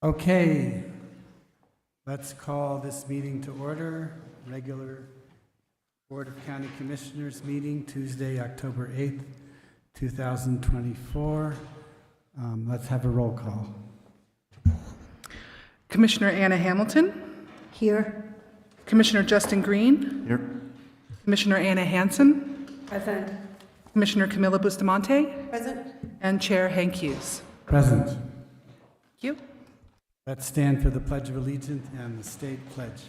Okay, let's call this meeting to order. Regular Board of County Commissioners meeting, Tuesday, October 8th, 2024. Let's have a roll call. Commissioner Anna Hamilton, Here. Commissioner Justin Green, Here. Commissioner Anna Hansen, Present. Commissioner Camilla Bustamante, Present. and Chair Hank Hughes. Present. Thank you. Let's stand for the Pledge of Allegiance and the State Pledge.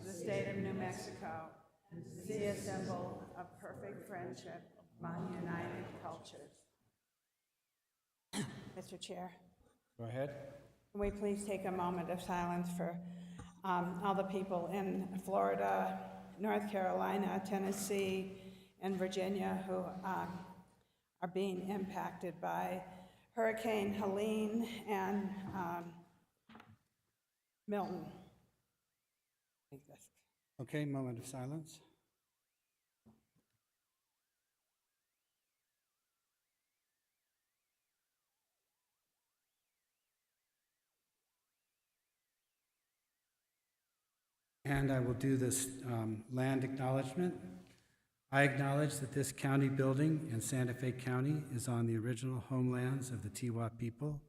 The state of New Mexico, the symbol of perfect friendship among united cultures. Mr. Chair, Go ahead. can we please take a moment of silence for all the people in Florida, North Carolina, Tennessee, and Virginia who are being impacted by Hurricane Helene and Milton. Okay, moment of silence. And I will do this land acknowledgement. I acknowledge that this county building in Santa Fe County is on the original homelands of the Tiwa people,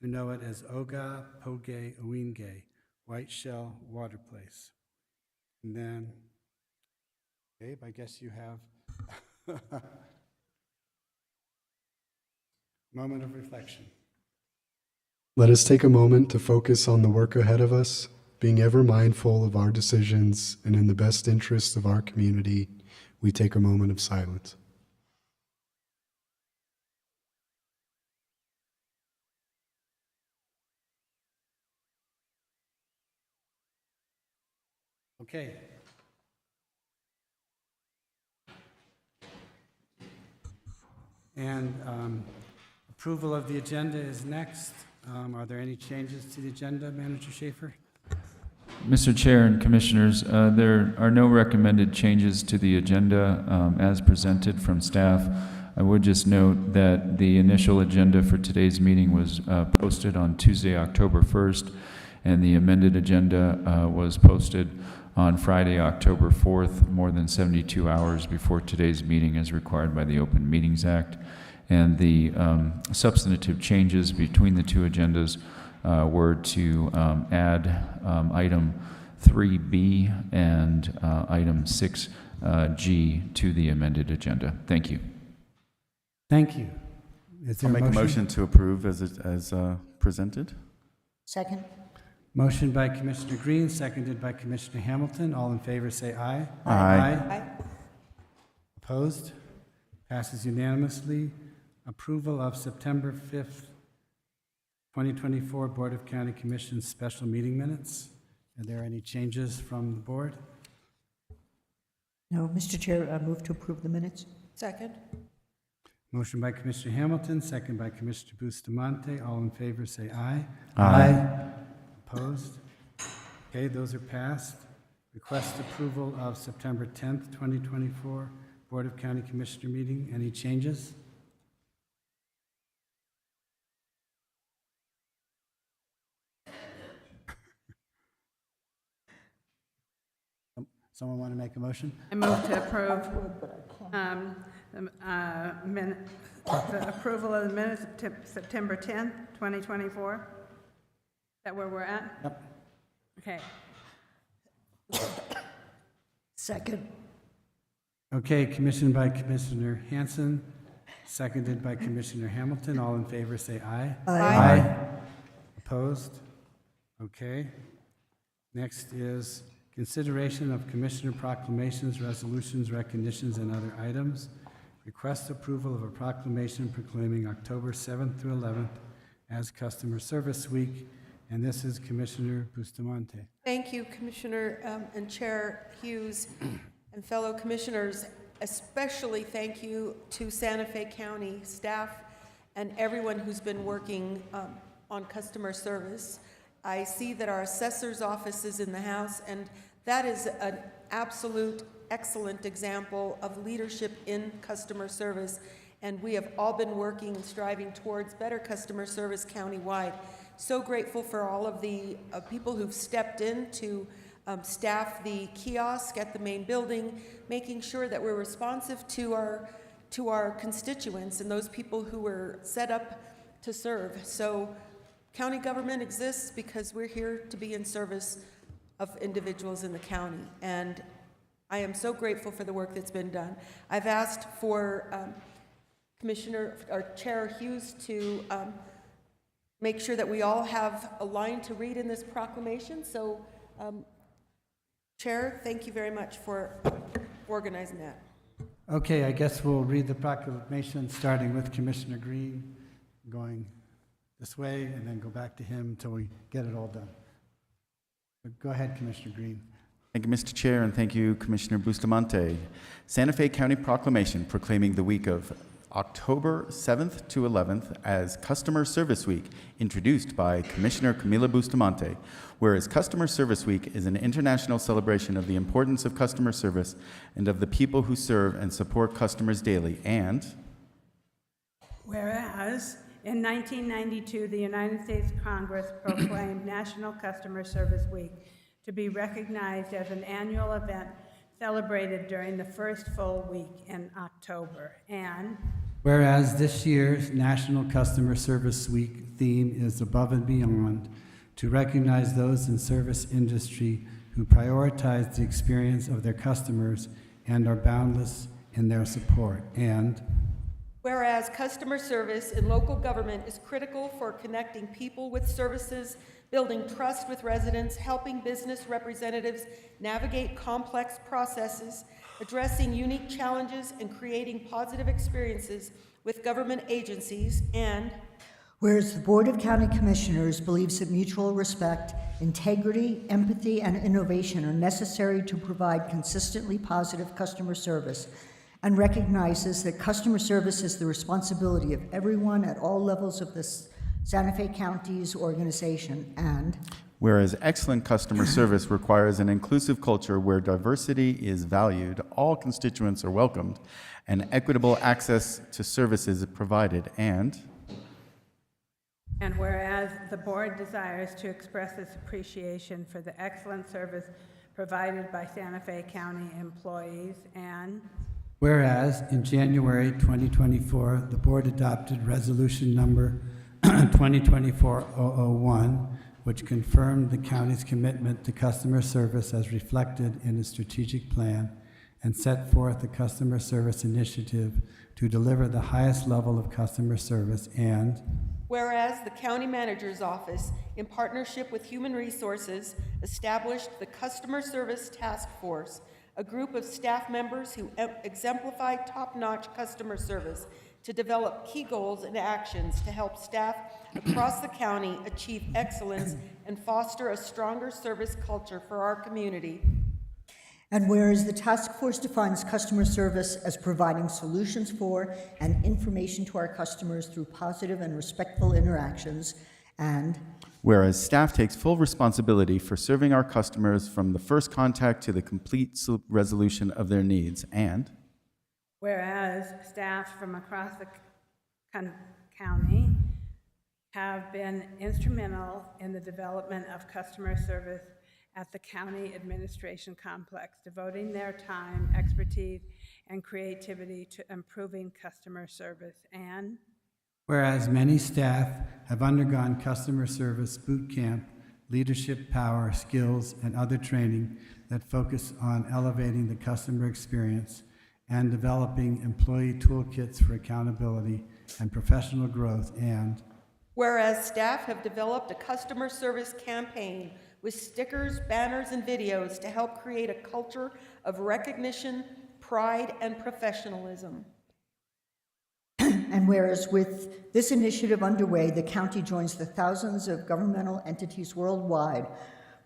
who know it as Oga Poge Owingeh, White Shell Water Place. And then, Babe, I guess you have moment of reflection. Let us take a moment to focus on the work ahead of us, being ever mindful of our decisions, and in the best interest of our community, we take a moment of silence. Okay. And approval of the agenda is next. Are there any changes to the agenda, Manager Schaefer? Mr. Chair and Commissioners, there are no recommended changes to the agenda as presented from staff. I would just note that the initial agenda for today's meeting was posted on Tuesday, October 1st, and the amended agenda was posted on Friday, October 4th, more than 72 hours before today's meeting as required by the Open Meetings Act. And the substantive changes between the two agendas were to add item 3B and item 6G to the amended agenda. Thank you. Thank you. Is there I'll make a motion to approve as presented. Second. Motion by Commissioner Green, seconded by Commissioner Hamilton. All in favor say aye. Aye. Opposed? Passes unanimously. Approval of September 5th, 2024 Board of County Commissioners special meeting minutes. Are there any changes from the board? No, Mr. Chair, I move to approve the minutes. Second. Motion by Commissioner Hamilton, second by Commissioner Bustamante. All in favor say aye. Aye. Opposed? Okay, those are passed. Request approval of September 10th, 2024 Board of County Commissioner meeting. Any changes? Someone want to make a motion? I move to approve the approval of the minutes of September 10th, 2024. Is that where we're at? Yep. Okay. Second. Okay, commissioned by Commissioner Hansen, seconded by Commissioner Hamilton. All in favor say aye. Aye. Opposed? Okay. Next is consideration of Commissioner proclamations, resolutions, recognitions, and other items. Request approval of a proclamation proclaiming October 7th through 11th as Customer Service Week, and this is Commissioner Bustamante. Thank you, Commissioner and Chair Hughes and fellow commissioners. especially thank you to Santa Fe County staff and everyone who's been working on customer service. I see that our assessor's office is in the house, and that is an absolute excellent example of leadership in customer service. And we have all been working and striving towards better customer service countywide. So grateful for all of the people who've stepped in to staff the kiosk at the main building, making sure that we're responsive to our constituents and those people who were set up to serve. So county government exists because we're here to be in service of individuals in the county. And I am so grateful for the work that's been done. I've asked for Chair Hughes to make sure that we all have a line to read in this proclamation. So, Chair, thank you very much for organizing that. Okay, I guess we'll read the proclamation, starting with Commissioner Green, going this way, and then go back to him until we get it all done. But go ahead, Commissioner Green. Thank you, Mr. Chair, and thank you, Commissioner Bustamante. Santa Fe County Proclamation proclaiming the week of October 7th to 11th as Customer Service Week, introduced by Commissioner Camila Bustamante. Whereas Customer Service Week is an international celebration of the importance of customer service and of the people who serve and support customers daily. And Whereas in 1992, the United States Congress proclaimed National Customer Service Week to be recognized as an annual event celebrated during the first full week in October. And whereas this year's National Customer Service Week theme is Above and Beyond, to recognize those in service industry who prioritize the experience of their customers and are boundless in their support. And whereas customer service in local government is critical for connecting people with services, building trust with residents, helping business representatives navigate complex processes, addressing unique challenges, and creating positive experiences with government agencies. And whereas the Board of County Commissioners believes that mutual respect, integrity, empathy, and innovation are necessary to provide consistently positive customer service, and recognizes that customer service is the responsibility of everyone at all levels of the Santa Fe County's organization. And whereas excellent customer service requires an inclusive culture where diversity is valued, all constituents are welcomed, and equitable access to services provided. And whereas the board desires to express its appreciation for the excellent service provided by Santa Fe County employees. And whereas in January 2024, the board adopted resolution number 2024-001, which confirmed the county's commitment to customer service as reflected in the strategic plan and set forth a customer service initiative to deliver the highest level of customer service. And whereas the County Manager's Office, in partnership with Human Resources, established the Customer Service Task Force, a group of staff members who exemplify top-notch customer service to develop key goals and actions to help staff across the county achieve excellence and foster a stronger service culture for our community. And whereas the task force defines customer service as providing solutions for and information to our customers through positive and respectful interactions. And whereas staff takes full responsibility for serving our customers from the first contact to the complete resolution of their needs. And whereas staff from across the county have been instrumental in the development of customer service at the county administration complex, devoting their time, expertise, and creativity to improving customer service. And whereas many staff have undergone customer service boot camp, leadership power, skills, and other training that focus on elevating the customer experience and developing employee toolkits for accountability and professional growth. And whereas staff have developed a customer service campaign with stickers, banners, and videos to help create a culture of recognition, pride, and professionalism. And whereas with this initiative underway, the county joins the thousands of governmental entities worldwide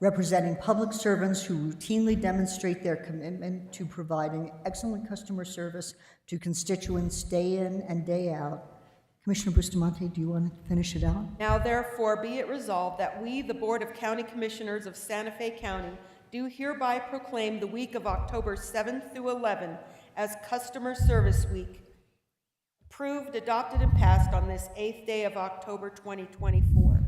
representing public servants who routinely demonstrate their commitment to providing excellent customer service to constituents day in and day out. Commissioner Bustamante, do you want to finish it out? Now therefore be it resolved that we, the Board of County Commissioners of Santa Fe County, do hereby proclaim the week of October 7th through 11th as Customer Service Week, approved, adopted, and passed on this 8th day of October 2024.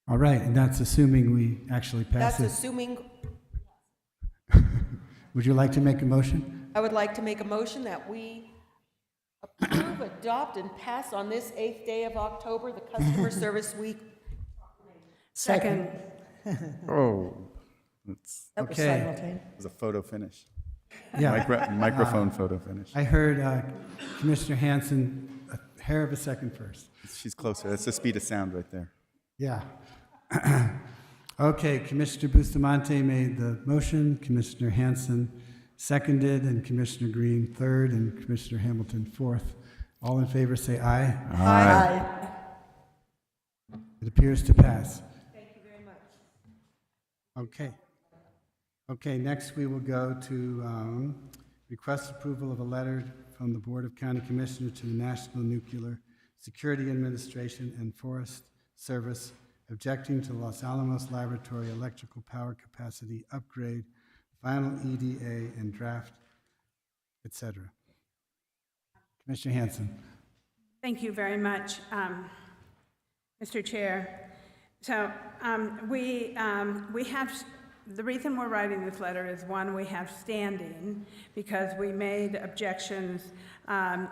All right, and that's assuming we actually pass That's it. assuming, Would you like to make a motion? I would like to make a motion that we approve, adopt, and pass on this 8th day of October, the Customer Service Week. Second. Oh, that's That was Okay. simultaneous. was a photo finish. Yeah, Microphone photo finish. I heard Commissioner Hanson a hair of a second first. She's closer. That's the speed of sound right there. Yeah. Okay, Commissioner Bustamante made the motion, Commissioner Hanson seconded, and Commissioner Green third, and Commissioner Hamilton fourth. All in favor say aye. Aye. It appears to pass. Thank you very much. Okay. Okay, next we will go to request approval of a letter from the Board of County Commissioners to the National Nuclear Security Administration and Forest Service objecting to Los Alamos Laboratory electrical power capacity upgrade, final EDA and draft, etc. Commissioner Hanson. Thank you very much, Mr. Chair. So we have, the reason we're writing this letter is, one, we have standing because we made objections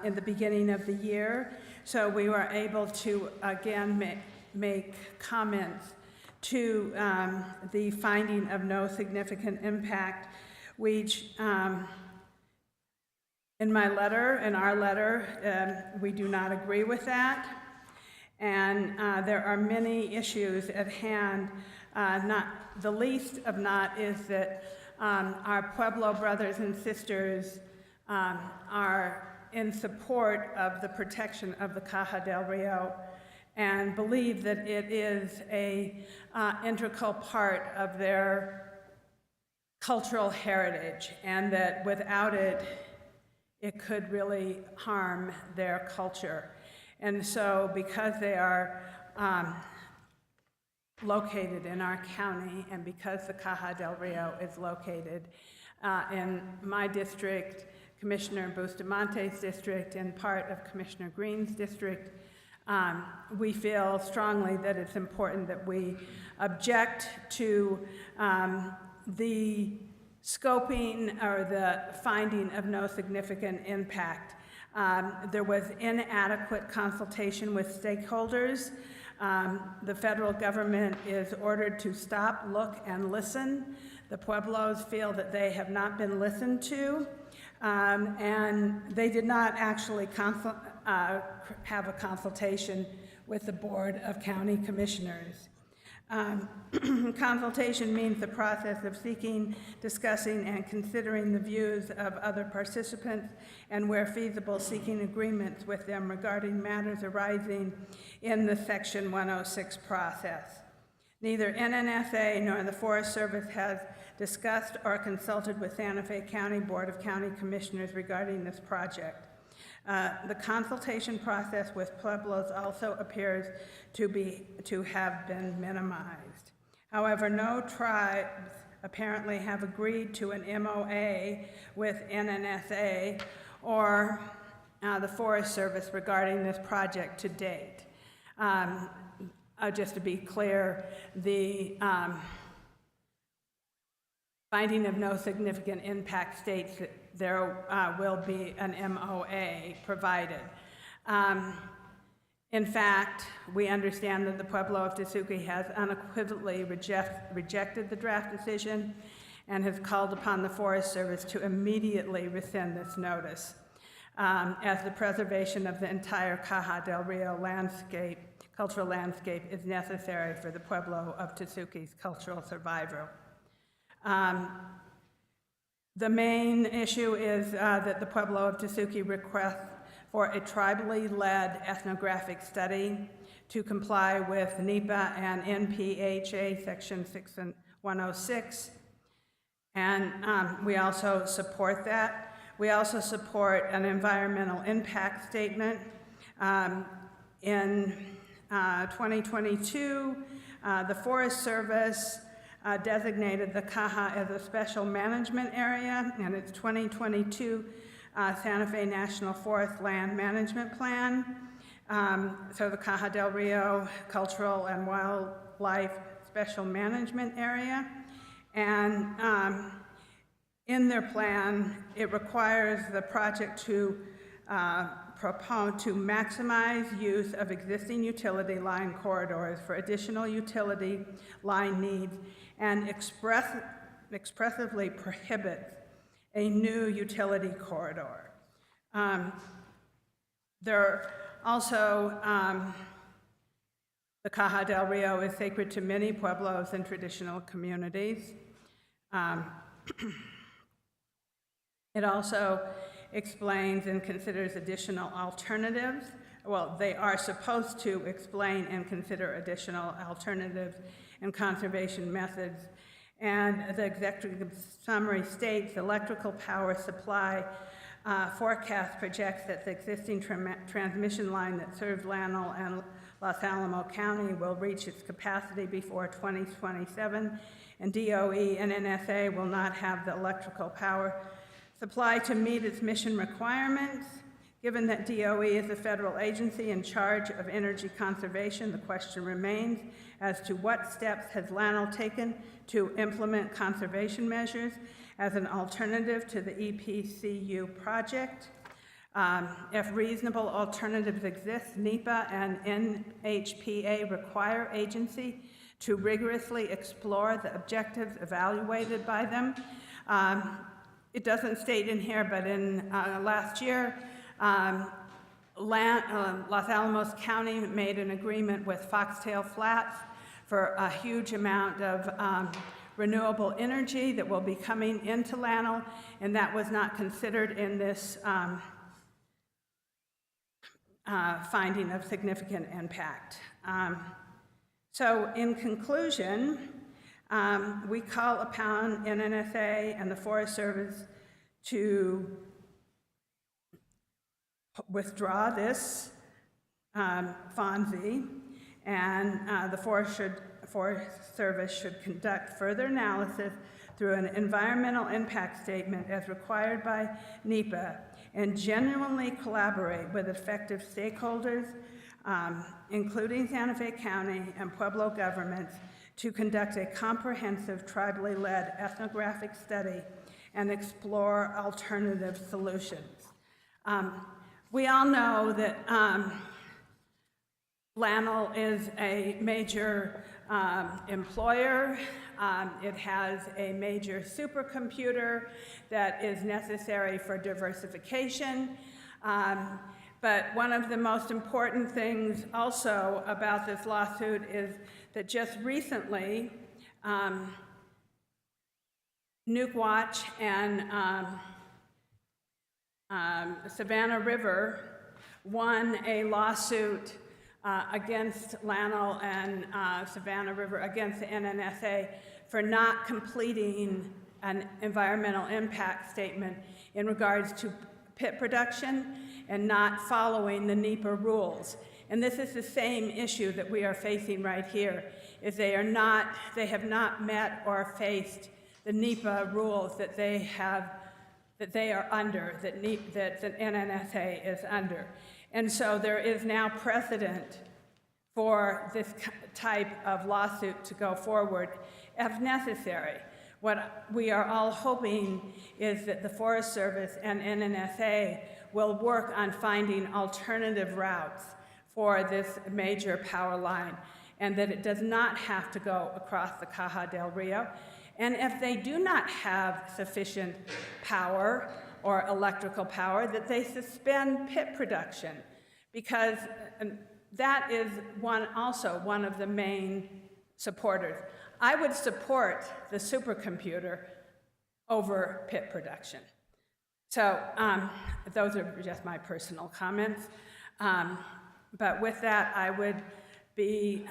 in the beginning of the year. So we were able to, again, make comments to the finding of no significant impact, which in my letter, in our letter, we do not agree with that. And there are many issues at hand. Not the least of not is that our Pueblo brothers and sisters are in support of the protection of the Caja del Rio and believe that it is a integral part of their cultural heritage, and that without it, it could really harm their culture. And so because they are located in our county, and because the Caja del Rio is located in my district, Commissioner Bustamante's district, and part of Commissioner Green's district, we feel strongly that it's important that we object to the scoping or the finding of no significant impact. There was inadequate consultation with stakeholders. The federal government is ordered to stop, look, and listen. The Pueblos feel that they have not been listened to, and they did not actually have a consultation with the Board of County Commissioners. Consultation means the process of seeking, discussing, and considering the views of other participants, and where feasible, seeking agreements with them regarding matters arising in the Section 106 process. Neither NNSA nor the Forest Service has discussed or consulted with Santa Fe County Board of County Commissioners regarding this project. The consultation process with Pueblos also appears to have been minimized. However, no tribes apparently have agreed to an MOA with NNSA or the Forest Service regarding this project to date. Just to be clear, the finding of no significant impact states that there will be an MOA provided. In fact, we understand that the Pueblo of Tesuque has unequivocally rejected the draft decision and has called upon the Forest Service to immediately rescind this notice, as the preservation of the entire Caja del Rio landscape, cultural landscape, is necessary for the Pueblo of Tesuque's cultural survival. The main issue is that the Pueblo of Tesuque requests for a tribally led ethnographic study to comply with NEPA and NPHA Section 6 and 106. And we also support that. We also support an environmental impact statement. In 2022, the Forest Service designated the Caja as a special management area, and its 2022 Santa Fe National Forest Land Management Plan. So the Caja del Rio Cultural and Wildlife Special Management Area. And in their plan, it requires the project to maximize use of existing utility line corridors for additional utility line needs and expressively prohibits a new utility corridor. There also, the Caja del Rio is sacred to many pueblos and traditional communities. It also explains and considers additional alternatives. Well, they are supposed to explain and consider additional alternatives and conservation methods. And the executive summary states electrical power supply forecast projects that the existing transmission line that serves Llano and Los Alamos County will reach its capacity before 2027, and DOE and NSA will not have the electrical power supply to meet its mission requirements. Given that DOE is a federal agency in charge of energy conservation, the question remains as to what steps has Llano taken to implement conservation measures as an alternative to the EPCU project. If reasonable alternatives exist, NEPA and NHPA require agency to rigorously explore the objectives evaluated by them. It doesn't state in here, but in last year, Los Alamos County made an agreement with Foxtail Flats for a huge amount of renewable energy that will be coming into Llano, and that was not considered in this finding of significant impact. So in conclusion, we call upon NNSA and the Forest Service to withdraw this FONSI, and the Forest Service should conduct further analysis through an environmental impact statement as required by NEPA and genuinely collaborate with effective stakeholders, including Santa Fe County and Pueblo governments, to conduct a comprehensive tribally led ethnographic study and explore alternative solutions. We all know that Llano is a major employer. It has a major supercomputer that is necessary for diversification. But one of the most important things also about this lawsuit is that just recently, Nuke Watch and Savannah River won a lawsuit against Llano and Savannah River, against the NNSA, for not completing an environmental impact statement in regards to pit production and not following the NEPA rules. And this is the same issue that we are facing right here, is they have not met or faced the NEPA rules that they are under, that the NNSA is under. And so there is now precedent for this type of lawsuit to go forward if necessary. What we are all hoping is that the Forest Service and NNSA will work on finding alternative routes for this major power line, and that it does not have to go across the Caja del Rio. And if they do not have sufficient power or electrical power, that they suspend pit production, because that is also one of the main supporters. I would support the supercomputer over pit production. So those are just my personal comments. But with that, I would be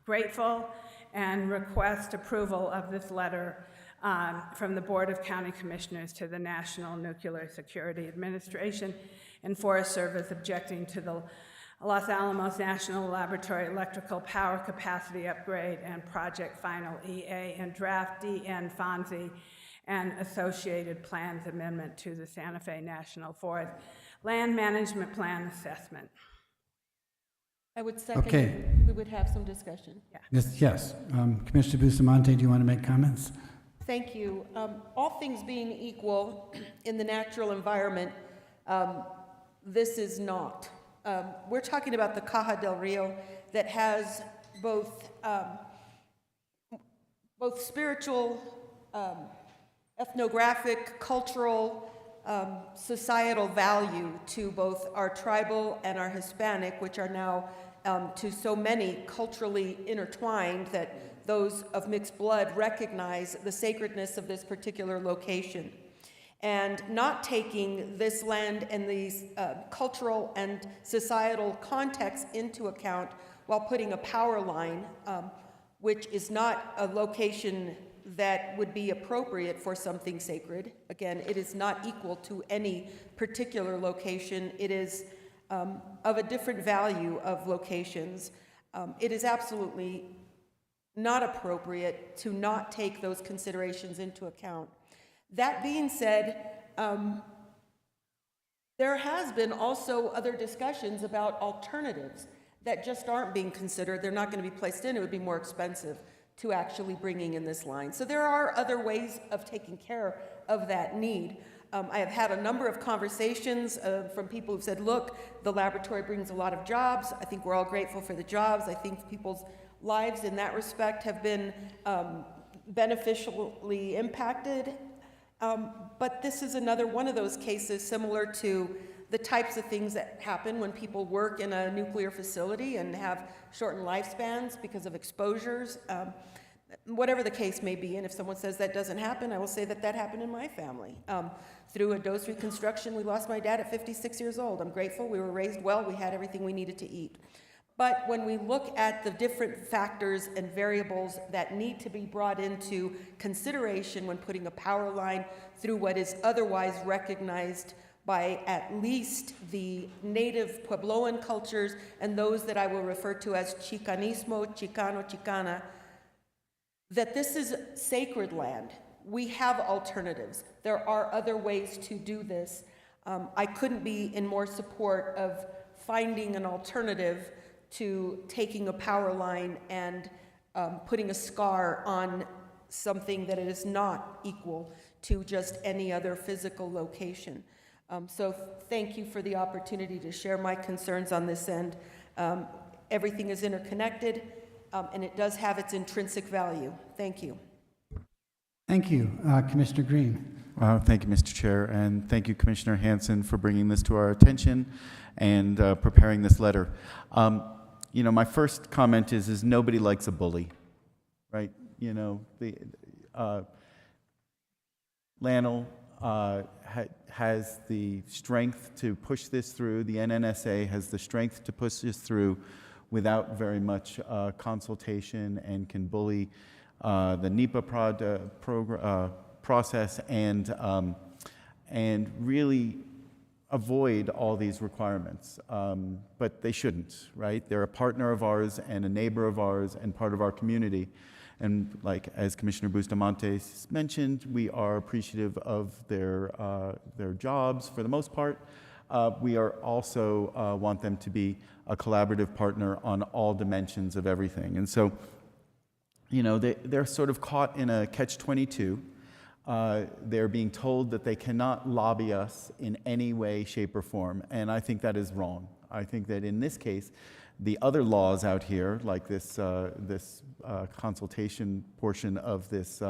grateful and request approval of this letter from the Board of County Commissioners to the National Nuclear Security Administration and Forest Service objecting to the Los Alamos National Laboratory electrical power capacity upgrade and Project Final EA and Draft DN FONSI and associated plans amendment to the Santa Fe National Forest Land Management Plan Assessment. I would second Okay. it. We would have some discussion. Yes. Commissioner Bustamante, do you want to make comments? Thank you. All things being equal in the natural environment, this is not. We're talking about the Caja del Rio that has both spiritual, ethnographic, cultural, societal value to both our tribal and our Hispanic, which are now to so many culturally intertwined that those of mixed blood recognize the sacredness of this particular location. And not taking this land and these cultural and societal contexts into account while putting a power line, which is not a location that would be appropriate for something sacred. Again, it is not equal to any particular location. It is of a different value of locations. It is absolutely not appropriate to not take those considerations into account. That being said, there has been also other discussions about alternatives that just aren't being considered. They're not going to be placed in. It would be more expensive to actually bringing in this line. So there are other ways of taking care of that need. I have had a number of conversations from people who've said, look, the laboratory brings a lot of jobs. I think we're all grateful for the jobs. I think people's lives in that respect have been beneficially impacted. But this is another one of those cases similar to the types of things that happen when people work in a nuclear facility and have shortened lifespans because of exposures, whatever the case may be. And if someone says that doesn't happen, I will say that that happened in my family. Through a dose reconstruction, we lost my dad at 56 years old. I'm grateful. We were raised well. We had everything we needed to eat. But when we look at the different factors and variables that need to be brought into consideration when putting a power line through what is otherwise recognized by at least the native Puebloan cultures and those that I will refer to as Chicanismo, Chicano, Chicana, that this is sacred land. We have alternatives. There are other ways to do this. I couldn't be in more support of finding an alternative to taking a power line and putting a scar on something that is not equal to just any other physical location. So thank you for the opportunity to share my concerns on this end. Everything is interconnected, and it does have its intrinsic value. Thank you. Thank you. Commissioner Green. Thank you, Mr. Chair, and thank you, Commissioner Hanson, for bringing this to our attention and preparing this letter. You know, my first comment is nobody likes a bully, right? You know, Lanel has the strength to push this through. The NNSA has the strength to push this through without very much consultation and can bully the NEPA process and really avoid all these requirements. But they shouldn't, right? They're a partner of ours and a neighbor of ours and part of our community. And like, as Commissioner Bustamante mentioned, we are appreciative of their jobs for the most part. We are also want them to be a collaborative partner on all dimensions of everything. And so, you know, they're sort of caught in a catch-22. They're being told that they cannot lobby us in any way, shape, or form. And I think that is wrong. I think that in this case, the other laws out here, like this consultation portion of this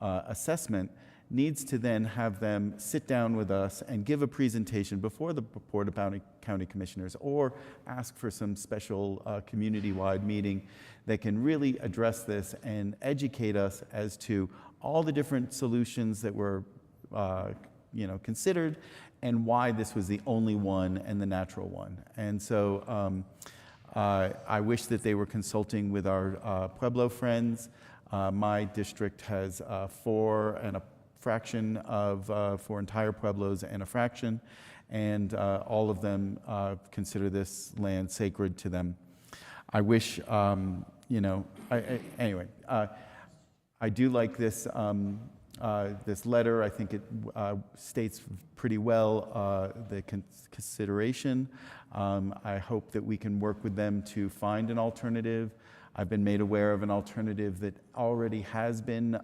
assessment, needs to then have them sit down with us and give a presentation before the Board of County Commissioners, or ask for some special community-wide meeting that can really address this and educate us as to all the different solutions that were considered and why this was the only one and the natural one. And so I wish that they were consulting with our Pueblo friends. My district has 4 and a fraction of 4 entire Pueblos and a fraction, and all of them consider this land sacred to them. I wish, anyway, I do like this, this letter. I think it states pretty well the consideration. I hope that we can work with them to find an alternative. I've been made aware of an alternative that already has been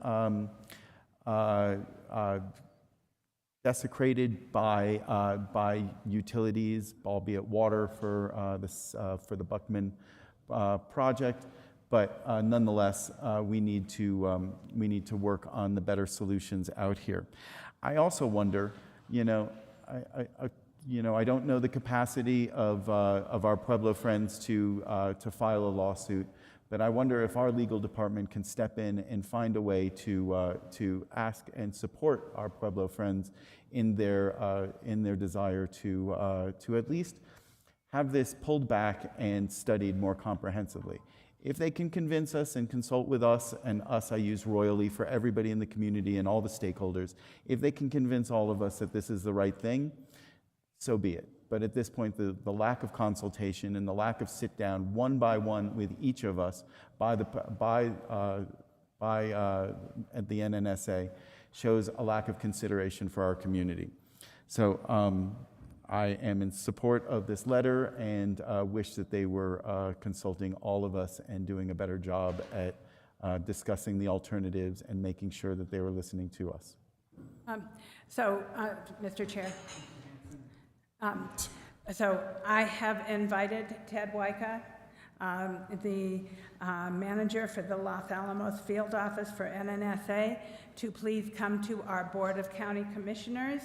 desecrated by utilities, albeit water for the Buckman project. But nonetheless, we need to work on the better solutions out here. I also wonder, I don't know the capacity of our Pueblo friends to file a lawsuit, but I wonder if our legal department can step in and find a way to ask and support our Pueblo friends in their desire to at least have this pulled back and studied more comprehensively. If they can convince us and consult with us, and us I use royally for everybody in the community and all the stakeholders, if they can convince all of us that this is the right thing, so be it. But at this point, the lack of consultation and the lack of sit down one by one with each of us at the NNSA shows a lack of consideration for our community. So I am in support of this letter and wish that they were consulting all of us and doing a better job at discussing the alternatives and making sure that they were listening to us. Mr. Chair, so I have invited Ted Wyka, the manager for the Los Alamos field office for NNSA, to please come to our Board of County Commissioners.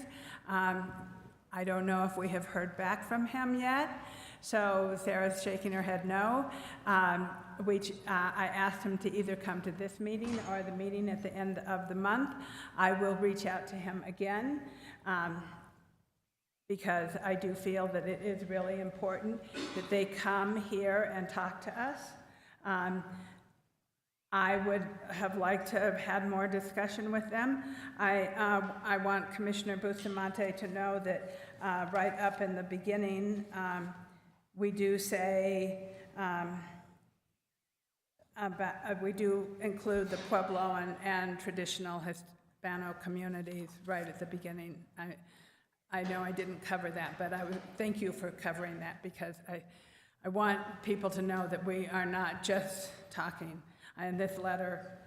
I don't know if we have heard back from him yet, so Sarah's shaking her head no. I asked him to either come to this meeting or the meeting at the end of the month. I will reach out to him again because I do feel that it is really important that they come here and talk to us. I would have liked to have had more discussion with them. I want Commissioner Bustamante to know that right up in the beginning, we do say, we do include the Pueblo and traditional Hispano communities right at the beginning. I know I didn't cover that, but I would thank you for covering that because I want people to know that we are not just talking in this letter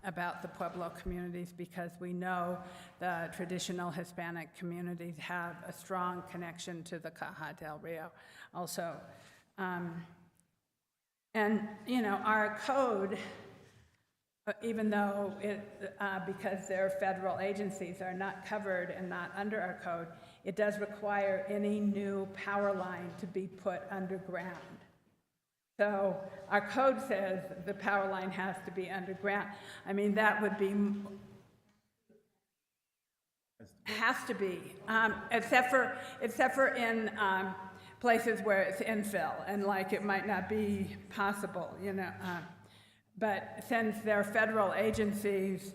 about the Pueblo communities because we know the traditional Hispanic communities have a strong connection to the Caja del Rio also. Our code, even though because they're federal agencies are not covered and not under our code, it does require any new power line to be put underground. So our code says the power line has to be underground. I mean, that would be, has to be, except for in places where it's infill and like it might not be possible, but since they're federal agencies,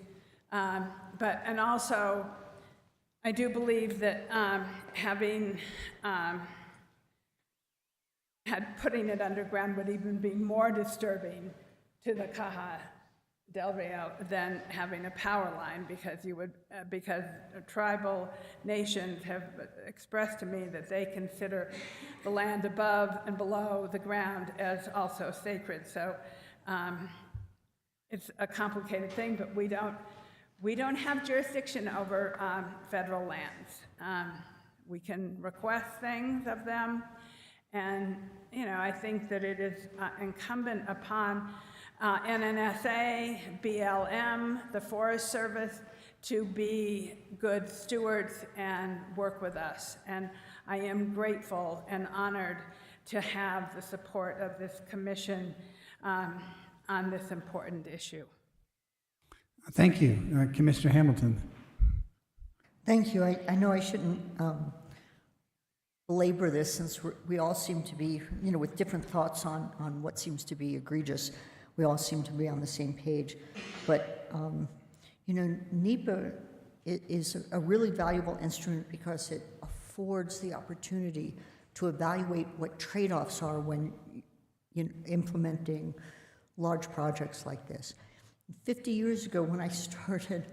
and also I do believe that putting it underground would even be more disturbing to the Caja del Rio than having a power line because tribal nations have expressed to me that they consider the land above and below the ground as also sacred. So it's a complicated thing, but we don't have jurisdiction over federal lands. We can request things of them. And, I think that it is incumbent upon NNSA, BLM, the Forest Service to be good stewards and work with us. And I am grateful and honored to have the support of this commission on this important issue. Thank you. Commissioner Hamilton. Thank you. I know I shouldn't belabor this since we all seem to be, with different thoughts on what seems to be egregious. We all seem to be on the same page. But, NEPA is a really valuable instrument because it affords the opportunity to evaluate what trade-offs are when implementing large projects like this. 50 years ago, when I started,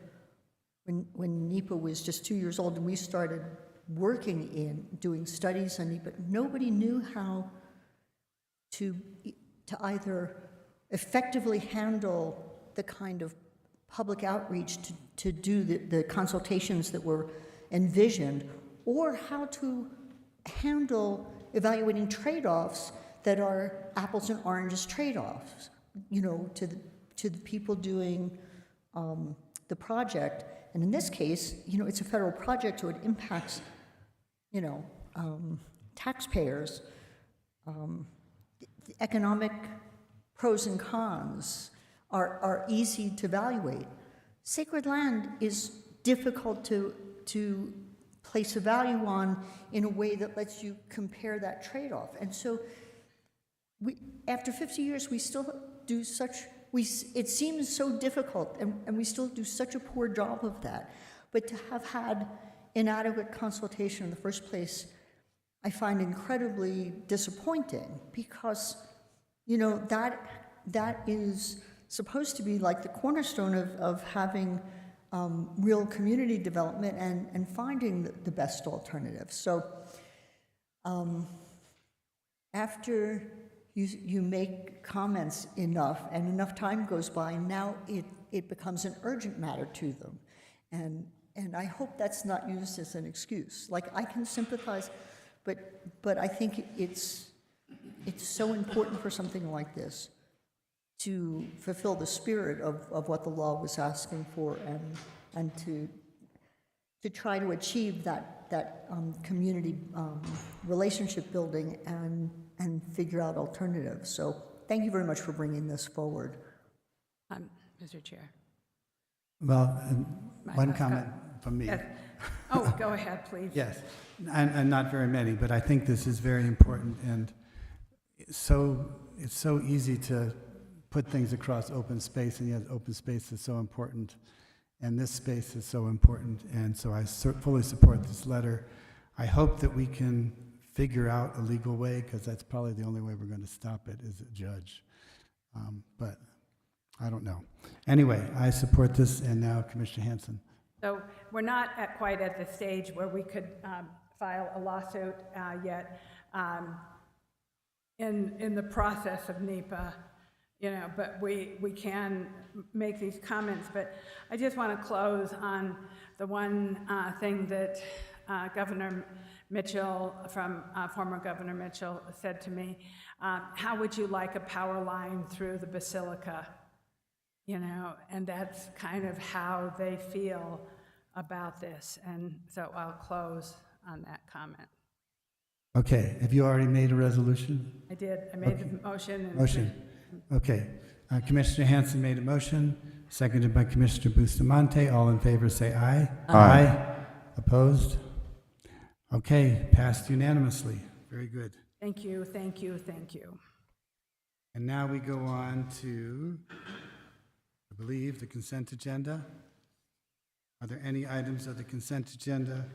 when NEPA was just 2 years old, and we started working in doing studies on NEPA, nobody knew how to either effectively handle the kind of public outreach to do the consultations that were envisioned, or how to handle evaluating trade-offs that are apples and oranges trade-offs, to the people doing the project. And in this case, it's a federal project, so it impacts, taxpayers. The economic pros and cons are easy to evaluate. Sacred land is difficult to place a value on in a way that lets you compare that trade-off. And so after 50 years, we still do it seems so difficult, and we still do such a poor job of that. But to have had inadequate consultation in the first place, I find incredibly disappointing, because, that is supposed to be like the cornerstone of having real community development and finding the best alternatives. So after you make comments enough and enough time goes by, now it becomes an urgent matter to them. And I hope that's not used as an excuse. Like, I can sympathize, but I think it's so important for something like this to fulfill the spirit of what the law was asking for, and to try to achieve that community relationship building and figure out alternatives. So thank you very much for bringing this forward. Mr. Chair. Well, one I've comment from me. Yes. Oh, go ahead, please. Yes, and not very many, but I think this is very important, and it's so easy to put things across open space, and yet open space is so important, and this space is so important, and so I fully support this letter. I hope that we can figure out a legal way, because that's probably the only way we're going to stop it, is a judge. But I don't know. Anyway, I support this, and now Commissioner Hanson. So we're not quite at the stage where we could file a lawsuit yet. In the process of NEPA, but we can make these comments. But I just want to close on the one thing that Governor Mitchell, former Governor Mitchell, said to me. How would you like a power line through the Basilica? And that's kind of how they feel about this. And so I'll close on that comment. Okay, have you already made a resolution? I did. I made the motion. And Motion. Okay. Commissioner Hanson made a motion, seconded by Commissioner Bustamante. All in favor say aye. Aye. Opposed? Okay, passed unanimously. Very good. Thank you, thank you, thank you. And now we go on to, I believe, the consent agenda. Are there any items of the consent agenda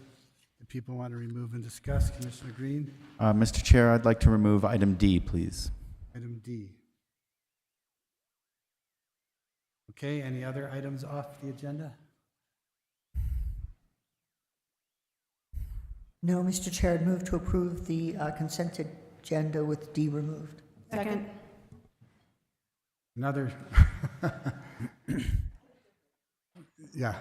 that people want to remove and discuss? Commissioner Green? Mr. Chair, I'd like to remove item D, please. Item D. Okay, any other items off the agenda? No, Mr. Chair, I'd move to approve the consent agenda with D removed. Second. Another? Yeah.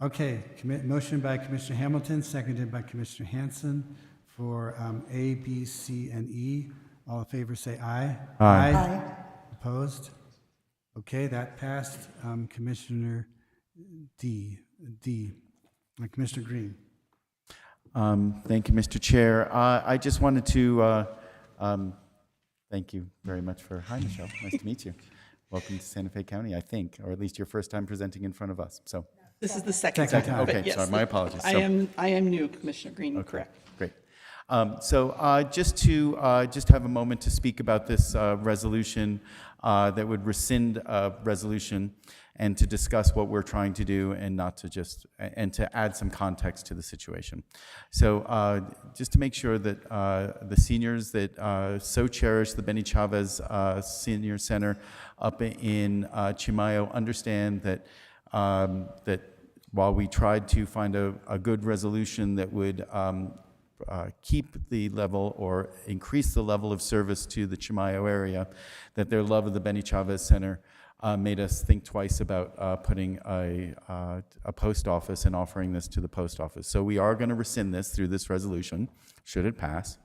Okay, motion by Commissioner Hamilton, seconded by Commissioner Hanson for A, B, C, and E. All in favor say aye. Aye. Aye. Opposed? Okay, that passed. Commissioner Commissioner Green. Thank you, Mr. Chair. I just wanted to thank you very much for, hi, Michelle, nice to meet you. Welcome to Santa Fe County, I think, or at least your first time presenting in front of us, so. This is the second Second time. time. but Okay, yes, sorry, my apologies. I So- am new, Commissioner Green, Okay, correct. great. Just have a moment to speak about this resolution that would rescind a resolution and to discuss what we're trying to do and not to just, and to add some context to the situation. So just to make sure that the seniors that so cherish the Benny Chavez Senior Center up in Chimayo understand that that while we tried to find a good resolution that would keep the level or increase the level of service to the Chimayo area, that their love of the Benny Chavez Center made us think twice about putting a post office and offering this to the post office. So we are going to rescind this through this resolution, should it pass,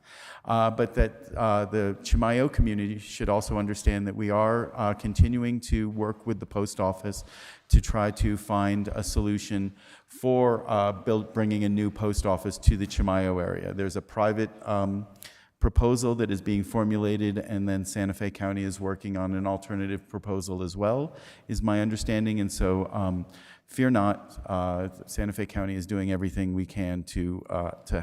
but that the Chimayo community should also understand that we are continuing to work with the post office to try to find a solution for bringing a new post office to the Chimayo area. There's a private proposal that is being formulated, and then Santa Fe County is working on an alternative proposal as well, is my understanding. And so fear not, Santa Fe County is doing everything we can to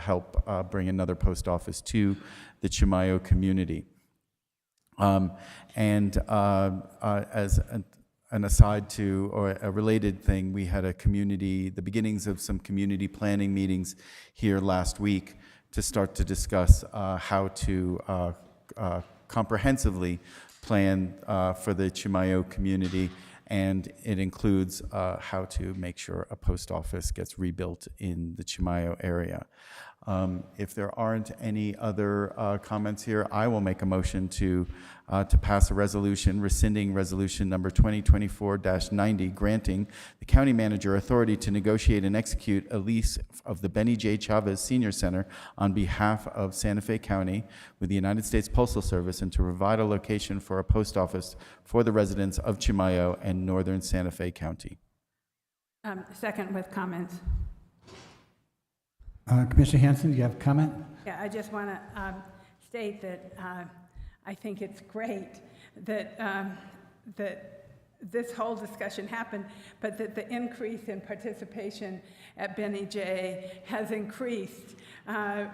help bring another post office to the Chimayo community. As an aside to, or a related thing, we had the beginnings of some community planning meetings here last week to start to discuss how to comprehensively plan for the Chimayo community, and it includes how to make sure a post office gets rebuilt in the Chimayo area. If there aren't any other comments here, I will make a motion to pass a resolution rescinding resolution number 2024-90, granting the county manager authority to negotiate and execute a lease of the Benny J. Chavez Senior Center on behalf of Santa Fe County with the United States Postal Service, and to provide a location for a post office for the residents of Chimayo and northern Santa Fe County. Second with comments. Commissioner Hanson, do you have a comment? Yeah, I just want to state that I think it's great that that this whole discussion happened, but that the increase in participation at Benny J has increased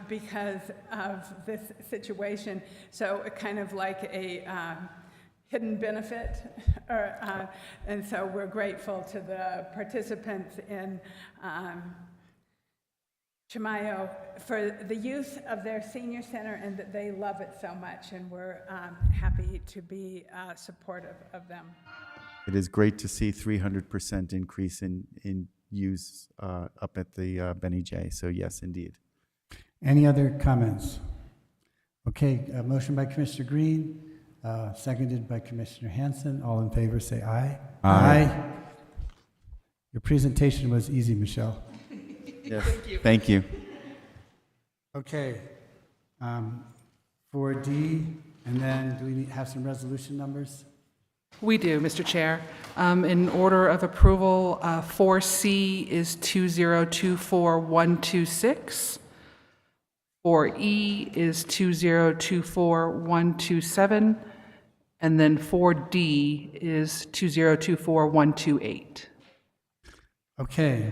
because of this situation. So kind of like a hidden benefit, and so we're grateful to the participants in Chimayo for the use of their senior center, and that they love it so much, and we're happy to be supportive of them. It is great to see 300% increase in use up at the Benny J. So yes, indeed. Any other comments? Okay, a motion by Commissioner Green, seconded by Commissioner Hanson. All in favor, say aye. Aye. Your presentation was easy, Michelle. Yes. Thank you. Okay, 4D, and then do we have some resolution numbers? We do, Mr. Chair. In order of approval, 4C is 2024126. 4E is 2024127. And then 4D is 2024128. Okay.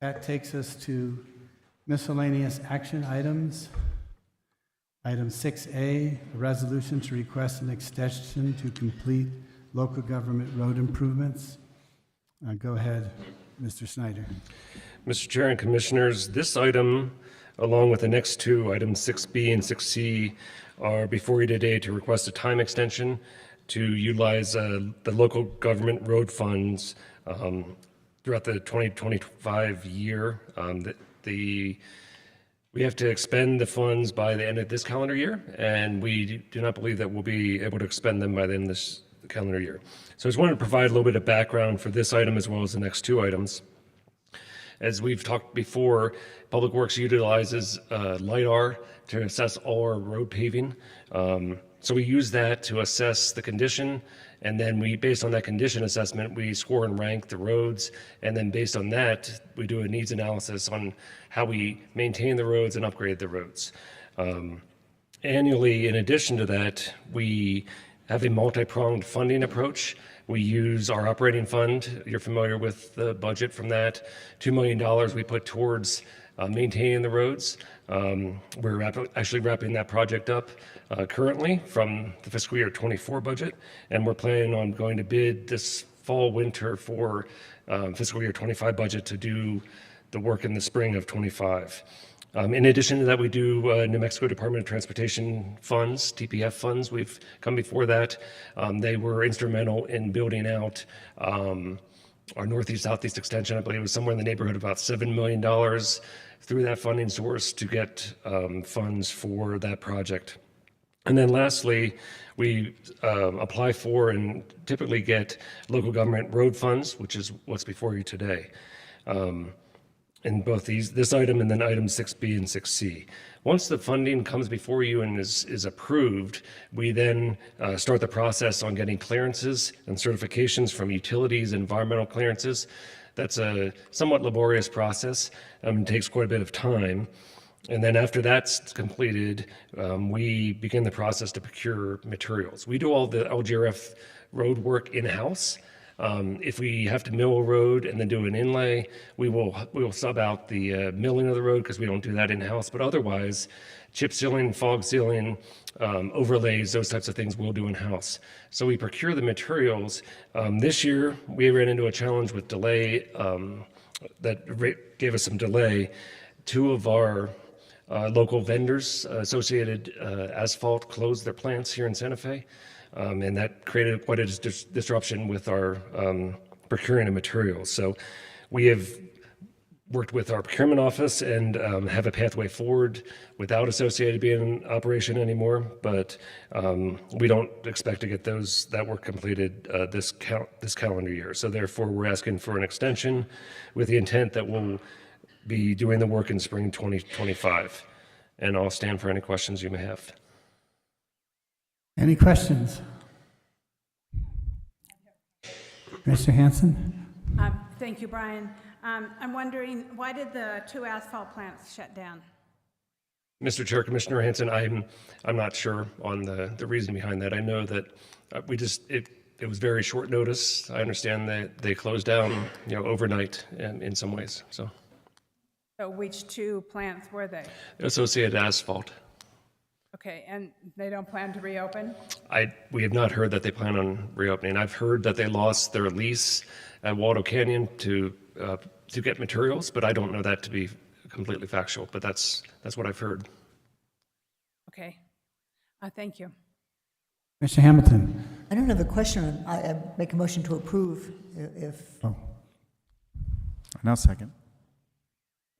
That takes us to miscellaneous action items. Item 6A, a resolution to request an extension to complete local government road improvements. Go ahead, Mr. Snyder. Mr. Chair and Commissioners, this item, along with the next two, items 6B and 6C, are before you today to request a time extension to utilize the local government road funds throughout the 2025 year. We have to expend the funds by the end of this calendar year, and we do not believe that we'll be able to expend them by the end of this calendar year. So I just wanted to provide a little bit of background for this item as well as the next two items. As we've talked before, Public Works utilizes LiDAR to assess all our road paving. So we use that to assess the condition, and then based on that condition assessment, we score and rank the roads, and then based on that, we do a needs analysis on how we maintain the roads and upgrade the roads. Annually, in addition to that, we have a multi-pronged funding approach. We use our operating fund. You're familiar with the budget from that. $2 million we put towards maintaining the roads. We're actually wrapping that project up currently from the fiscal year 24 budget, and we're planning on going to bid this fall, winter for fiscal year 25 budget to do the work in the spring of 25. In addition to that, we do New Mexico Department of Transportation funds, TPF funds. We've come before that. They were instrumental in building out our Northeast-Southeast extension. I believe it was somewhere in the neighborhood of about $7 million through that funding source to get funds for that project. And then lastly, we apply for and typically get local government road funds, which is what's before you today. In both this item and then items 6B and 6C. Once the funding comes before you and is approved, we then start the process on getting clearances and certifications from utilities, environmental clearances. That's a somewhat laborious process. It takes quite a bit of time. And then after that's completed, we begin the process to procure materials. We do all the LGRF road work in-house. If we have to mill a road and then do an inlay, we will sub out the milling of the road because we don't do that in-house. But otherwise, chip sealing, fog sealing, overlays, those types of things we'll do in-house. So we procure the materials. This year, we ran into a challenge with delay that gave us some delay. Two of our local vendors, Associated Asphalt, closed their plants here in Santa Fe. And that created quite a disruption with our procuring of materials. So we have worked with our procurement office and have a pathway forward without Associated being in operation anymore. But we don't expect to get that work completed this calendar year. So therefore, we're asking for an extension with the intent that we'll be doing the work in spring 2025. And I'll stand for any questions you may have. Any questions? Mr. Hanson? Thank you, Brian. I'm wondering, why did the two asphalt plants shut down? Mr. Chair, Commissioner Hanson, I'm not sure on the reason behind that. I know that it was very short notice. I understand that they closed down, overnight in some ways. So Which two plants were they? Associated Asphalt. Okay, and they don't plan to reopen? We have not heard that they plan on reopening. I've heard that they lost their lease at Waldo Canyon to get materials, but I don't know that to be completely factual. But that's what I've heard. Okay, thank you. Mr. Hamilton? I don't have a question. I make a motion to approve if. Oh, And I'll second.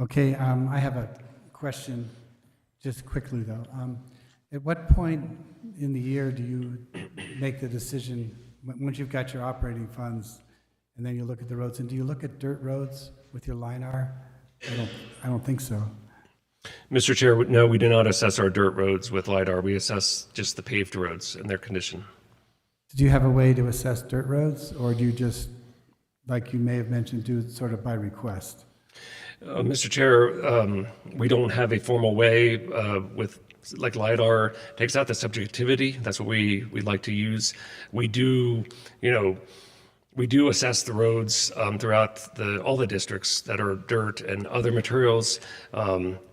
okay, I have a question, just quickly though. At what point in the year do you make the decision, once you've got your operating funds, and then you look at the roads, and do you look at dirt roads with your LiDAR? I don't think so. Mr. Chair, no, we do not assess our dirt roads with LiDAR. We assess just the paved roads and their condition. Do you have a way to assess dirt roads, or do you just, like you may have mentioned, do it sort of by request? Mr. Chair, we don't have a formal way with like LiDAR takes out the subjectivity. That's what we'd like to use. We do, we do assess the roads throughout all the districts that are dirt and other materials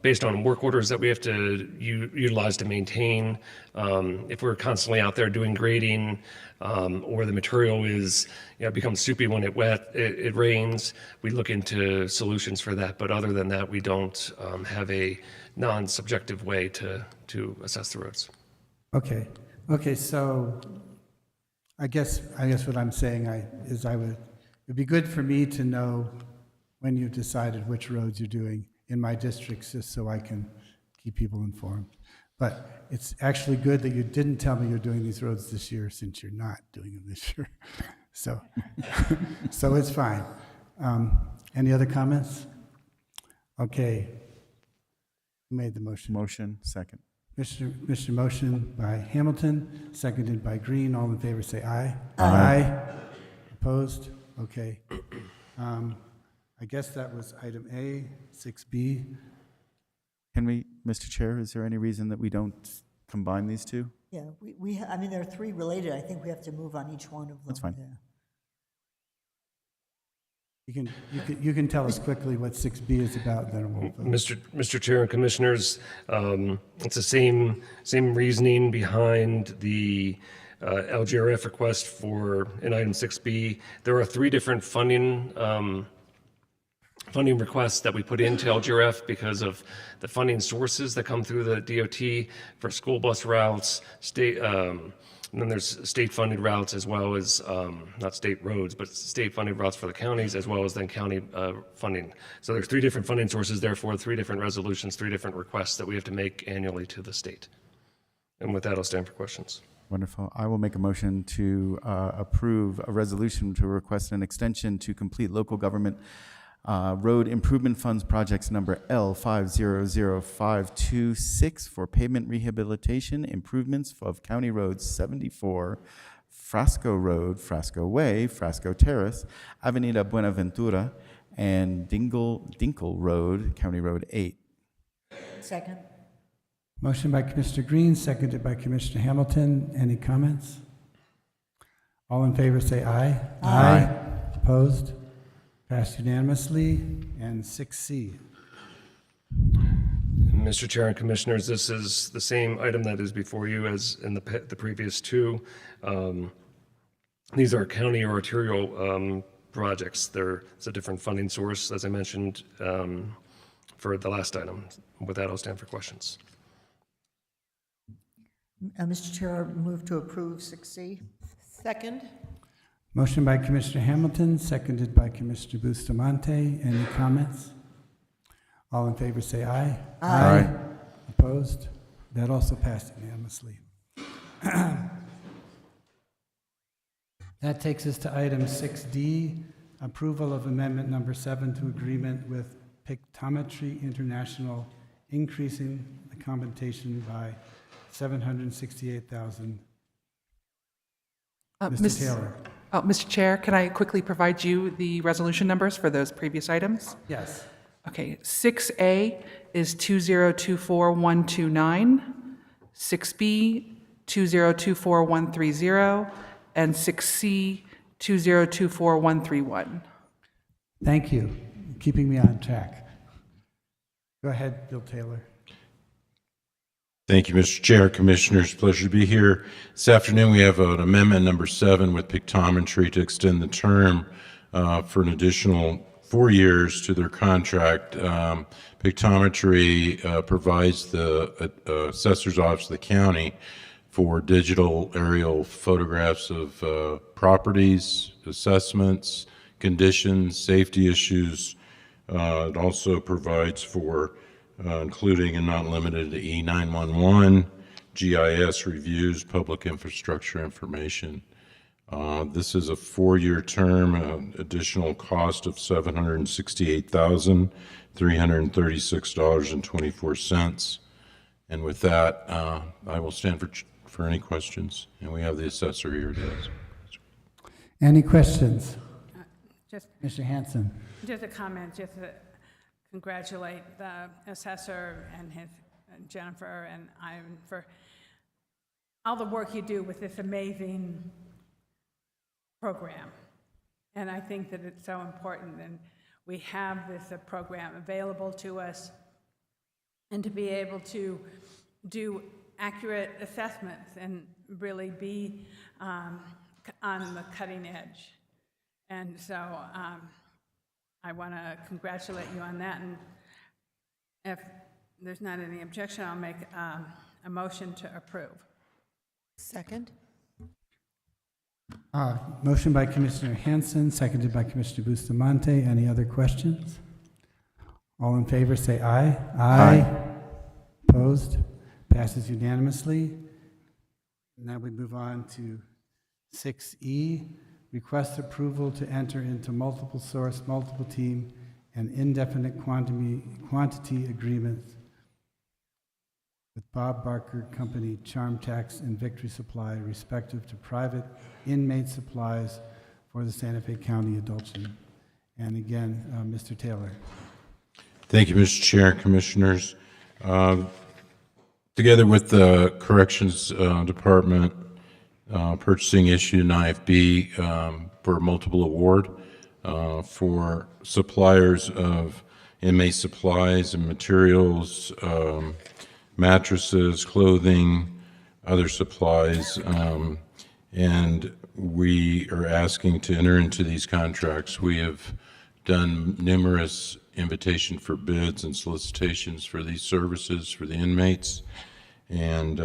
based on work orders that we have to utilize to maintain. If we're constantly out there doing grading or the material is becomes soupy when it rains, we look into solutions for that. But other than that, we don't have a non-subjective way to assess the roads. Okay, so I guess what I'm saying it'd be good for me to know when you've decided which roads you're doing in my districts, just so I can keep people informed. But it's actually good that you didn't tell me you're doing these roads this year, since you're not doing them this year. So, so it's fine. Any other comments? Okay. Who made the motion? Motion, second. Mr. Motion by Hamilton, seconded by Green. All in favor say aye. Aye. Opposed? Okay. I guess that was item A, 6B. Can we, Mr. Chair, is there any reason that we don't combine these two? Yeah, I mean, there are three related. I think we have to move on each one of them. That's fine. Yeah. You can tell us quickly what 6B is about, then we'll vote. Mr. Chair and Commissioners, it's the same reasoning behind the LGRF request for in item 6B. There are 3 different funding requests that we put into LGRF because of the funding sources that come through the DOT for school bus routes, and then there's state-funded routes as well as, not state roads, but state-funded routes for the counties as well as then county funding. So there's 3 different funding sources, therefore 3 different resolutions, 3 different requests that we have to make annually to the state. And with that, I'll stand for questions. Wonderful. I will make a motion to approve a resolution to request an extension to complete local government road improvement funds projects number L500526 for pavement rehabilitation improvements of County Road 74, Frasco Road, Frasco Way, Frasco Terrace, Avenida Buenaventura, and Dinkle Road, County Road 8. Second. Motion by Commissioner Green, seconded by Commissioner Hamilton. Any comments? All in favor say aye. Aye. Opposed? Passed unanimously. And 6C. Mr. Chair and Commissioners, this is the same item that is before you as in the previous 2. These are county or arterial projects. It's a different funding source, as I mentioned, for the last item. With that, I'll stand for questions. Mr. Chair, I move to approve 6C. Second? Motion by Commissioner Hamilton, seconded by Commissioner Bustamante. Any comments? All in favor say aye. Aye. Opposed? That also passed unanimously. That takes us to item 6D, approval of amendment number 7 to agreement with Pictometry International, increasing the compensation by $768,000. Mr. Taylor. Mr. Chair, can I quickly provide you the resolution numbers for those previous items? Yes. Okay, 6A is 2024129, 6B 2024130, and 6C 2024131. Thank you. Keeping me on track. Go ahead, Bill Taylor. Thank you, Mr. Chair, Commissioners. Pleasure to be here. This afternoon, we have an amendment number 7 with Pictometry to extend the term for an additional 4 years to their contract. Pictometry provides the Assessor's Office of the county for digital aerial photographs of properties, assessments, conditions, safety issues. It also provides for including and not limited to E911, GIS reviews, public infrastructure information. This is a 4-year term, additional cost of $768,336.24. And with that, I will stand for any questions. And we have the assessor here to answer. Any questions? Just Mr. Hanson. Just a comment, just to congratulate the assessor and Jennifer and Ivan for all the work you do with this amazing program. And I think that it's so important, and we have this program available to us, and to be able to do accurate assessments and really be on the cutting edge. And so I want to congratulate you on that, and if there's not any objection, I'll make a motion to approve. Second? Motion by Commissioner Hanson, seconded by Commissioner Bustamante. Any other questions? All in favor say aye. Aye. Opposed? Passes unanimously. Now we move on to 6E, request approval to enter into multiple source, multiple team, and indefinite quantity agreements with Bob Barker Company, Charm Tax, and Victory Supply, respective to private inmate supplies for the Santa Fe County Adultery. And again, Mr. Taylor. Thank you, Mr. Chair, Commissioners. Together with the Corrections Department, purchasing issued an IFB for multiple award. for suppliers of inmate supplies and materials, mattresses, clothing, other supplies, and we are asking to enter into these contracts. We have done numerous invitation for bids and solicitations for these services for the inmates, and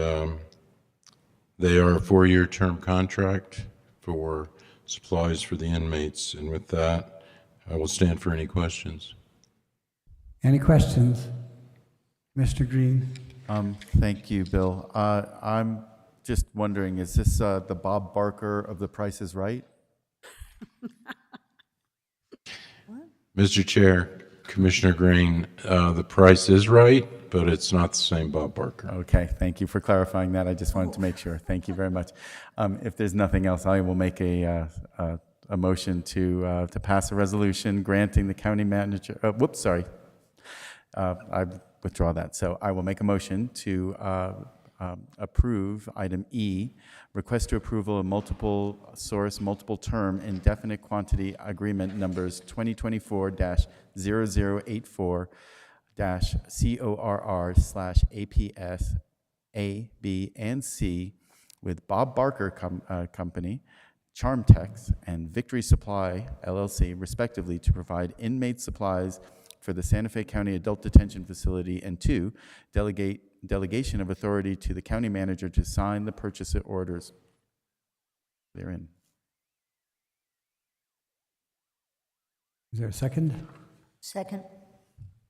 they are a 4-year term contract for supplies for the inmates. And with that, I will stand for any questions. Any questions? Mr. Green? Thank you, Bill. I'm just wondering, is this the Bob Barker of The Price is Right? Mr. Chair, Commissioner Green, the price is right, but it's not the same Bob Barker. Okay, thank you for clarifying that. I just wanted to make sure. Thank you very much. If there's nothing else, I will make a motion to pass a resolution granting the county manager, I withdraw that. So I will make a motion to approve item E, request to approval of multiple source, multiple term, indefinite quantity agreement numbers 2024-0084-CORR/APS A, B, and C with Bob Barker Company, Charmtex, and Victory Supply LLC, respectively, to provide inmate supplies for the Santa Fe County Adult Detention Facility, and 2, delegation of authority to the county manager to sign the purchase orders therein. Is there a second? Second.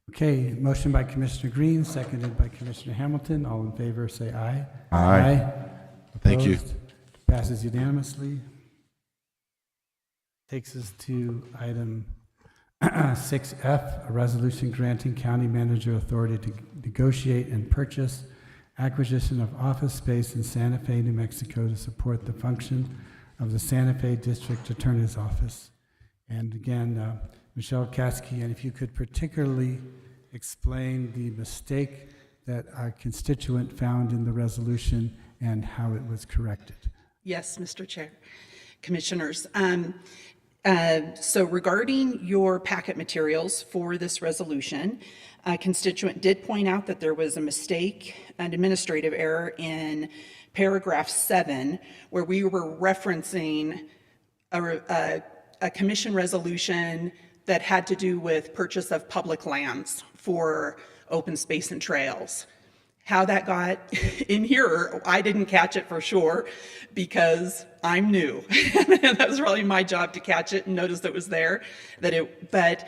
Okay, motion by Commissioner Green, seconded by Commissioner Hamilton. All in favor, say aye. Aye. Thank you. Opposed? Passes unanimously. Takes us to item 6F, a resolution granting county manager authority to negotiate and purchase acquisition of office space in Santa Fe, New Mexico to support the function of the Santa Fe District Attorney's Office. And again, Michelle Kasky, and if you could particularly explain the mistake that our constituent found in the resolution and how it was corrected. Yes, Mr. Chair. Commissioners, so regarding your packet materials for this resolution, a constituent did point out that there was a mistake, an administrative error in paragraph 7, where we were referencing a commission resolution that had to do with purchase of public lands for open space and trails. How that got in here, I didn't catch it for sure because I'm new. That was really my job to catch it and notice that it was there. But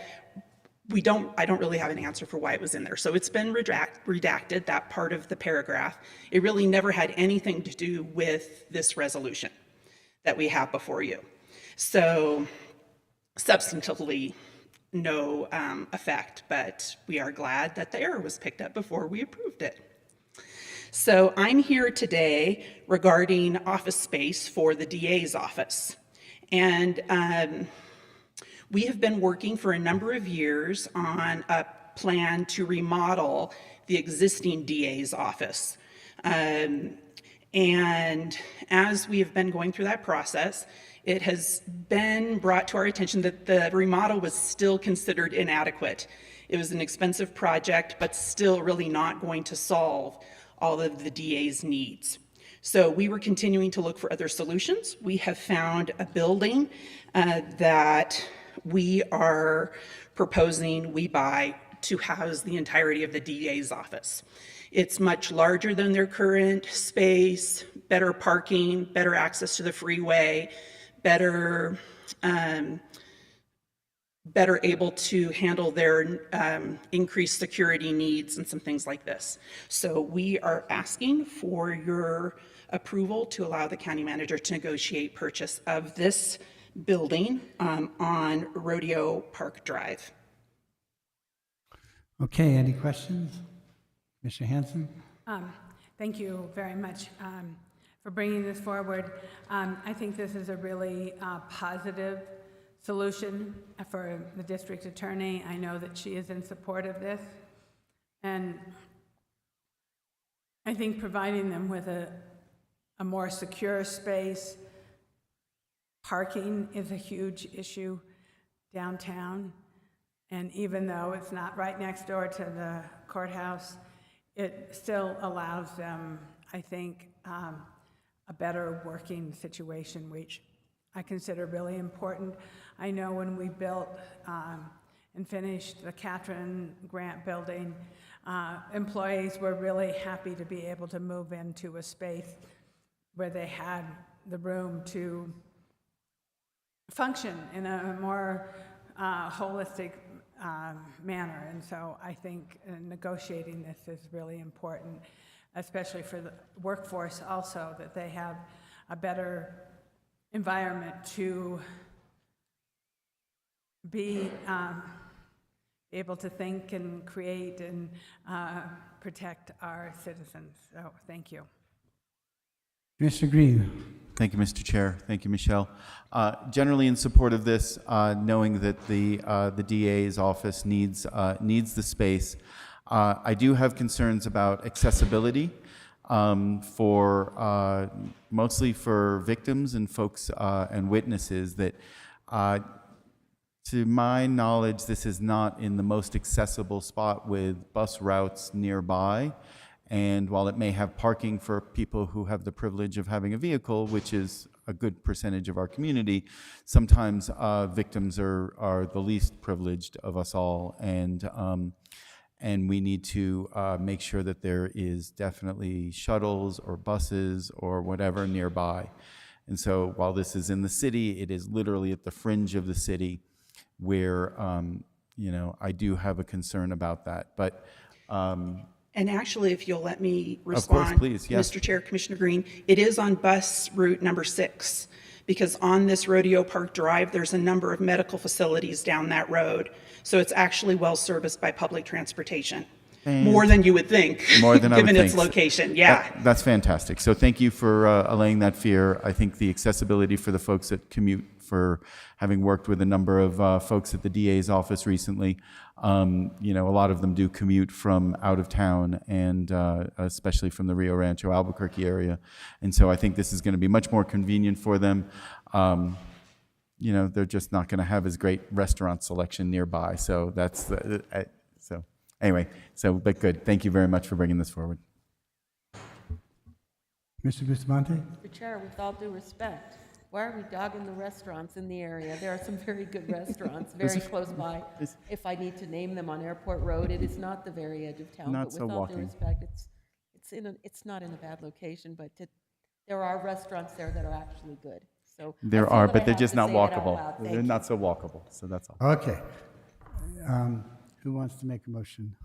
I don't really have an answer for why it was in there. So it's been redacted, that part of the paragraph. It really never had anything to do with this resolution that we have before you. So substantively, no effect, but we are glad that the error was picked up before we approved it. So I'm here today regarding office space for the DA's office. And we have been working for a number of years on a plan to remodel the existing DA's office. And as we have been going through that process, it has been brought to our attention that the remodel was still considered inadequate. It was an expensive project, but still really not going to solve all of the DA's needs. So we were continuing to look for other solutions. We have found a building that we are proposing we buy to house the entirety of the DA's office. It's much larger than their current space, better parking, better access to the freeway, better able to handle their increased security needs and some things like this. So we are asking for your approval to allow the county manager to negotiate purchase of this building on Rodeo Park Drive. Okay, any questions? Mr. Hanson? Thank you very much for bringing this forward. I think this is a really positive solution for the district attorney. I know that she is in support of this. And I think providing them with a more secure space, parking is a huge issue. downtown. And even though it's not right next door to the courthouse, it still allows them, I think, a better working situation, which I consider really important. I know when we built and finished the Catherine Grant building, employees were really happy to be able to move into a space where they had the room to function in a more holistic manner. And so I think negotiating this is really important, especially for the workforce also, that they have a better environment to be able to think and create and protect our citizens. So thank you. Commissioner Green. Thank you, Mr. Chair. Thank you, Michelle. Generally in support of this, knowing that the DA's office needs the space, I do have concerns about accessibility for mostly for victims and folks and witnesses that, to my knowledge, this is not in the most accessible spot with bus routes nearby. And while it may have parking for people who have the privilege of having a vehicle, which is a good percentage of our community, sometimes victims are the least privileged of us all, and we need to make sure that there is definitely shuttles or buses or whatever nearby. And so while this is in the city, it is literally at the fringe of the city where, I do have a concern about that. But And actually, if you'll let me course, respond. please, yes. Mr. Chair, Commissioner Green, it is on bus route number 6, because on this Rodeo Park Drive, there's a number of medical facilities down that road. So it's actually well serviced by public transportation. More than you would think, More than I would given its think. location, yeah. That's fantastic. So thank you for allaying that fear. I think the accessibility for the folks that commute, for having worked with a number of folks at the DA's office recently, a lot of them do commute from out of town, and especially from the Rio Rancho, Albuquerque area. And so I think this is going to be much more convenient for them. They're just not going to have as great restaurant selection nearby. So that's so. Anyway, but good. Thank you very much for bringing this forward. Mr. Bustamante? Mr. Chair, with all due respect, why are we dogging the restaurants in the area? There are some very good restaurants very close by. If I need to name them, on Airport Road, it is not the very edge of town. Not but so with all walking. due respect, it's not in a bad location, but there are restaurants there that are actually good. So There I feel are, that but I they're have just to not say it out walkable. loud. Thank They're you. not so walkable. So that's all. Okay. Who wants to make a motion?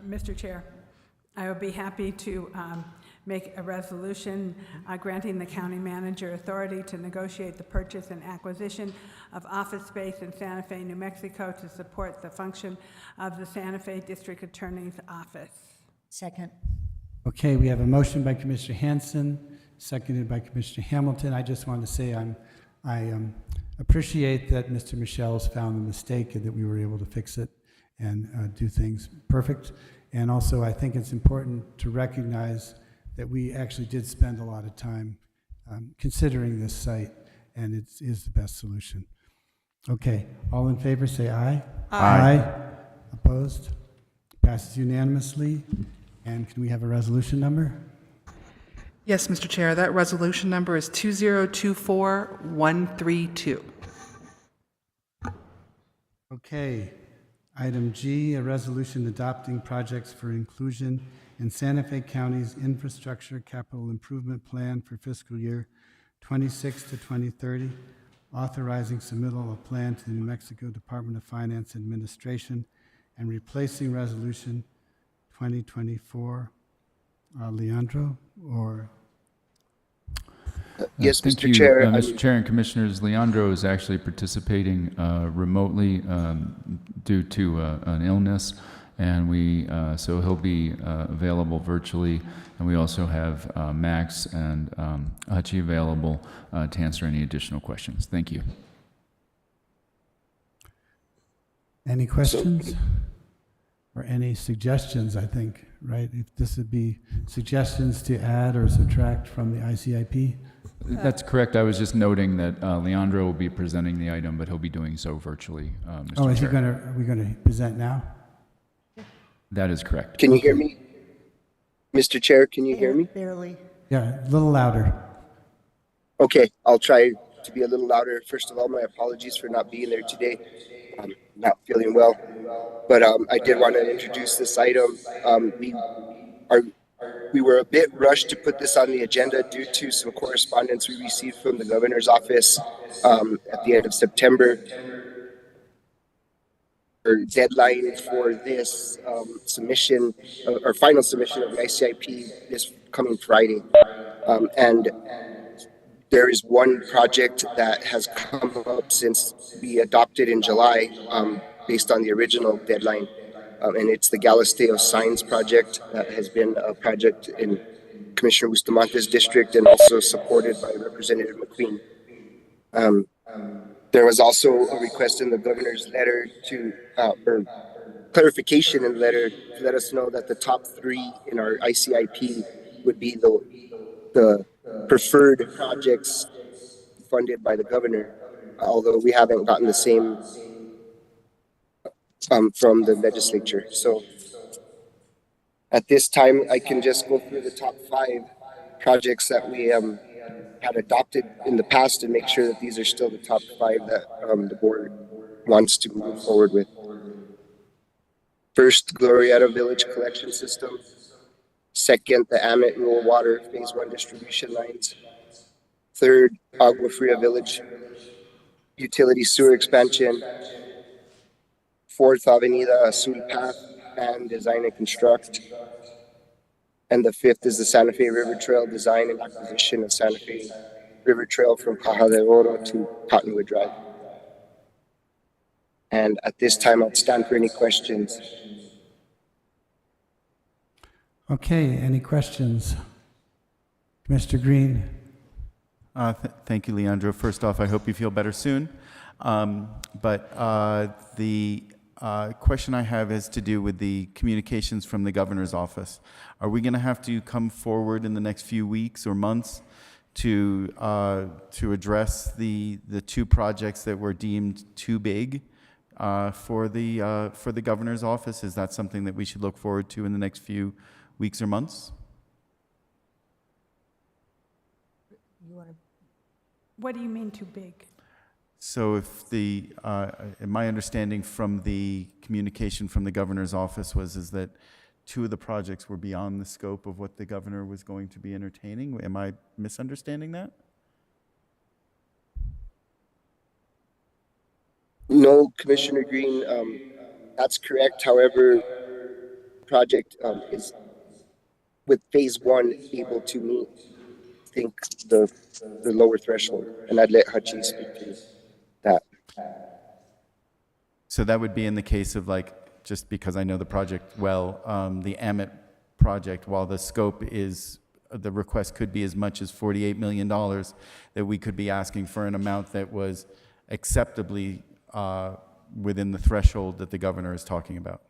Mr. Chair, I would be happy to make a resolution granting the county manager authority to negotiate the purchase and acquisition of office space in Santa Fe, New Mexico to support the function of the Santa Fe District Attorney's Office. Second. Okay, we have a motion by Commissioner Hanson, seconded by Commissioner Hamilton. I just want to say I appreciate that Mr. Michelle's found the mistake and that we were able to fix it and do things perfect. And also, I think it's important to recognize that we actually did spend a lot of time considering this site, and it is the best solution. Okay, all in favor, say aye. Aye. Opposed? Passes unanimously. And can we have a resolution number? Yes, Mr. Chair, that resolution number is 2024132. Okay. Item G, a resolution adopting projects for inclusion in Santa Fe County's Infrastructure Capital Improvement Plan for fiscal year 26 to 2030, authorizing submittal of plan to the New Mexico Department of Finance Administration and replacing resolution 2024. Leandro, or? Yes, Thank Mr. you, Chair. Mr. Chair and Commissioners, Leandro is actually participating remotely due to an illness, and so he'll be available virtually. And we also have Max and Hachi available to answer any additional questions. Thank you. Any questions or any suggestions, I think, right? If this would be suggestions to add or subtract from the ICIP? That's correct. I was just noting that Leandro will be presenting the item, but he'll be doing so virtually, Mr. Oh, is he Chair. gonna, are we gonna present now? That is correct. Can you hear me? Mr. Chair, can you hear me? Barely. Yeah, a little louder. Okay, I'll try to be a little louder. First of all, my apologies for not being there today. I'm not feeling well, but I did want to introduce this item. We were a bit rushed to put this on the agenda due to some correspondence we received from the governor's office at the end of September. Our deadline for this submission, or final submission of the ICIP, this coming Friday, and there is one project that has come up since we adopted in July, based on the original deadline, and it's the Galisteo Signs project that has been a project in Commissioner Bustamante's district and also supported by Representative McQueen. There was also a request in the governor's letter to, or clarification in the letter to let us know that the top 3 in our ICIP would be the preferred projects funded by the governor, although we haven't gotten the same from the legislature. So at this time, I can just go through the top 5 projects that we had adopted in the past and make sure that these are still the top 5 that the board wants to move forward with. First, Glorieta Village Collection System. Second, the Amit Rural Water Phase 1 distribution lines. Third, Agua Fria Village Utility Sewer Expansion. Fourth, Avenida Azul Path and Design and Construct. And the 5th is the Santa Fe River Trail Design and Acquisition of Santa Fe River Trail from Caja de Oro to Cottonwood Drive. And at this time, I'll stand for any questions. Okay, any questions? Mr. Green? Thank you, Leandro. First off, I hope you feel better soon. The question I have is to do with the communications from the governor's office. Are we going to have to come forward in the next few weeks or months to address the 2 projects that were deemed too big for the governor's office? Is that something that we should look forward to in the next few weeks or months? What do you mean too big? So if my understanding from the communication from the governor's office is that 2 of the projects were beyond the scope of what the governor was going to be entertaining. Am I misunderstanding that? No, Commissioner Green, that's correct. However, project is with Phase 1 able to meet, I think, the lower threshold, and I'd let Hachi speak to that. So that would be in the case of, like, just because I know the project well, the Amit project, while the scope is, the request could be as much as $48 million, that we could be asking for an amount that was acceptably within the threshold that the governor is talking about.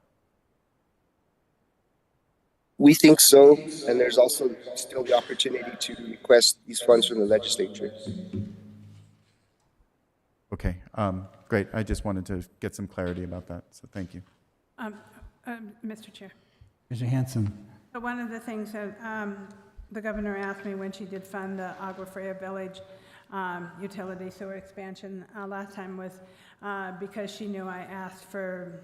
We think so, and there's also still the opportunity to request these funds from the legislature. Okay, great. I just wanted to get some clarity about that, so thank you. Mr. Chair. Mr. Hanson? So one of the things that the governor asked me when she did fund the Agua Fria Village utility sewer expansion last time was because she knew I asked for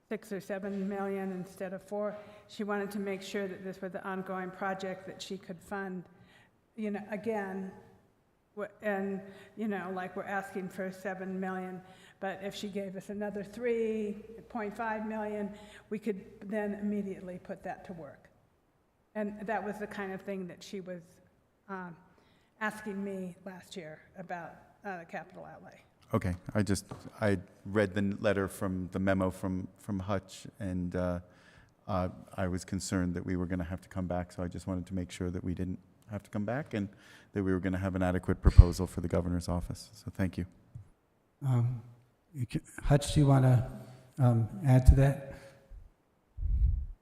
6 or 7 million instead of 4. She wanted to make sure that this was an ongoing project that she could fund, you know, again, and, you know, like we're asking for 7 million, but if she gave us another 3.5 million, we could then immediately put that to work. And that was the kind of thing that she was asking me last year about capital outlay. Okay, I read the letter from the memo from Hutch, and I was concerned that we were going to have to come back, so I just wanted to make sure that we didn't have to come back and that we were going to have an adequate proposal for the governor's office. So thank you. Hutch, do you want to add to that?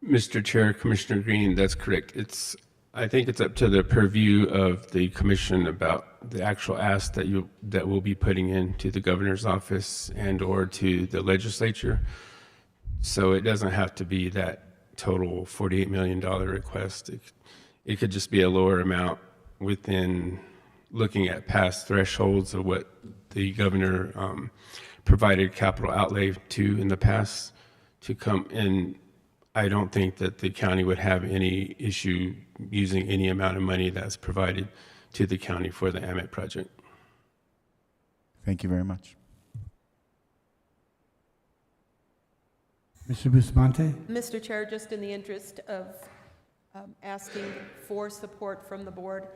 Mr. Chair, Commissioner Green, that's correct. I think it's up to the purview of the commission about the actual ask that we'll be putting into the governor's office and or to the legislature. So it doesn't have to be that total $48 million request. It could just be a lower amount within looking at past thresholds of what the governor provided capital outlay to in the past to come. And I don't think that the county would have any issue using any amount of money that's provided to the county for the AMET project. Thank you very much. Mr. Bustamante? Mr. Chair, just in the interest of asking for support from the board,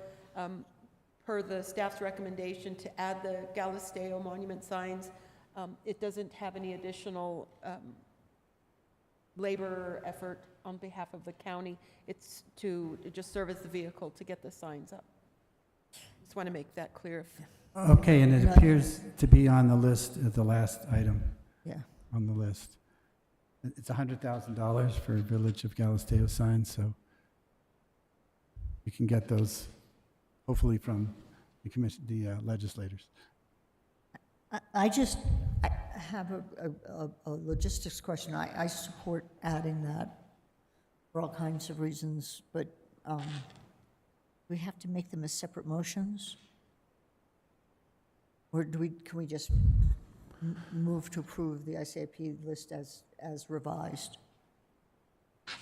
per the staff's recommendation to add the Galisteo monument signs, it doesn't have any additional labor effort on behalf of the county. It's to just serve as the vehicle to get the signs up. Just want to make that clear. Okay, and it appears to be on the list as the last item Yeah. on the list. It's $100,000 for Village of Galisteo signs, so you can get those hopefully from the commission, the legislators. I have a logistics question. I support adding that for all kinds of reasons, but we have to make them as separate motions? Or can we just move to approve the ICIP list as revised?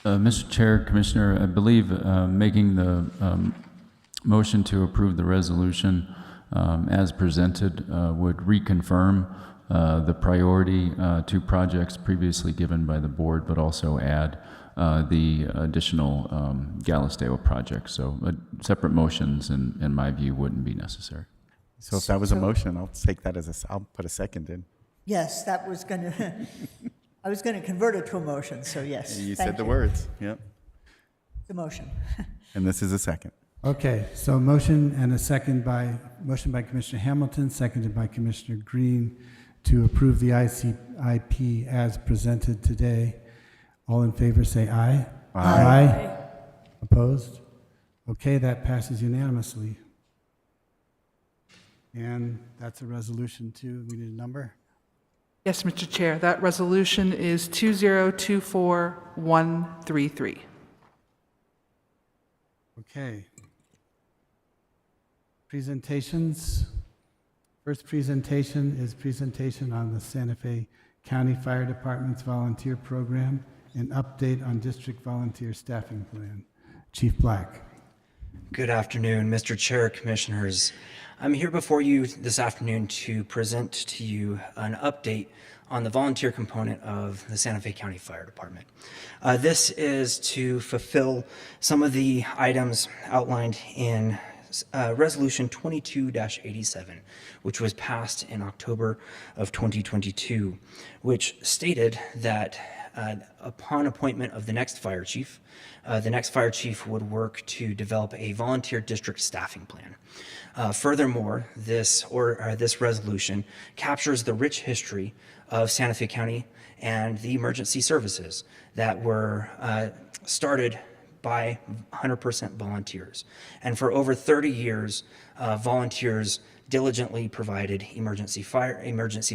Mr. Chair, Commissioner, I believe making the motion to approve the resolution as presented would reconfirm the priority to projects previously given by the board, but also add the additional Galisteo project. So separate motions, in my view, wouldn't be necessary. So if that was a motion, I'll take that as I'll put a second in. Yes, that was going to, I was going to convert it to a motion, so yes. You thank said the words, yep. The motion. And this is a second. Okay, so motion and a second motion by Commissioner Hamilton, seconded by Commissioner Green to approve the ICIP as presented today. All in favor say aye. Aye. Opposed? Okay, that passes unanimously. And that's a resolution too. We need a number. Yes, Mr. Chair, that resolution is 2024133. Okay. Presentations. First presentation is presentation on the Santa Fe County Fire Department's volunteer program, an update on district volunteer staffing plan. Chief Black. Good afternoon, Mr. Chair, Commissioners. I'm here before you this afternoon to present to you an update on the volunteer component of the Santa Fe County Fire Department. This is to fulfill some of the items outlined in Resolution 22-87, which was passed in October of 2022, which stated that upon appointment of the next fire chief would work to develop a volunteer district staffing plan. Furthermore, this resolution captures the rich history of Santa Fe County and the emergency services that were started by 100% volunteers. And for over 30 years, volunteers diligently provided emergency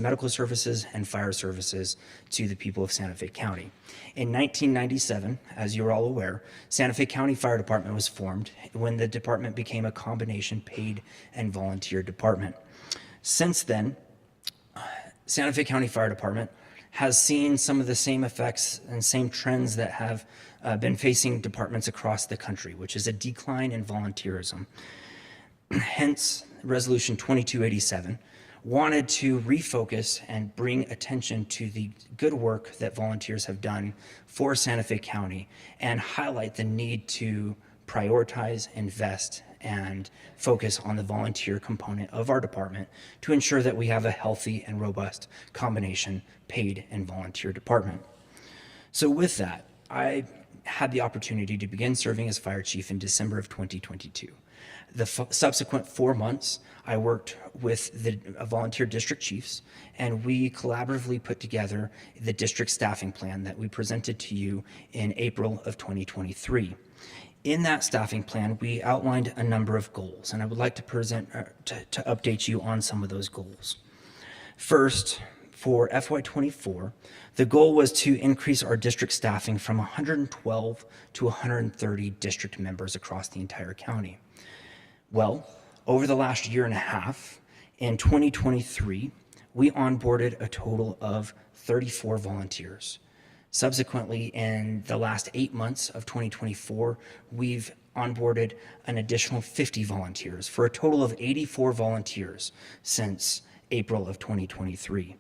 medical services and fire services to the people of Santa Fe County. In 1997, as you're all aware, Santa Fe County Fire Department was formed when the department became a combination paid and volunteer department. Since then, Santa Fe County Fire Department has seen some of the same effects and same trends that have been facing departments across the country, which is a decline in volunteerism. Hence, Resolution 2287 wanted to refocus and bring attention to the good work that volunteers have done for Santa Fe County and highlight the need to prioritize, invest, and focus on the volunteer component of our department to ensure that we have a healthy and robust combination paid and volunteer department. So with that, I had the opportunity to begin serving as fire chief in December of 2022. The subsequent 4 months, I worked with the volunteer district chiefs, and we collaboratively put together the district staffing plan that we presented to you in April of 2023. In that staffing plan, we outlined a number of goals, and I would like to to update you on some of those goals. First, for FY24, the goal was to increase our district staffing from 112 to 130 district members across the entire county. Well, over the last year and a half, in 2023, we onboarded a total of 34 volunteers. Subsequently, in the last 8 months of 2024, we've onboarded an additional 50 volunteers for a total of 84 volunteers since April of 2023.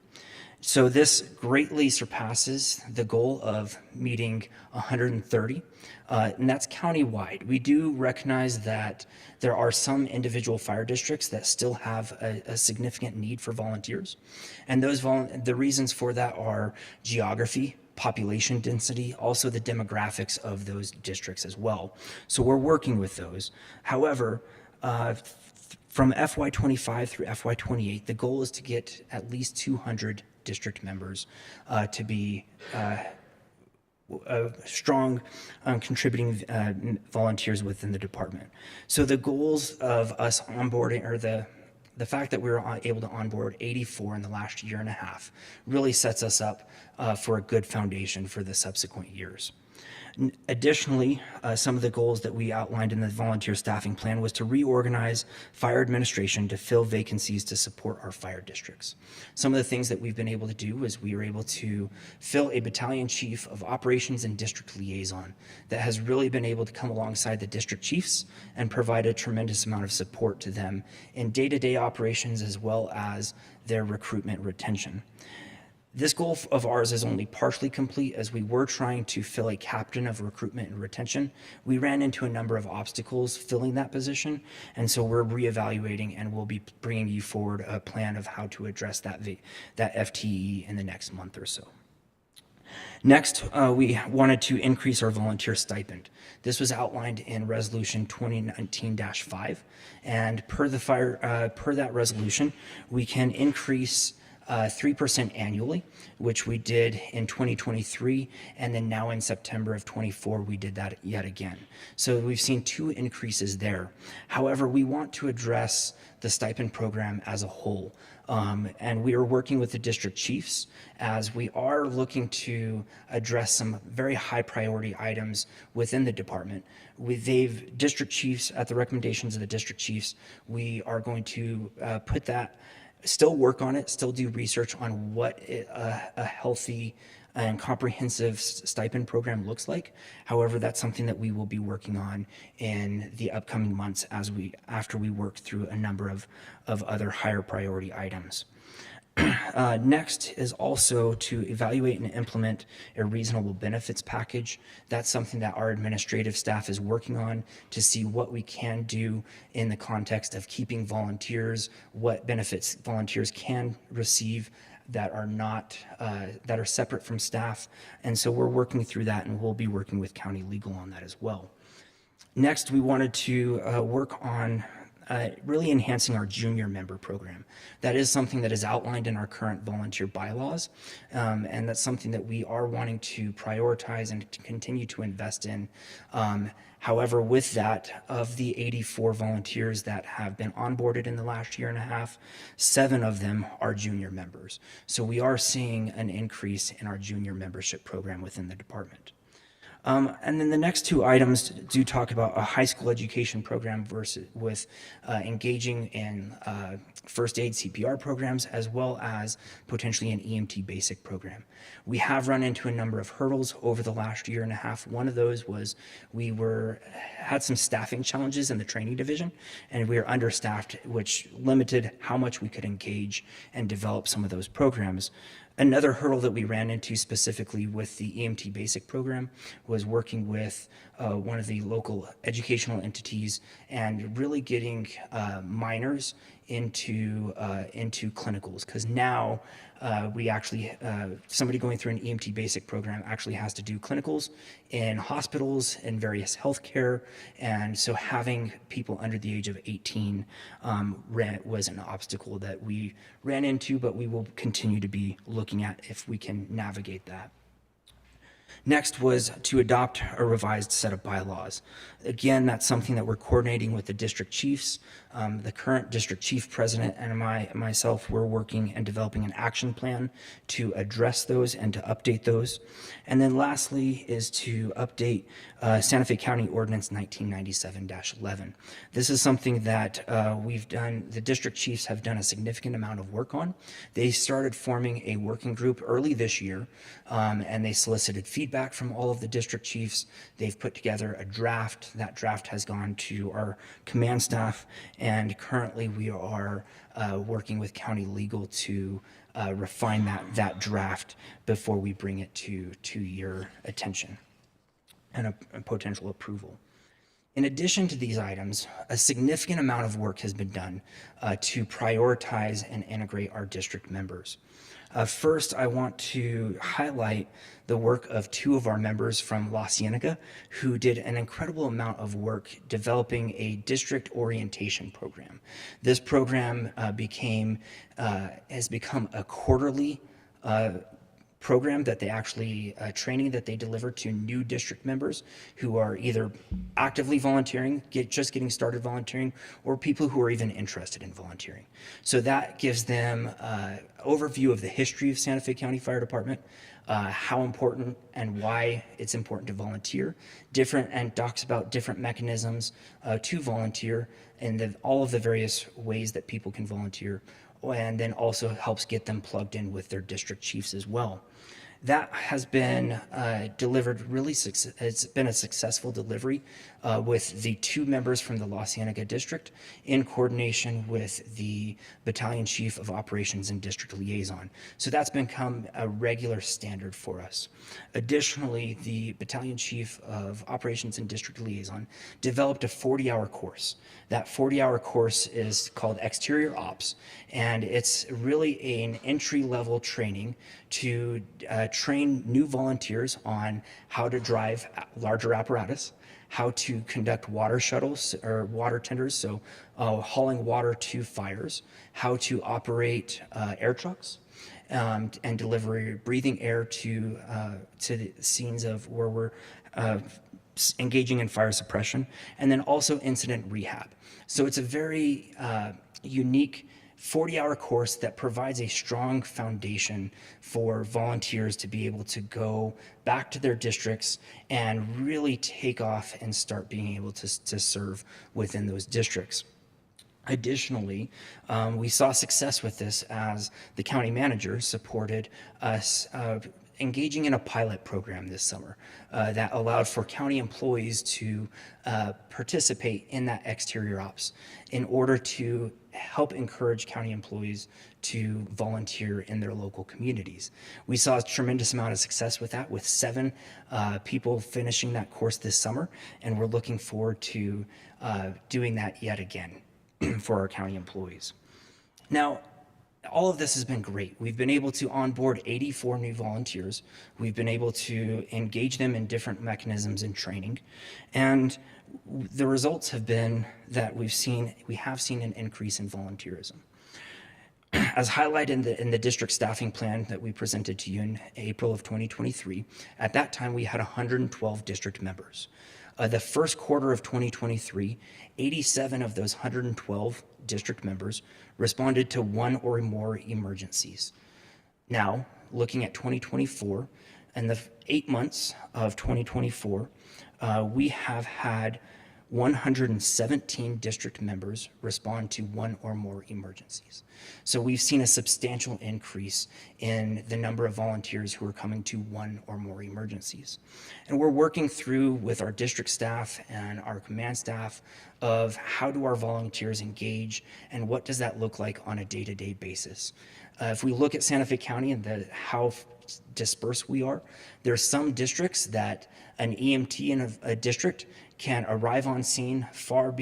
So this greatly surpasses the goal of meeting 130, and that's countywide. We do recognize that there are some individual fire districts that still have a significant need for volunteers, and the reasons for that are geography, population density, also the demographics of those districts as well. So we're working with those. However, from FY25 through FY28, the goal is to get at least 200 district members to be strong contributing volunteers within the department. So the goals of us onboarding, or the fact that we were able to onboard 84 in the last year and a half, really sets us up for a good foundation for the subsequent years. Additionally, some of the goals that we outlined in the volunteer staffing plan was to reorganize fire administration to fill vacancies to support our fire districts. Some of the things that we've been able to do is we were able to fill a battalion chief of operations and district liaison that has really been able to come alongside the district chiefs and provide a tremendous amount of support to them in day-to-day operations as well as their recruitment retention. This goal of ours is only partially complete, as we were trying to fill a captain of recruitment and retention. We ran into a number of obstacles filling that position, and so we're reevaluating, and we'll be bringing you forward a plan of how to address that FTE in the next month or so. Next, we wanted to increase our volunteer stipend. This was outlined in Resolution 2019-5, and per that resolution, we can increase 3% annually, which we did in 2023, and then now in September of 24, we did that yet again. So we've seen 2 increases there. However, we want to address the stipend program as a whole. And we are working with the district chiefs as we are looking to address some very high priority items within the department. District chiefs, at the recommendations of the district chiefs, we are going to still work on it, still do research on what a healthy and comprehensive stipend program looks like. However, that's something that we will be working on in the upcoming months after we work through a number of other higher priority items. Next is also to evaluate and implement a reasonable benefits package. That's something that our administrative staff is working on to see what we can do in the context of keeping volunteers, what benefits volunteers can receive that are separate from staff. And so we're working through that, and we'll be working with county legal on that as well. Next, we wanted to work on really enhancing our junior member program. That is something that is outlined in our current volunteer bylaws, and that's something that we are wanting to prioritize and to continue to invest in. However, with that, of the 84 volunteers that have been onboarded in the last year and a half, 7 of them are junior members. So we are seeing an increase in our junior membership program within the department. And then the next 2 items do talk about a high school education program with engaging in first aid CPR programs, as well as potentially an EMT basic program. We have run into a number of hurdles over the last year and a half. One of those was we had some staffing challenges in the training division, and we were understaffed, which limited how much we could engage and develop some of those programs. Another hurdle that we ran into specifically with the EMT basic program was working with one of the local educational entities and really getting minors into clinicals, because now we actually, somebody going through an EMT basic program actually has to do clinicals in hospitals and various healthcare. And so having people under the age of 18 was an obstacle that we ran into, but we will continue to be looking at if we can navigate that. Next was to adopt a revised set of bylaws. Again, that's something that we're coordinating with the district chiefs. The current district chief president and myself, we're working and developing an action plan to address those and to update those. And then lastly is to update Santa Fe County Ordinance 1997-11. This is something that we've done, the district chiefs have done a significant amount of work on. They started forming a working group early this year, and they solicited feedback from all of the district chiefs. They've put together a draft. That draft has gone to our command staff, and currently we are working with county legal to refine that draft before we bring it to your attention and a potential approval. In addition to these items, a significant amount of work has been done to prioritize and integrate our district members. First, I want to highlight the work of two of our members from La Cienega who did an incredible amount of work developing a district orientation program. This program has become a quarterly program that they actually, training that they deliver to new district members who are either actively volunteering, just getting started volunteering, or people who are even interested in volunteering. So that gives them an overview of the history of Santa Fe County Fire Department, how important and why it's important to volunteer, and talks about different mechanisms to volunteer and all of the various ways that people can volunteer, and then also helps get them plugged in with their district chiefs as well. That has been delivered it's been a successful delivery with the two members from the La Cienega district in coordination with the battalion chief of operations and district liaison. So that's become a regular standard for us. Additionally, the battalion chief of operations and district liaison developed a 40-hour course. That 40-hour course is called Exterior Ops, and it's really an entry-level training to train new volunteers on how to drive larger apparatus, how to conduct water shuttles or water tenders, so hauling water to fires, how to operate air trucks, and deliver breathing air to the scenes of where we're engaging in fire suppression, and then also incident rehab. So it's a very unique 40-hour course that provides a strong foundation for volunteers to be able to go back to their districts and really take off and start being able to serve within those districts. Additionally, we saw success with this as the county manager supported us engaging in a pilot program this summer that allowed for county employees to participate in that exterior ops in order to help encourage county employees to volunteer in their local communities. We saw a tremendous amount of success with that, with 7 people finishing that course this summer, and we're looking forward to doing that yet again for our county employees. Now, all of this has been great. We've been able to onboard 84 new volunteers. We've been able to engage them in different mechanisms and training. And the results have been that we have seen an increase in volunteerism. As highlighted in the district staffing plan that we presented to you in April of 2023, at that time we had 112 district members. The first quarter of 2023, 87 of those 112 district members responded to 1 or more emergencies. Now, looking at 2024, and the 8 months of 2024, we have had 117 district members respond to 1 or more emergencies. So we've seen a substantial increase in the number of volunteers who are coming to 1 or more emergencies. And we're working through with our district staff and our command staff of how do our volunteers engage and what does that look like on a day-to-day basis. If we look at Santa Fe County and how dispersed we are, there are some districts that an EMT in a district can arrive on scene far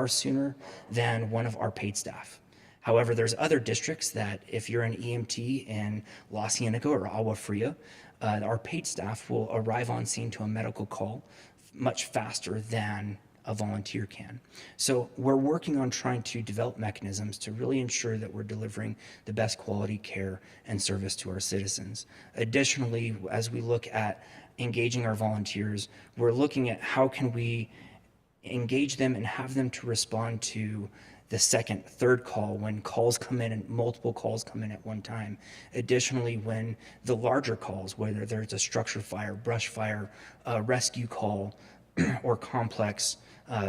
sooner than one of our paid staff. However, there's other districts that if you're an EMT in La Cienega or Agua Fria, our paid staff will arrive on scene to a medical call much faster than a volunteer can. So we're working on trying to develop mechanisms to really ensure that we're delivering the best quality care and service to our citizens. Additionally, as we look at engaging our volunteers, we're looking at how can we engage them and have them to respond to the second, third call when calls come in and multiple calls come in at one time. Additionally, when the larger calls, whether there's a structure fire, brush fire, rescue call, or complex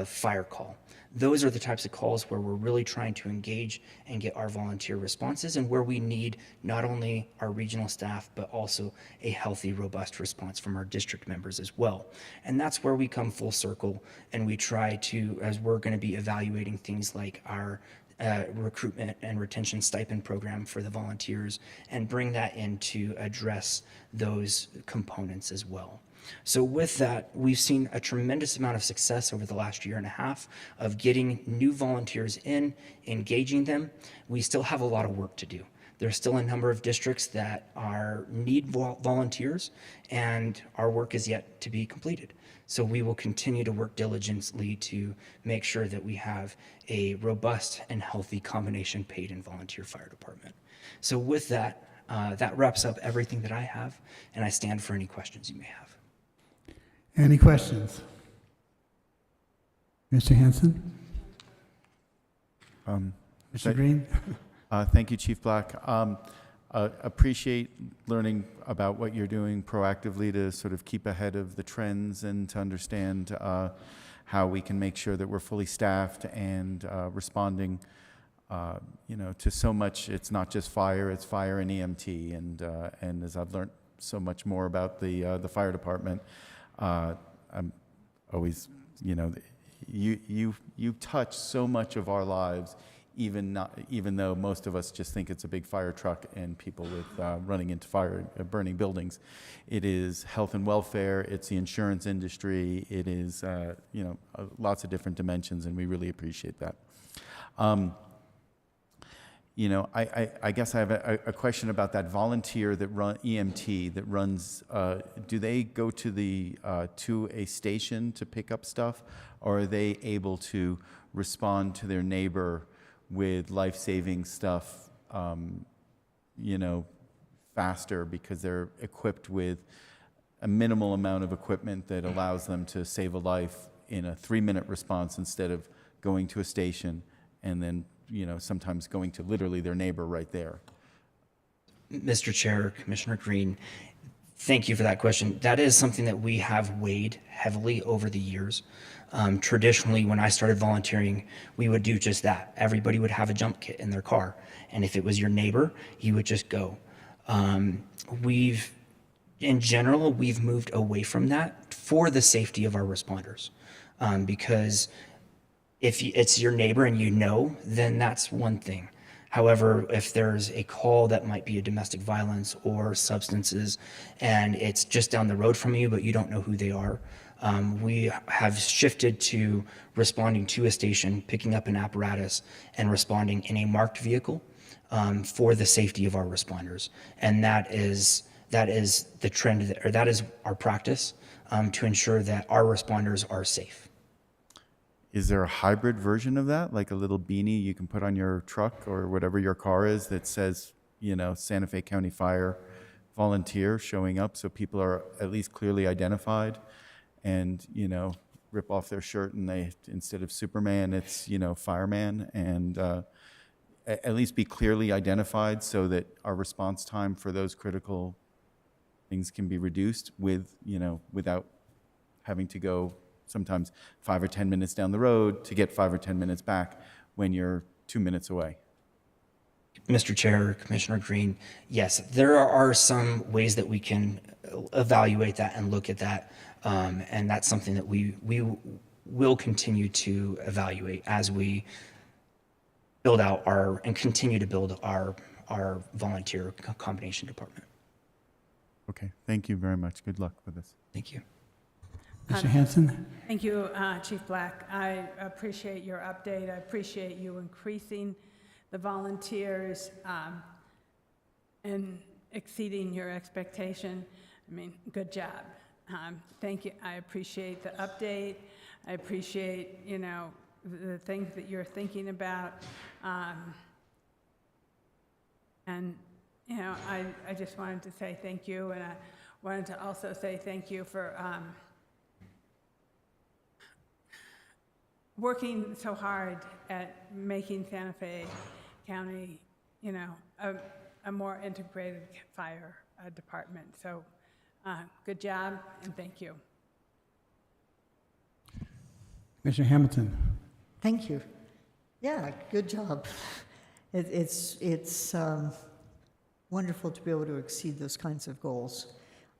fire call. Those are the types of calls where we're really trying to engage and get our volunteer responses, and where we need not only our regional staff, but also a healthy, robust response from our district members as well. And that's where we come full circle, and we try to, as we're going to be evaluating things like our recruitment and retention stipend program for the volunteers, and bring that in to address those components as well. So with that, we've seen a tremendous amount of success over the last year and a half of getting new volunteers in, engaging them. We still have a lot of work to do. There's still a number of districts that need volunteers, and our work is yet to be completed. So we will continue to work diligently to make sure that we have a robust and healthy combination paid and volunteer fire department. So with that, that wraps up everything that I have, and I stand for any questions you may have. Any questions? Mr. Hanson? Mr. Green? Thank you, Chief Black. Appreciate learning about what you're doing proactively to sort of keep ahead of the trends and to understand how we can make sure that we're fully staffed and responding, to so much. It's not just fire; it's fire and EMT. And as I've learned so much more about the fire department, I'm always, you touch so much of our lives, even though most of us just think it's a big fire truck and people with running into fire, burning buildings. It is health and welfare. It's the insurance industry. It is, lots of different dimensions, and we really appreciate that. I guess I have a question about that volunteer that EMT that runs. Do they go to a station to pick up stuff, or are they able to respond to their neighbor with life-saving stuff, faster because they're equipped with a minimal amount of equipment that allows them to save a life in a 3-minute response instead of going to a station and then sometimes going to literally their neighbor right there? Mr. Chair, Commissioner Green, thank you for that question. That is something that we have weighed heavily over the years. Traditionally, when I started volunteering, we would do just that. Everybody would have a jump kit in their car, and if it was your neighbor, you would just go. In general, we've moved away from that for the safety of our responders, because if it's your neighbor and then that's one thing. However, if there's a call that might be a domestic violence or substances, and it's just down the road from you, but you don't know who they are, we have shifted to responding to a station, picking up an apparatus, and responding in a marked vehicle for the safety of our responders. And that is the trend, or that is our practice to ensure that our responders are safe. Is there a hybrid version of that, like a little beanie you can put on your truck or whatever your car is that says, Santa Fe County Fire volunteer showing up, so people are at least clearly identified, and, rip off their shirt and they, instead of Superman, it's, fireman, and at least be clearly identified so that our response time for those critical things can be reduced without having to go sometimes 5 or 10 minutes down the road to get 5 or 10 minutes back when you're 2 minutes away. Mr. Chair, Commissioner Green, yes, there are some ways that we can evaluate that and look at that, and that's something that we will continue to evaluate as we build out and continue to build our volunteer combination department. Okay, thank you very much. Good luck with this. Thank you. Mr. Hanson? Thank you, Chief Black. I appreciate your update. I appreciate you increasing the volunteers and exceeding your expectation. I mean, good job. Thank you. I appreciate the update. I appreciate, you know, the things that you're thinking about. And, you know, I just wanted to say thank you, and I wanted to also say thank you for working so hard at making Santa Fe County, you know, a more integrated fire department. So good job, and thank you. Commissioner Hamilton. Thank you. Yeah, good job. It's wonderful to be able to exceed those kinds of goals.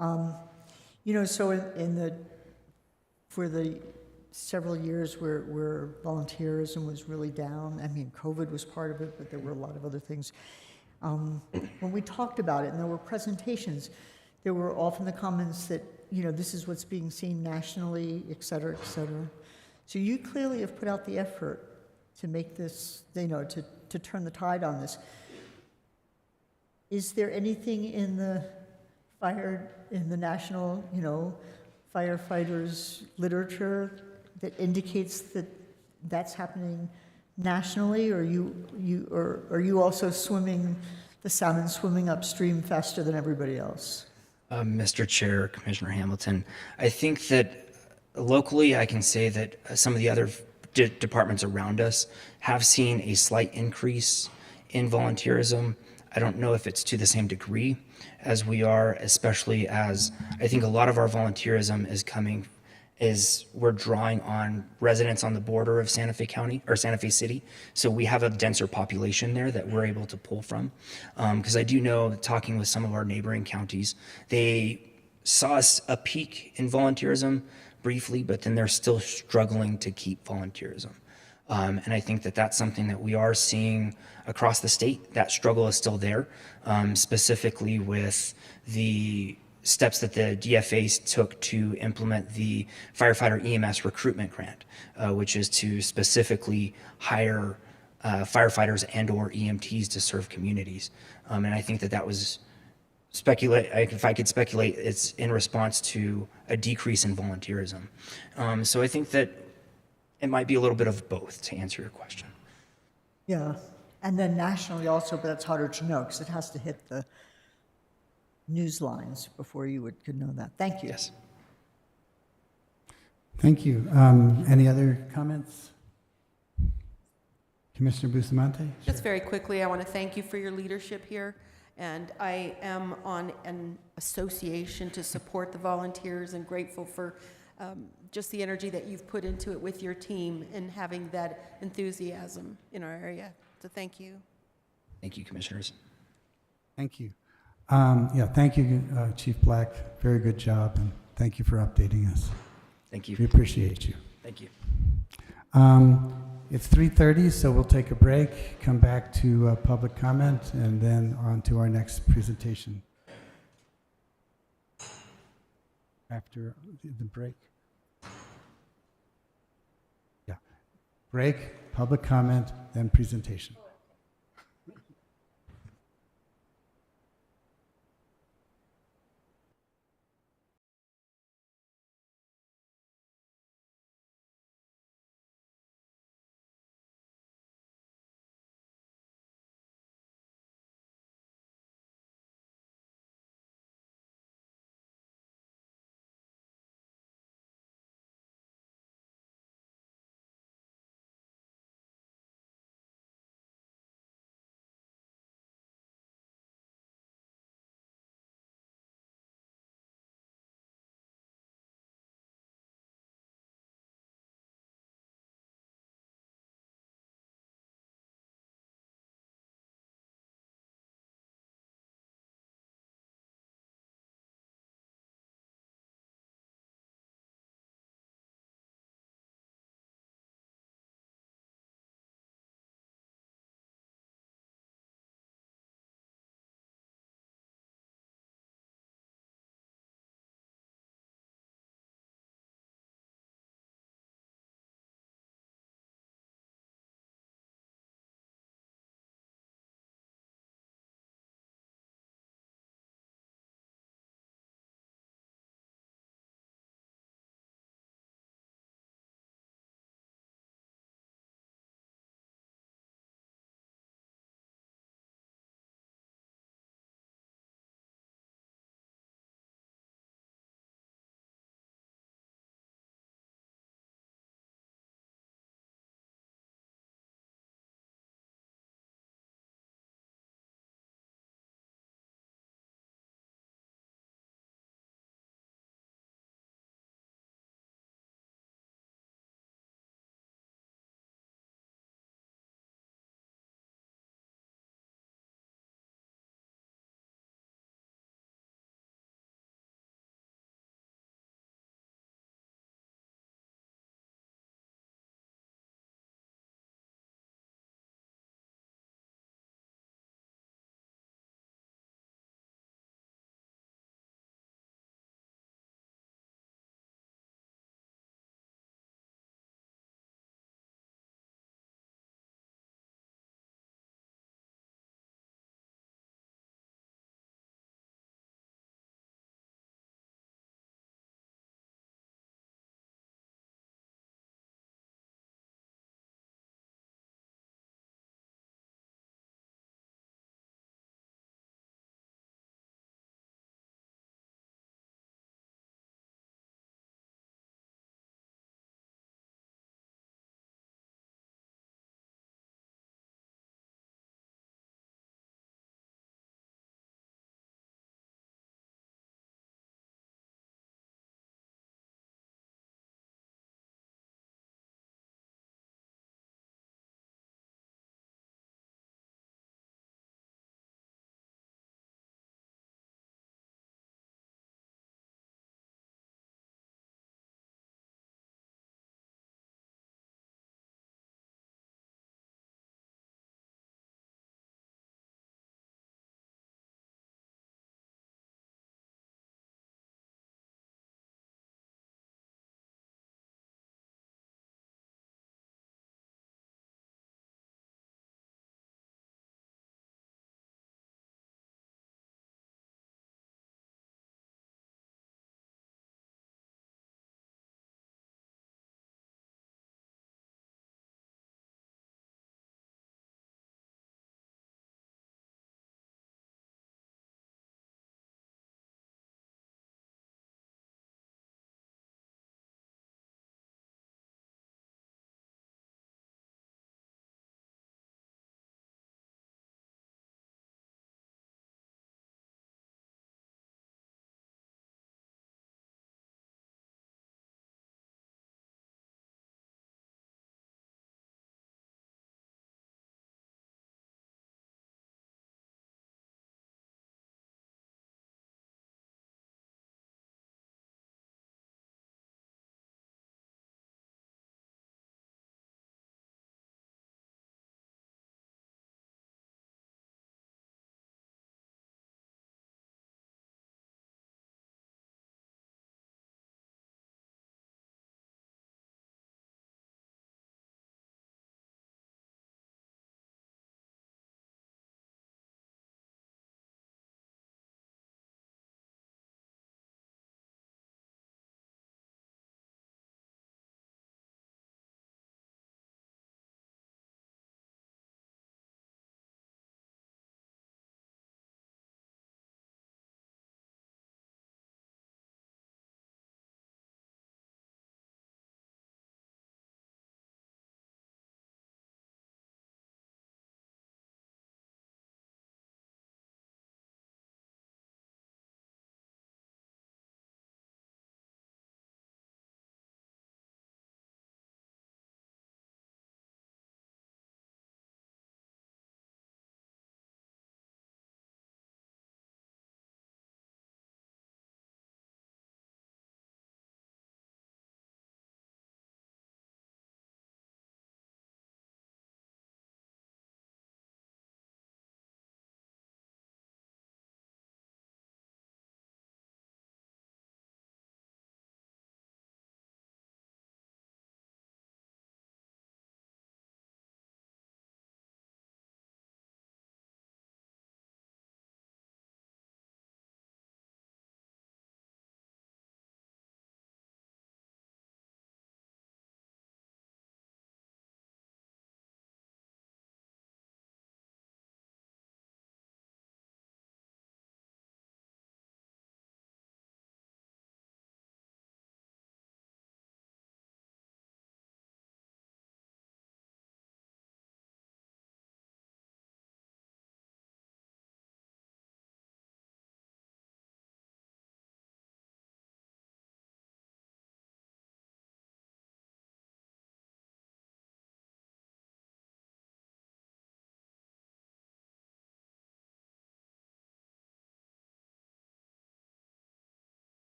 You know, so for the several years where volunteerism was really down, I mean, COVID was part of it, but there were a lot of other things. When we talked about it and there were presentations, there were often the comments that, you know, this is what's being seen nationally, et cetera, et cetera. So you clearly have put out the effort to make this, you know, to turn the tide on this. Is there anything in the national, you know, firefighters literature that indicates that that's happening nationally, or are you also swimming, the salmon swimming upstream faster than everybody else? Mr. Chair, Commissioner Hamilton, I think that locally I can say that some of the other departments around us have seen a slight increase in volunteerism. I don't know if it's to the same degree as we are, especially as I think a lot of our volunteerism we're drawing on residents on the border of Santa Fe County or Santa Fe City. So we have a denser population there that we're able to pull from. Because I do know, talking with some of our neighboring counties, they saw a peak in volunteerism briefly, but then they're still struggling to keep volunteerism. And I think that that's something that we are seeing across the state. That struggle is still there, specifically with the steps that the DFA took to implement the firefighter EMS recruitment grant, which is to specifically hire firefighters and/or EMTs to serve communities. And I think that was if I could speculate, it's in response to a decrease in volunteerism. So I think that it might be a little bit of both, to answer your question. Yeah, and then nationally also, but that's harder to know because it has to hit the news lines before you could know that. Thank you. Yes. Thank you. Any other comments? Commissioner Bustamante? Just very quickly, I want to thank you for your leadership here. And I am on an association to support the volunteers and grateful for just the energy that you've put into it with your team and having that enthusiasm in our area. So thank you. Thank you, commissioners. Thank you. Yeah, thank you, Chief Black. Very good job, and thank you for updating us. Thank you. We appreciate you. Thank you. It's 3:30, so we'll take a break, come back to public comment, and then on to our next presentation. After the break. Yeah. Break, public comment, then presentation.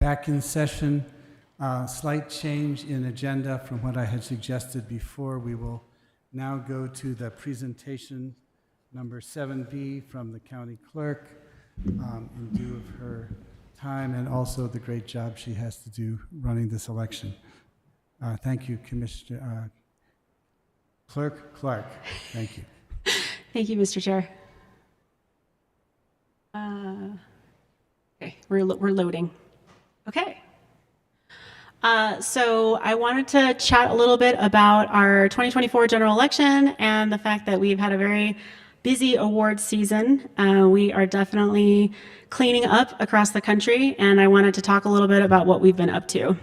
Back in session, slight change in agenda from what I had suggested before. We will now go to the presentation number 7B from the county clerk in lieu of her time and also the great job she has to do running this election. Thank you, Commissioner Clerk Clark. Thank you. Thank you, Mr. Chair. Okay, we're loading. Okay. So I wanted to chat a little bit about our 2024 general election and the fact that we've had a very busy award season. We are definitely cleaning up across the country, and I wanted to talk a little bit about what we've been up to.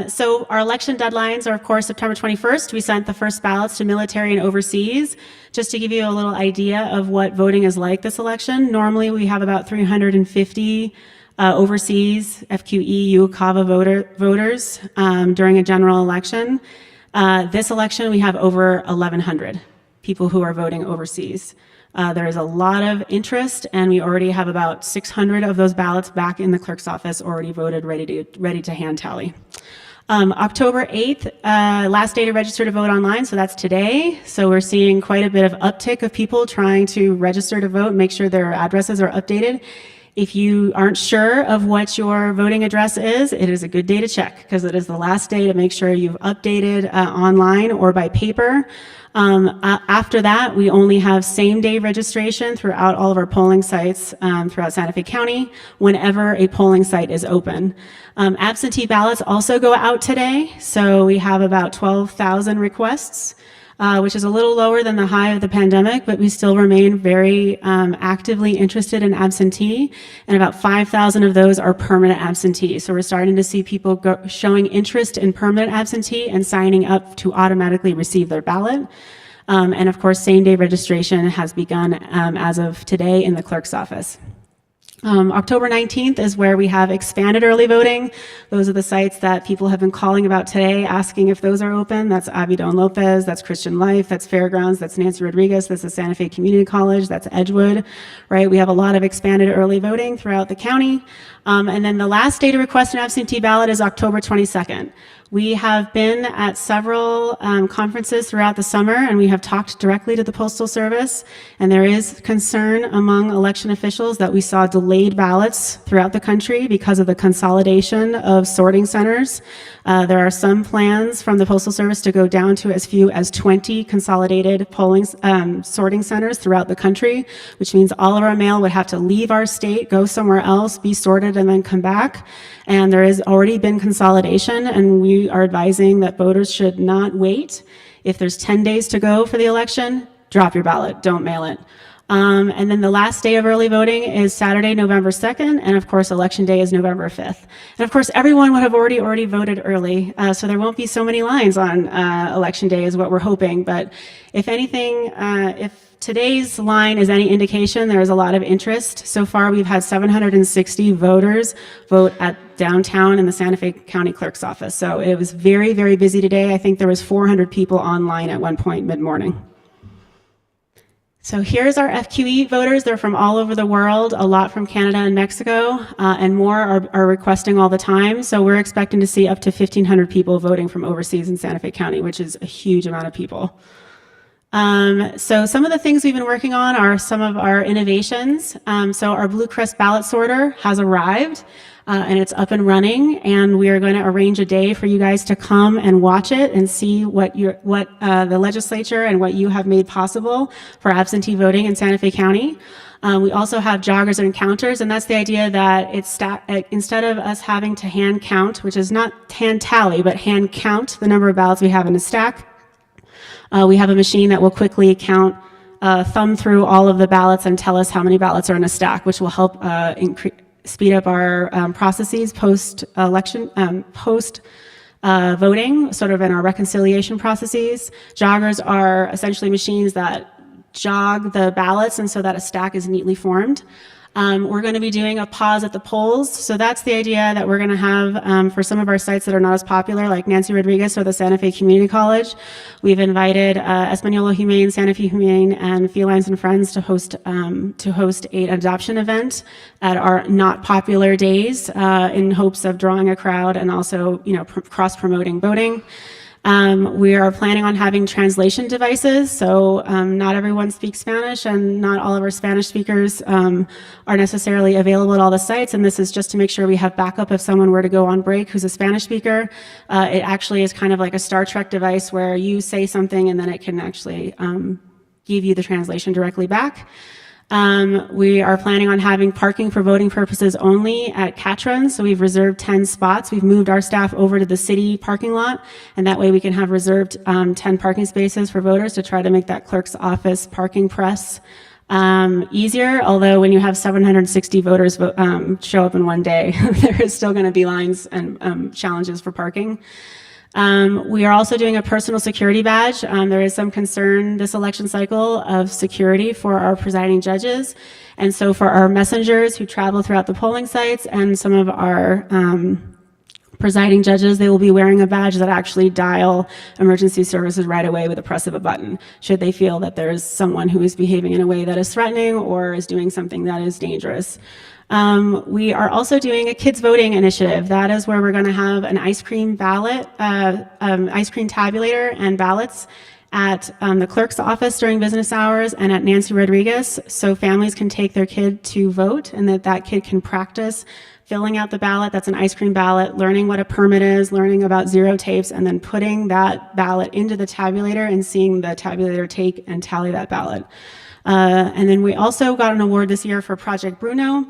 So our election deadlines are, of course, September 21st. We sent the first ballots to military and overseas. Just to give you a little idea of what voting is like this election, normally we have about 350 overseas FQE UCAVA voters during a general election. This election, we have over 1,100 people who are voting overseas. There is a lot of interest, and we already have about 600 of those ballots back in the clerk's office already voted, ready to hand tally. October 8th, last day to register to vote online, so that's today. So we're seeing quite a bit of uptick of people trying to register to vote, make sure their addresses are updated. If you aren't sure of what your voting address is, it is a good day to check because it is the last day to make sure you've updated online or by paper. After that, we only have same-day registration throughout all of our polling sites throughout Santa Fe County whenever a polling site is open. Absentee ballots also go out today, so we have about 12,000 requests, which is a little lower than the high of the pandemic, but we still remain very actively interested in absentee, and about 5,000 of those are permanent absentee. So we're starting to see people showing interest in permanent absentee and signing up to automatically receive their ballot. And of course, same-day registration has begun as of today in the clerk's office. October 19th is where we have expanded early voting. Those are the sites that people have been calling about today, asking if those are open. That's Abidon Lopez, that's Christian Life, that's Fairgrounds, that's Nancy Rodriguez, that's the Santa Fe Community College, that's Edgewood, right? We have a lot of expanded early voting throughout the county. And then the last day to request an absentee ballot is October 22nd. We have been at several conferences throughout the summer, and we have talked directly to the Postal Service, and there is concern among election officials that we saw delayed ballots throughout the country because of the consolidation of sorting centers. There are some plans from the Postal Service to go down to as few as 20 consolidated polling sorting centers throughout the country, which means all of our mail would have to leave our state, go somewhere else, be sorted, and then come back. And there has already been consolidation, and we are advising that voters should not wait. If there's 10 days to go for the election, drop your ballot, don't mail it. And then the last day of early voting is Saturday, November 2nd, and of course, Election Day is November 5th. And of course, everyone would have already voted early, so there won't be so many lines on Election Day is what we're hoping. But if anything, if today's line is any indication, there is a lot of interest. So far, we've had 760 voters vote at downtown in the Santa Fe County Clerk's office. So it was very, very busy today. I think there was 400 people online at one point mid-morning. So here's our FQE voters. They're from all over the world, a lot from Canada and Mexico, and more are requesting all the time. So we're expecting to see up to 1,500 people voting from overseas in Santa Fe County, which is a huge amount of people. So some of the things we've been working on are some of our innovations. So our Blue Crest ballot sorter has arrived, and it's up and running, and we are going to arrange a day for you guys to come and watch it and see what the legislature and what you have made possible for absentee voting in Santa Fe County. We also have joggers and counters, and that's the idea that instead of us having to hand count, which is not hand tally, but hand count the number of ballots we have in a stack, we have a machine that will quickly count, thumb through all of the ballots and tell us how many ballots are in a stack, which will help speed up our processes post-election, post-voting, sort of in our reconciliation processes. Joggers are essentially machines that jog the ballots and so that a stack is neatly formed. We're going to be doing a pause at the polls. So that's the idea that we're going to have for some of our sites that are not as popular, like Nancy Rodriguez or the Santa Fe Community College. We've invited Española Humane, Santa Fe Humane, and Felines and Friends to host an adoption event at our not popular days in hopes of drawing a crowd and also, cross-promoting voting. We are planning on having translation devices, so not everyone speaks Spanish, and not all of our Spanish speakers are necessarily available at all the sites, and this is just to make sure we have backup if someone were to go on break who's a Spanish speaker. It actually is kind of like a Star Trek device where you say something and then it can actually give you the translation directly back. We are planning on having parking for voting purposes only at Catron, so we've reserved 10 spots. We've moved our staff over to the city parking lot, and that way we can have reserved 10 parking spaces for voters to try to make that clerk's office parking press easier, although when you have 760 voters show up in one day, there is still going to be lines and challenges for parking. We are also doing a personal security badge. There is some concern this election cycle of security for our presiding judges. And so for our messengers who travel throughout the polling sites and some of our presiding judges, they will be wearing a badge that actually dial emergency services right away with the press of a button, should they feel that there's someone who is behaving in a way that is threatening or is doing something that is dangerous. We are also doing a kids voting initiative. That is where we're going to have an ice cream ballot, ice cream tabulator and ballots at the clerk's office during business hours and at Nancy Rodriguez, so families can take their kid to vote and that kid can practice filling out the ballot. That's an ice cream ballot, learning what a permit is, learning about zero tapes, and then putting that ballot into the tabulator and seeing the tabulator take and tally that ballot. And then we also got an award this year for Project Bruno.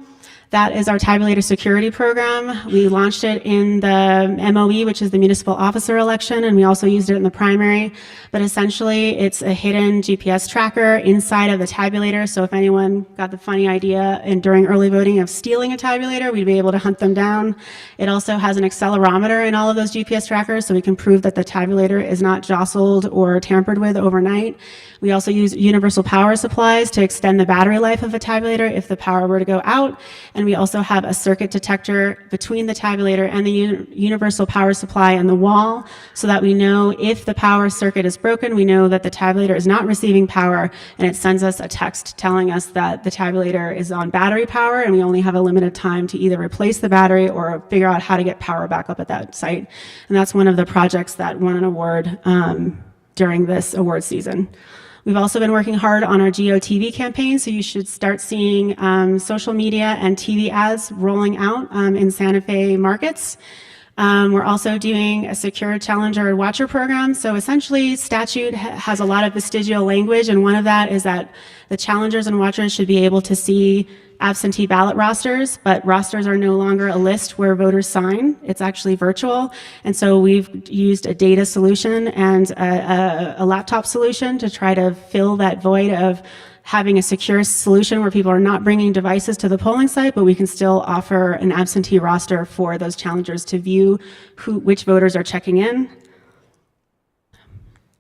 That is our tabulator security program. We launched it in the MOE, which is the municipal officer election, and we also used it in the primary. But essentially, it's a hidden GPS tracker inside of the tabulator. So if anyone got the funny idea during early voting of stealing a tabulator, we'd be able to hunt them down. It also has an accelerometer in all of those GPS trackers, so we can prove that the tabulator is not jostled or tampered with overnight. We also use universal power supplies to extend the battery life of a tabulator if the power were to go out. And we also have a circuit detector between the tabulator and the universal power supply and the wall, so that we know if the power circuit is broken, we know that the tabulator is not receiving power, and it sends us a text telling us that the tabulator is on battery power, and we only have a limited time to either replace the battery or figure out how to get power back up at that site. And that's one of the projects that won an award during this award season. We've also been working hard on our GeoTV campaign, so you should start seeing social media and TV ads rolling out in Santa Fe markets. We're also doing a secure challenger and watcher program. So essentially, statute has a lot of vestigial language, and one of that is that the challengers and watchers should be able to see absentee ballot rosters, but rosters are no longer a list where voters sign. It's actually virtual. And so we've used a data solution and a laptop solution to try to fill that void of having a secure solution where people are not bringing devices to the polling site, but we can still offer an absentee roster for those challengers to view which voters are checking in.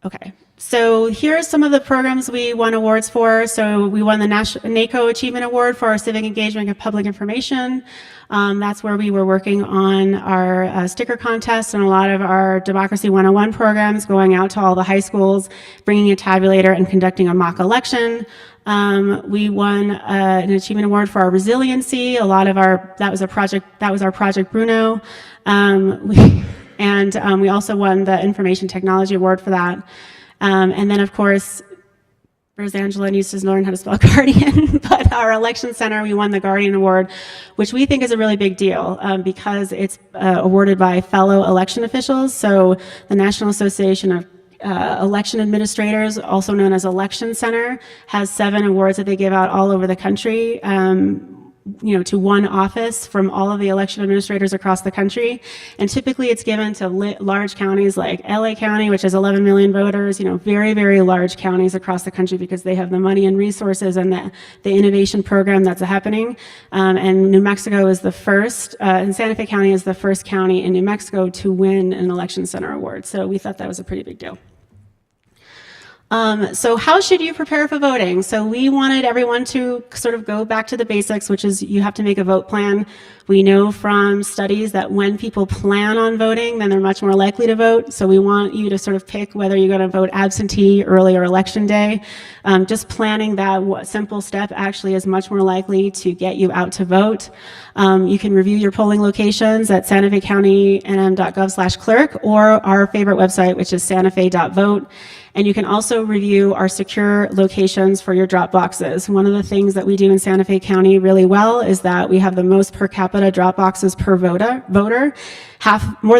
Okay. So here are some of the programs we won awards for. So we won the NACO Achievement Award for our civic engagement and public information. That's where we were working on our sticker contest and a lot of our Democracy 101 programs, going out to all the high schools, bringing a tabulator and conducting a mock election. We won an achievement award for our resiliency. That was our Project Bruno. We also won the Information Technology Award for that. And then, of course, Rosangela needs to learn how to spell Guardian, but our election center, we won the Guardian Award, which we think is a really big deal because it's awarded by fellow election officials. So the National Association of Election Administrators, also known as Election Center, has 7 awards that they give out all over the country. To one office from all of the election administrators across the country. And typically it's given to large counties like LA County, which has 11 million voters, very, very large counties across the country because they have the money and resources and the innovation program that's happening. And New Mexico is the first, and Santa Fe County is the first county in New Mexico to win an election center award. So we thought that was a pretty big deal. So how should you prepare for voting? So we wanted everyone to sort of go back to the basics, which is you have to make a vote plan. We know from studies that when people plan on voting, then they're much more likely to vote. So we want you to sort of pick whether you're going to vote absentee, early, or election day. Just planning that simple step actually is much more likely to get you out to vote. You can review your polling locations at santafecounty.nm.gov/clerk or our favorite website, which is santafe.vote. And you can also review our secure locations for your drop boxes. One of the things that we do in Santa Fe County really well is that we have the most per capita drop boxes per voter, more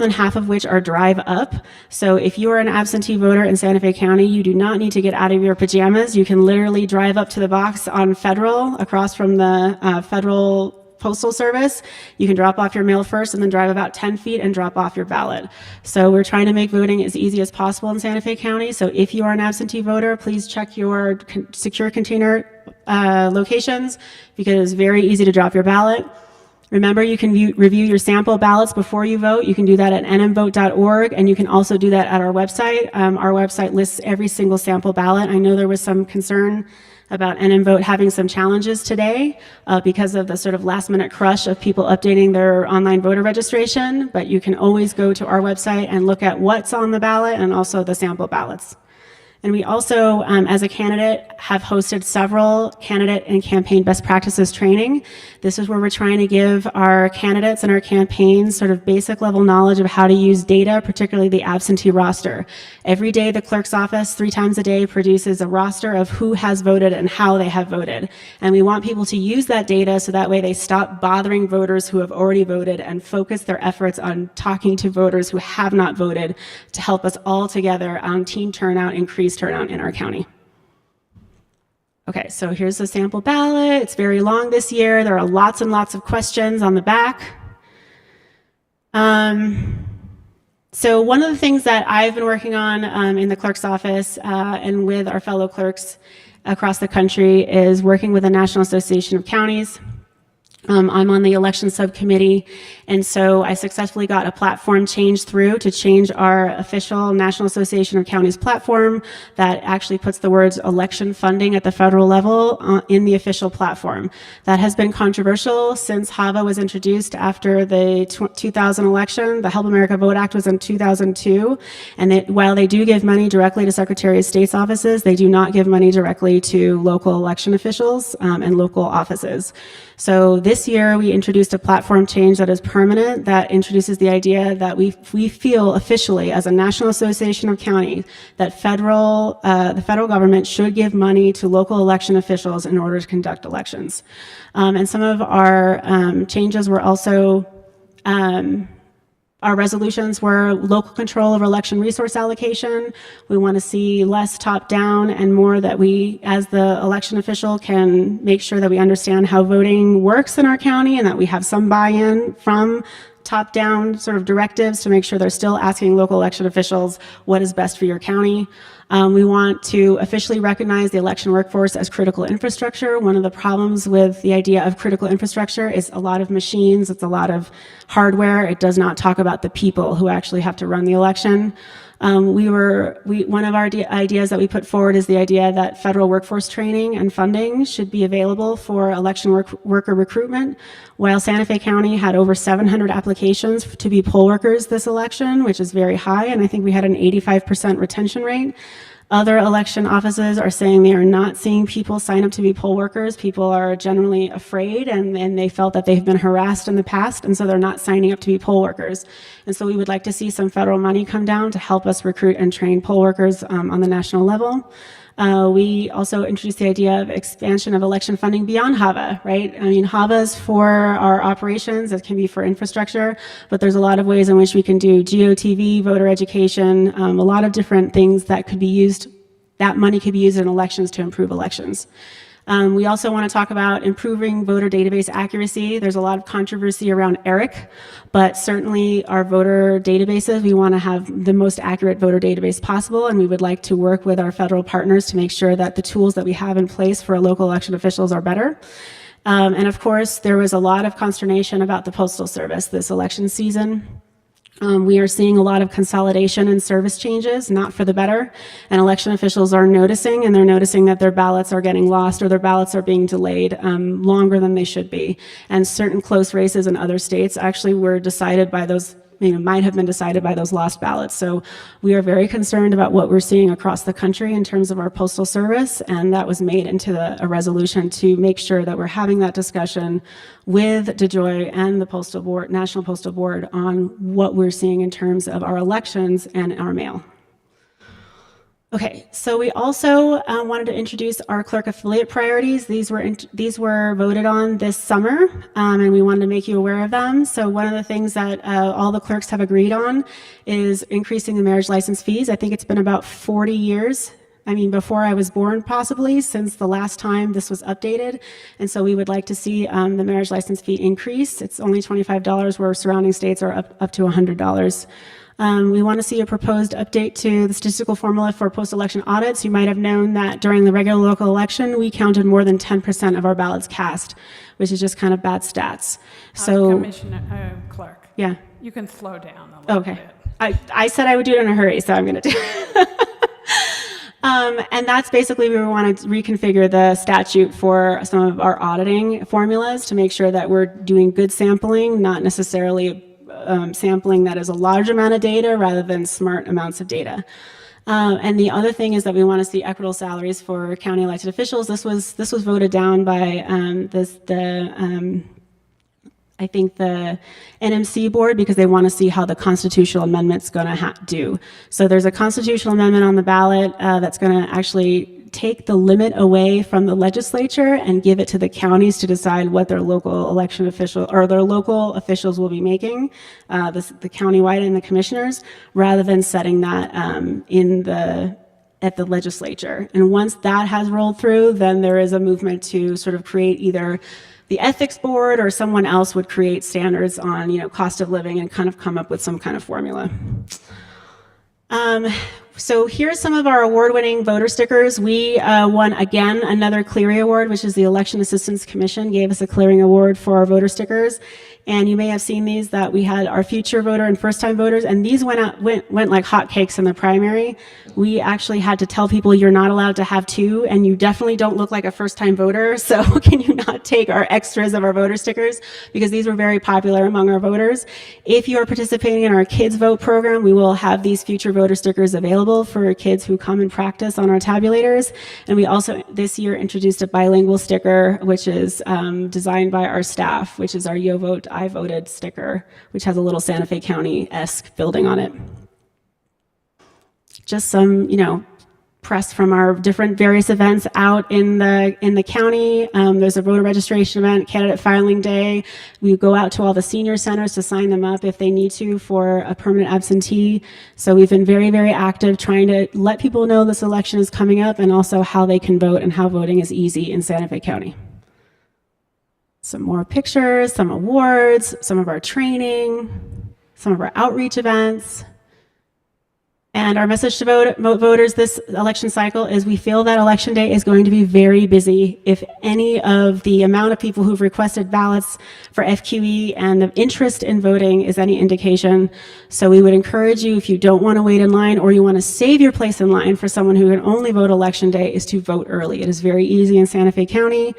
than half of which are drive up. So if you are an absentee voter in Santa Fe County, you do not need to get out of your pajamas. You can literally drive up to the box on Federal, across from the Federal Postal Service. You can drop off your mail first and then drive about 10 feet and drop off your ballot. So we're trying to make voting as easy as possible in Santa Fe County. So if you are an absentee voter, please check your secure container locations, because it's very easy to drop your ballot. Remember, you can review your sample ballots before you vote. You can do that at nmvote.org, and you can also do that at our website. Our website lists every single sample ballot. I know there was some concern about NMVote having some challenges today because of the sort of last minute crush of people updating their online voter registration, but you can always go to our website and look at what's on the ballot and also the sample ballots. And we also, as a candidate, have hosted several candidate and campaign best practices training. This is where we're trying to give our candidates and our campaigns sort of basic level knowledge of how to use data, particularly the absentee roster. Every day, the clerk's office, 3 times a day, produces a roster of who has voted and how they have voted. And we want people to use that data so that way they stop bothering voters who have already voted and focus their efforts on talking to voters who have not voted to help us all together on teen turnout, increase turnout in our county. Okay, so here's the sample ballot. It's very long this year. There are lots and lots of questions on the back. So one of the things that I've been working on in the clerk's office and with our fellow clerks across the country is working with the National Association of Counties. I'm on the election subcommittee, and so I successfully got a platform change through to change our official National Association of Counties platform that actually puts the words election funding at the federal level in the official platform. That has been controversial since HAVA was introduced after the 2000 election. The Help America Vote Act was in 2002, and while they do give money directly to Secretary of State's offices, they do not give money directly to local election officials and local offices. So this year we introduced a platform change that is permanent, that introduces the idea that we feel officially as a National Association of Counties that the federal government should give money to local election officials in order to conduct elections. And some of our changes were also our resolutions were local control over election resource allocation. We want to see less top-down and more that we, as the election official, can make sure that we understand how voting works in our county and that we have some buy-in from top-down sort of directives to make sure they're still asking local election officials what is best for your county. We want to officially recognize the election workforce as critical infrastructure. One of the problems with the idea of critical infrastructure is a lot of machines, it's a lot of hardware. It does not talk about the people who actually have to run the election. One of our ideas that we put forward is the idea that federal workforce training and funding should be available for election worker recruitment. While Santa Fe County had over 700 applications to be poll workers this election, which is very high, and I think we had an 85% retention rate. Other election offices are saying they are not seeing people sign up to be poll workers. People are generally afraid and they felt that they've been harassed in the past, and so they're not signing up to be poll workers. And so we would like to see some federal money come down to help us recruit and train poll workers on the national level. We also introduced the idea of expansion of election funding beyond HAVA, right? I mean, HAVA is for our operations, it can be for infrastructure, but there's a lot of ways in which we can do GOTV, voter education, a lot of different things that could be used, that money could be used in elections to improve elections. We also want to talk about improving voter database accuracy. There's a lot of controversy around ERIC, but certainly our voter databases, we want to have the most accurate voter database possible, and we would like to work with our federal partners to make sure that the tools that we have in place for local election officials are better. And of course, there was a lot of consternation about the Postal Service this election season. We are seeing a lot of consolidation and service changes, not for the better, and election officials are noticing, and they're noticing that their ballots are getting lost or their ballots are being delayed longer than they should be. And certain close races in other states actually were decided by those, might have been decided by those lost ballots. So we are very concerned about what we're seeing across the country in terms of our postal service, and that was made into a resolution to make sure that we're having that discussion with DeJoy and the Postal Board, National Postal Board, on what we're seeing in terms of our elections and our mail. Okay, so we also wanted to introduce our clerk affiliate priorities. These were voted on this summer, and we wanted to make you aware of them. So one of the things that all the clerks have agreed on is increasing the marriage license fees. I think it's been about 40 years. Before I was born, possibly, since the last time this was updated. And so we would like to see the marriage license fee increase. It's only $25, where surrounding states are up to $100. We want to see a proposed update to the statistical formula for post-election audits. You might have known that during the regular local election, we counted more than 10% of our ballots cast, which is just kind of bad stats. So, Commissioner Clerk. Yeah. You can slow down a little bit. I said I would do it in a hurry, so I'm going to do it. And that's basically, we want to reconfigure the statute for some of our auditing formulas to make sure that we're doing good sampling, not necessarily sampling that is a large amount of data rather than smart amounts of data. And the other thing is that we want to see equitable salaries for county elected officials. This was voted down by I think the NMC board, because they want to see how the constitutional amendment's going to do. So there's a constitutional amendment on the ballot that's going to actually take the limit away from the legislature and give it to the counties to decide what their local election official or their local officials will be making, the countywide and the commissioners, rather than setting that at the legislature. And once that has rolled through, then there is a movement to sort of create either the ethics board or someone else would create standards on, cost of living and kind of come up with some kind of formula. So here's some of our award-winning voter stickers. We won, again, another Cleary Award, which is the Election Assistance Commission gave us a clearing award for our voter stickers. And you may have seen these, that we had our future voter and first-time voters, and these went like hotcakes in the primary. We actually had to tell people you're not allowed to have two, and you definitely don't look like a first-time voter, so can you not take our extras of our voter stickers? Because these were very popular among our voters. If you are participating in our Kids Vote program, we will have these future voter stickers available for kids who come and practice on our tabulators. And we also, this year, introduced a bilingual sticker, which is designed by our staff, which is our Yo Vote, I Voted sticker, which has a little Santa Fe County-esque building on it. Just some, press from our different various events out in the county. There's a voter registration event, candidate filing day. We go out to all the senior centers to sign them up if they need to for a permanent absentee. So we've been very, very active trying to let people know this election is coming up and also how they can vote and how voting is easy in Santa Fe County. Some more pictures, some awards, some of our training, some of our outreach events. And our message to voters this election cycle is we feel that Election Day is going to be very busy. If any of the amount of people who've requested ballots for FQE and the interest in voting is any indication. So we would encourage you, if you don't want to wait in line or you want to save your place in line for someone who can only vote Election Day, is to vote early. It is very easy in Santa Fe County.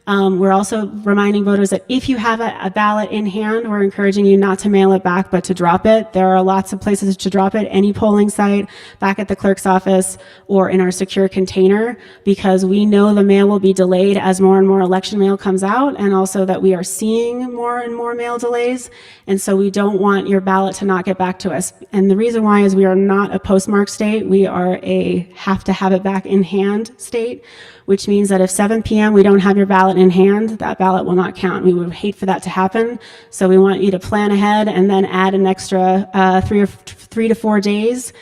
We're also reminding voters that if you have a ballot in hand, we're encouraging you not to mail it back, but to drop it. There are lots of places to drop it, any polling site, back at the clerk's office, or in our secure container, because we know the mail will be delayed as more and more election mail comes out, and also that we are seeing more and more mail delays. And so we don't want your ballot to not get back to us. And the reason why is we are not a postmark state. We are a have to have it back in hand state, which means that if 7 p.m. we don't have your ballot in hand, that ballot will not count. We would hate for that to happen. So we want you to plan ahead and then add an extra 3 to 4 days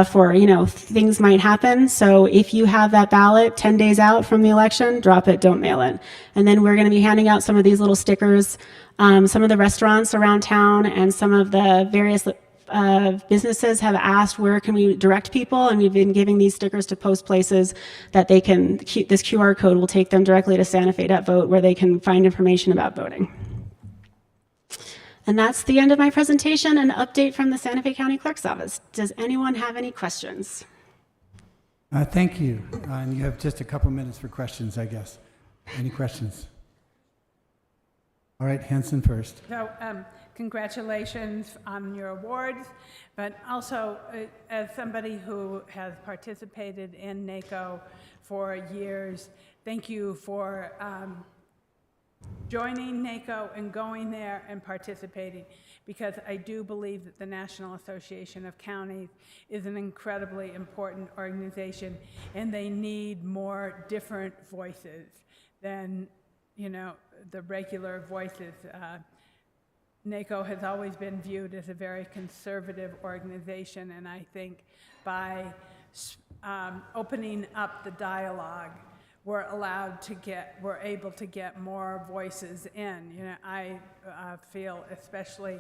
for, things might happen. So if you have that ballot 10 days out from the election, drop it, don't mail it. And then we're going to be handing out some of these little stickers. Some of the restaurants around town and some of the various businesses have asked where can we direct people, and we've been giving these stickers to post places that they can, this QR code will take them directly to SantaFe.vote where they can find information about voting. And that's the end of my presentation, an update from the Santa Fe County Clerk's Office. Does anyone have any questions? Thank you. And you have just a couple minutes for questions, I guess. Any questions? All right, Hanson first. So, congratulations on your awards, but also as somebody who has participated in NACO for years, thank you for joining NACO and going there and participating, because I do believe that the National Association of Counties is an incredibly important organization, and they need more different voices than, you know, the regular voices. NACO has always been viewed as a very conservative organization, and I think by opening up the dialogue, we're able to get more voices in. You know, I feel especially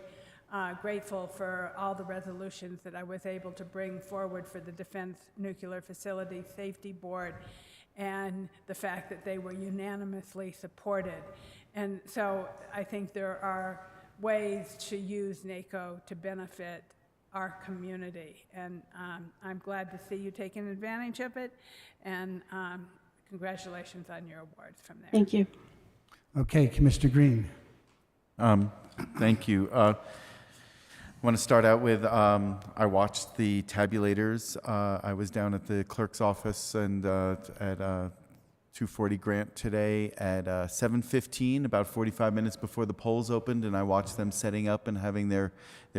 grateful for all the resolutions that I was able to bring forward for the Defense Nuclear Facility Safety Board, and the fact that they were unanimously supported. And so I think there are ways to use NACO to benefit our community. And I'm glad to see you taking advantage of it. And congratulations on your awards from there. Thank you. Okay, Commissioner Green. Thank you. I want to start out with, I watched the tabulators. I was down at the clerk's office and at 240 Grant today at 7:15, about 45 minutes before the polls opened, and I watched them setting up and having their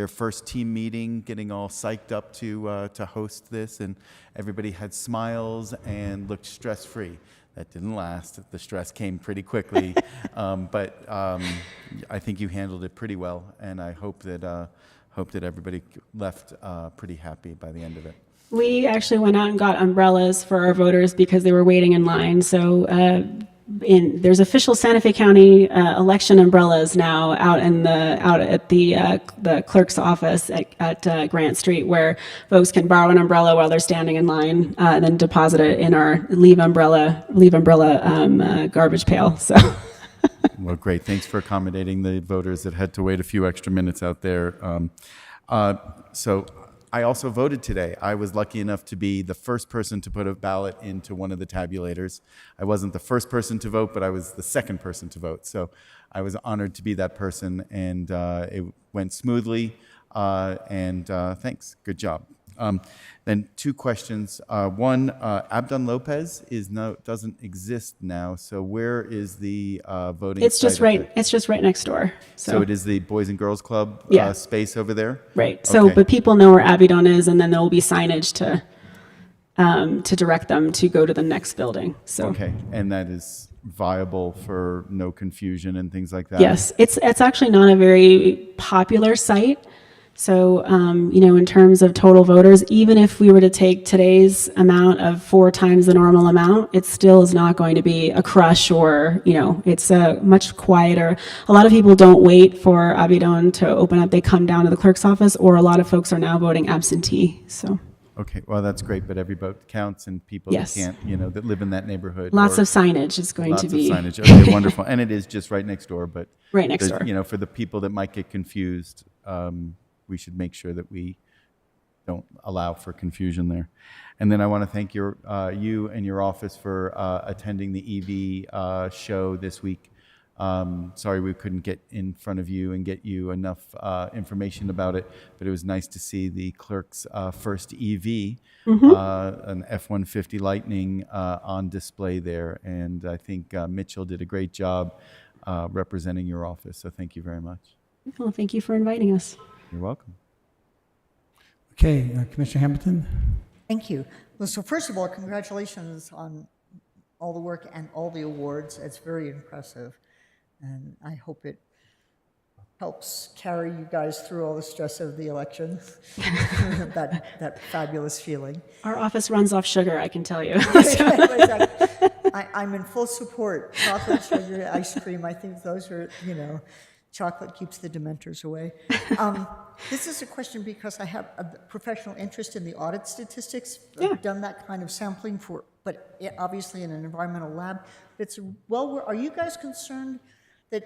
first team meeting, getting all psyched up to host this, and everybody had smiles and looked stress-free. That didn't last. The stress came pretty quickly, but I think you handled it pretty well, and I hope that everybody left pretty happy by the end of it. We actually went out and got umbrellas for our voters because they were waiting in line. So there's official Santa Fe County election umbrellas now out at the clerk's office at Grant Street, where folks can borrow an umbrella while they're standing in line, and then deposit it in our leave umbrella garbage pail. So. Well, great. Thanks for accommodating the voters that had to wait a few extra minutes out there. So I also voted today. I was lucky enough to be the first person to put a ballot into one of the tabulators. I wasn't the first person to vote, but I was the second person to vote. So I was honored to be that person, and it went smoothly. Thanks. Good job. Then two questions. One, Abdon Lopez doesn't exist now. So where is the voting? It's just right. It's just right next door. So it is the Boys and Girls Club space over there. Right. So, okay. But people know where Abidon is, and then there will be signage to direct them to go to the next building. So okay, and that is viable for no confusion and things like that. Yes, it's actually not a very popular site. So, in terms of total voters, even if we were to take today's amount of 4 times the normal amount, it still is not going to be a crush, or, it's much quieter. A lot of people don't wait for Abidon to open up. They come down to the clerk's office, or a lot of folks are now voting absentee. So. Okay, well, that's great, but every vote counts, and people Yes. that can't, that live in that neighborhood. Lots of signage is going to be. Lots of signage. Okay, wonderful. And it is just right next door, but. Right next there's- door. For the people that might get confused, we should make sure that we don't allow for confusion there. And then I want to thank you and your office for attending the EV show this week. Sorry we couldn't get in front of you and get you enough information about it, but it was nice to see the clerk's first EV, an F-150 Lightning, on display there. And I think Mitchell did a great job representing your office, so thank you very much. Well, thank you for inviting us. You're welcome. Okay, Commissioner Hamilton. Thank you. Well, so first of all, congratulations on all the work and all the awards. It's very impressive. And I hope it helps carry you guys through all the stress of the election, that fabulous feeling. Our office runs off sugar, I can tell you. I'm in full support. Chocolate, sugar, ice cream, I think those are, chocolate keeps the dementors away. This is a question because I have a professional interest in the audit statistics. I've done that kind of sampling but obviously in an environmental lab. Are you guys concerned that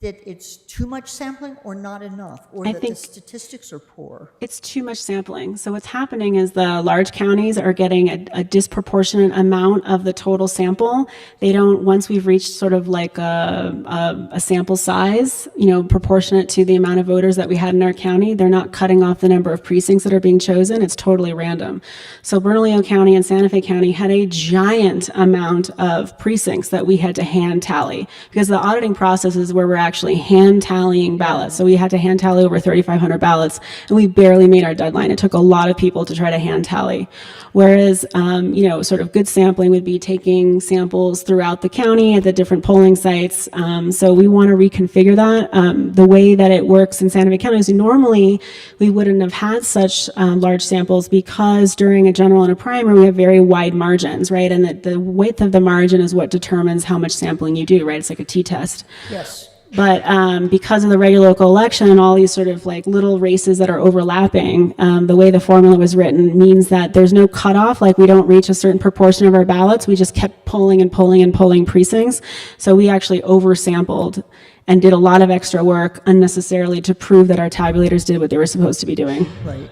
that it's too much sampling or not enough, or I that the think- statistics are poor? It's too much sampling. So what's happening is the large counties are getting a disproportionate amount of the total sample. They don't, once we've reached sort of like a sample size, proportionate to the amount of voters that we had in our county, they're not cutting off the number of precincts that are being chosen. It's totally random. So Bernalillo County and Santa Fe County had a giant amount of precincts that we had to hand tally, because the auditing process is where we're actually hand tallying ballots. So we had to hand tally over 3,500 ballots, and we barely made our deadline. It took a lot of people to try to hand tally. Whereas, sort of good sampling would be taking samples throughout the county at the different polling sites. So we want to reconfigure that. The way that it works in Santa Fe County is normally we wouldn't have had such large samples, because during a general and a primary, we have very wide margins, right? And the width of the margin is what determines how much sampling you do, right? It's like a t-test. Yes. But because of the regular local election and all these sort of like little races that are overlapping, the way the formula was written means that there's no cutoff. Like, we don't reach a certain proportion of our ballots. We just kept polling and polling and polling precincts. So we actually oversampled and did a lot of extra work unnecessarily to prove that our tabulators did what they were supposed to be doing. Right.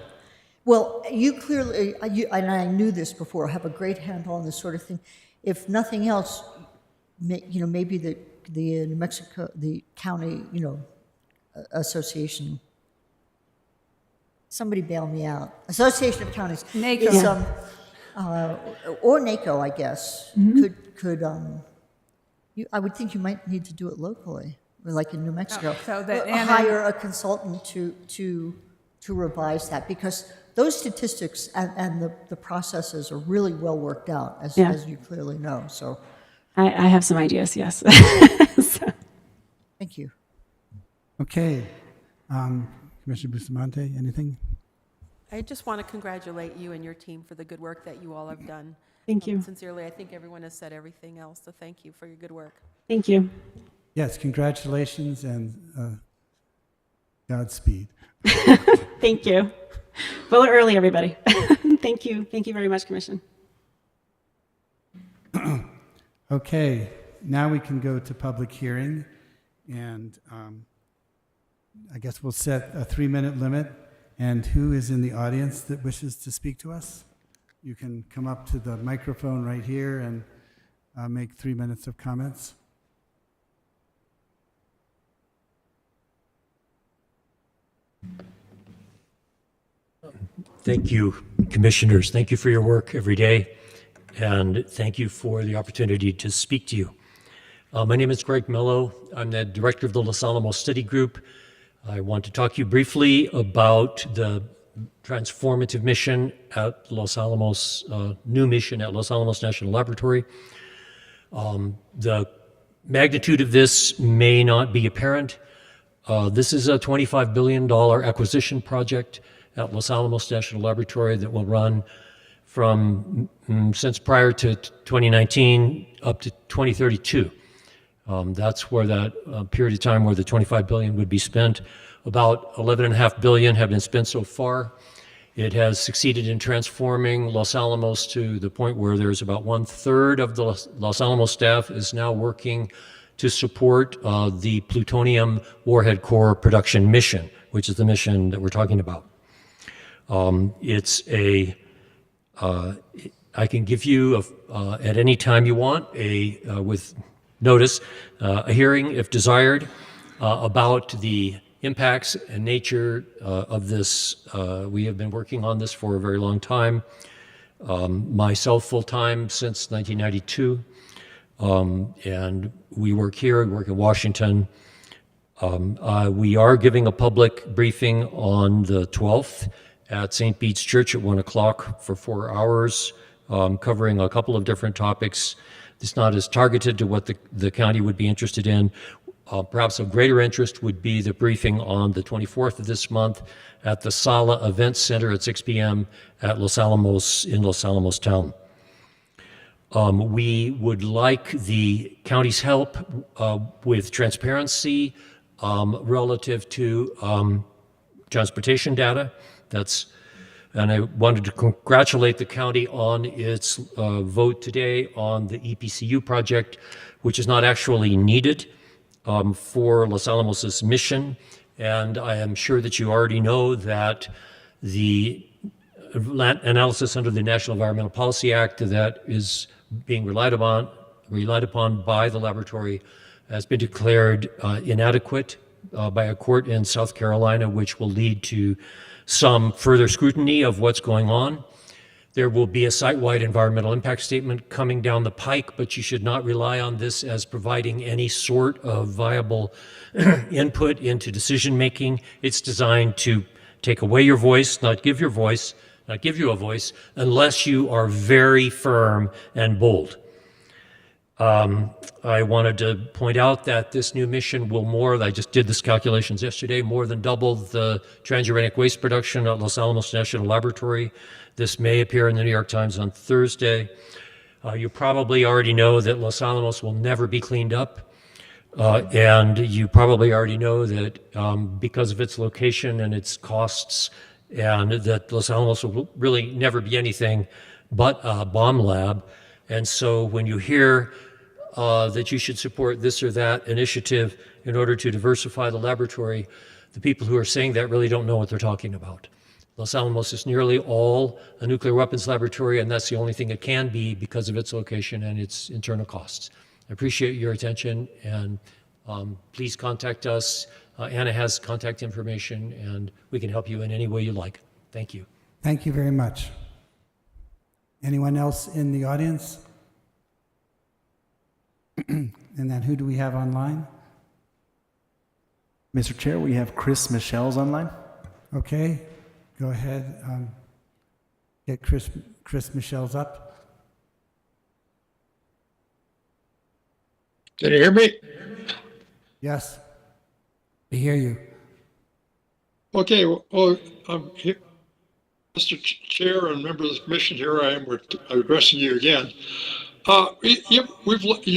Well, you clearly, and I knew this before, have a great handle on this sort of thing. If nothing else, maybe the New Mexico, the county, association, somebody bail me out. Association of Counties. NACO. Is, or NACO, I guess, could I would think you might need to do it locally, or like in New Mexico. So that- hire a consultant to revise that, because those statistics and the processes are really well worked out, as you clearly know. So I have some ideas, yes. So. thank you. Okay. Commissioner Bustamante, anything? I just want to congratulate you and your team for the good work that you all have done. Thank you. Sincerely, I think everyone has said everything else, so thank you for your good work. Thank you. Yes, congratulations and Godspeed. Thank you. Vote early, everybody. Thank you. Thank you very much, Commission. Okay, now we can go to public hearing, and I guess we'll set a 3-minute limit. And who is in the audience that wishes to speak to us? You can come up to the microphone right here and make 3 minutes of comments. Thank you, commissioners. Thank you for your work every day, and thank you for the opportunity to speak to you. My name is Greg Mello. I'm the director of the Los Alamos Study Group. I want to talk to you briefly about the transformative mission at Los Alamos, new mission at Los Alamos National Laboratory. The magnitude of this may not be apparent. This is a $25 billion acquisition project at Los Alamos National Laboratory that will run from since prior to 2019 up to 2032. That's where that period of time where the $25 billion would be spent. About $11.5 billion have been spent so far. It has succeeded in transforming Los Alamos to the point where there's about 1/3 of the Los Alamos staff is now working to support the plutonium warhead core production mission, which is the mission that we're talking about. It's a, I can give you at any time you want with notice, a hearing if desired about the impacts and nature of this. We have been working on this for a very long time. Myself full-time since 1992. And we work here, we work in Washington. We are giving a public briefing on the 12th at St. Bede's Church at 1 o'clock for 4 hours, covering a couple of different topics. It's not as targeted to what the county would be interested in. Perhaps of greater interest would be the briefing on the 24th of this month at the Sala Event Center at 6 p.m. at Los Alamos, in Los Alamos town. We would like the county's help with transparency relative to transportation data. And I wanted to congratulate the county on its vote today on the EPCU project, which is not actually needed. for Los Alamos' mission. And I am sure that you already know that the analysis under the National Environmental Policy Act that is being relied upon by the laboratory has been declared inadequate by a court in South Carolina, which will lead to some further scrutiny of what's going on. There will be a site-wide environmental impact statement coming down the pike, but you should not rely on this as providing any sort of viable input into decision-making. It's designed to take away your voice, not give you a voice, unless you are very firm and bold. I wanted to point out that this new mission will I just did this calculations yesterday, more than double the transuranic waste production at Los Alamos National Laboratory. This may appear in the New York Times on Thursday. You probably already know that Los Alamos will never be cleaned up. And you probably already know that because of its location and its costs, and that Los Alamos will really never be anything but a bomb lab. And so when you hear that you should support this or that initiative in order to diversify the laboratory, the people who are saying that really don't know what they're talking about. Los Alamos is nearly all a nuclear weapons laboratory, and that's the only thing it can be because of its location and its internal costs. I appreciate your attention, and please contact us. Anna has contact information, and we can help you in any way you like. Thank you. Thank you very much. Anyone else in the audience? And then who do we have online? Mr. Chair, we have Chris Michelle's online. Okay, go ahead. Get Chris Michelle's up. Can you hear me? Yes, I hear you. Okay, well, I'm here. Mr. Chair and members of the commission, here I am addressing you again. You've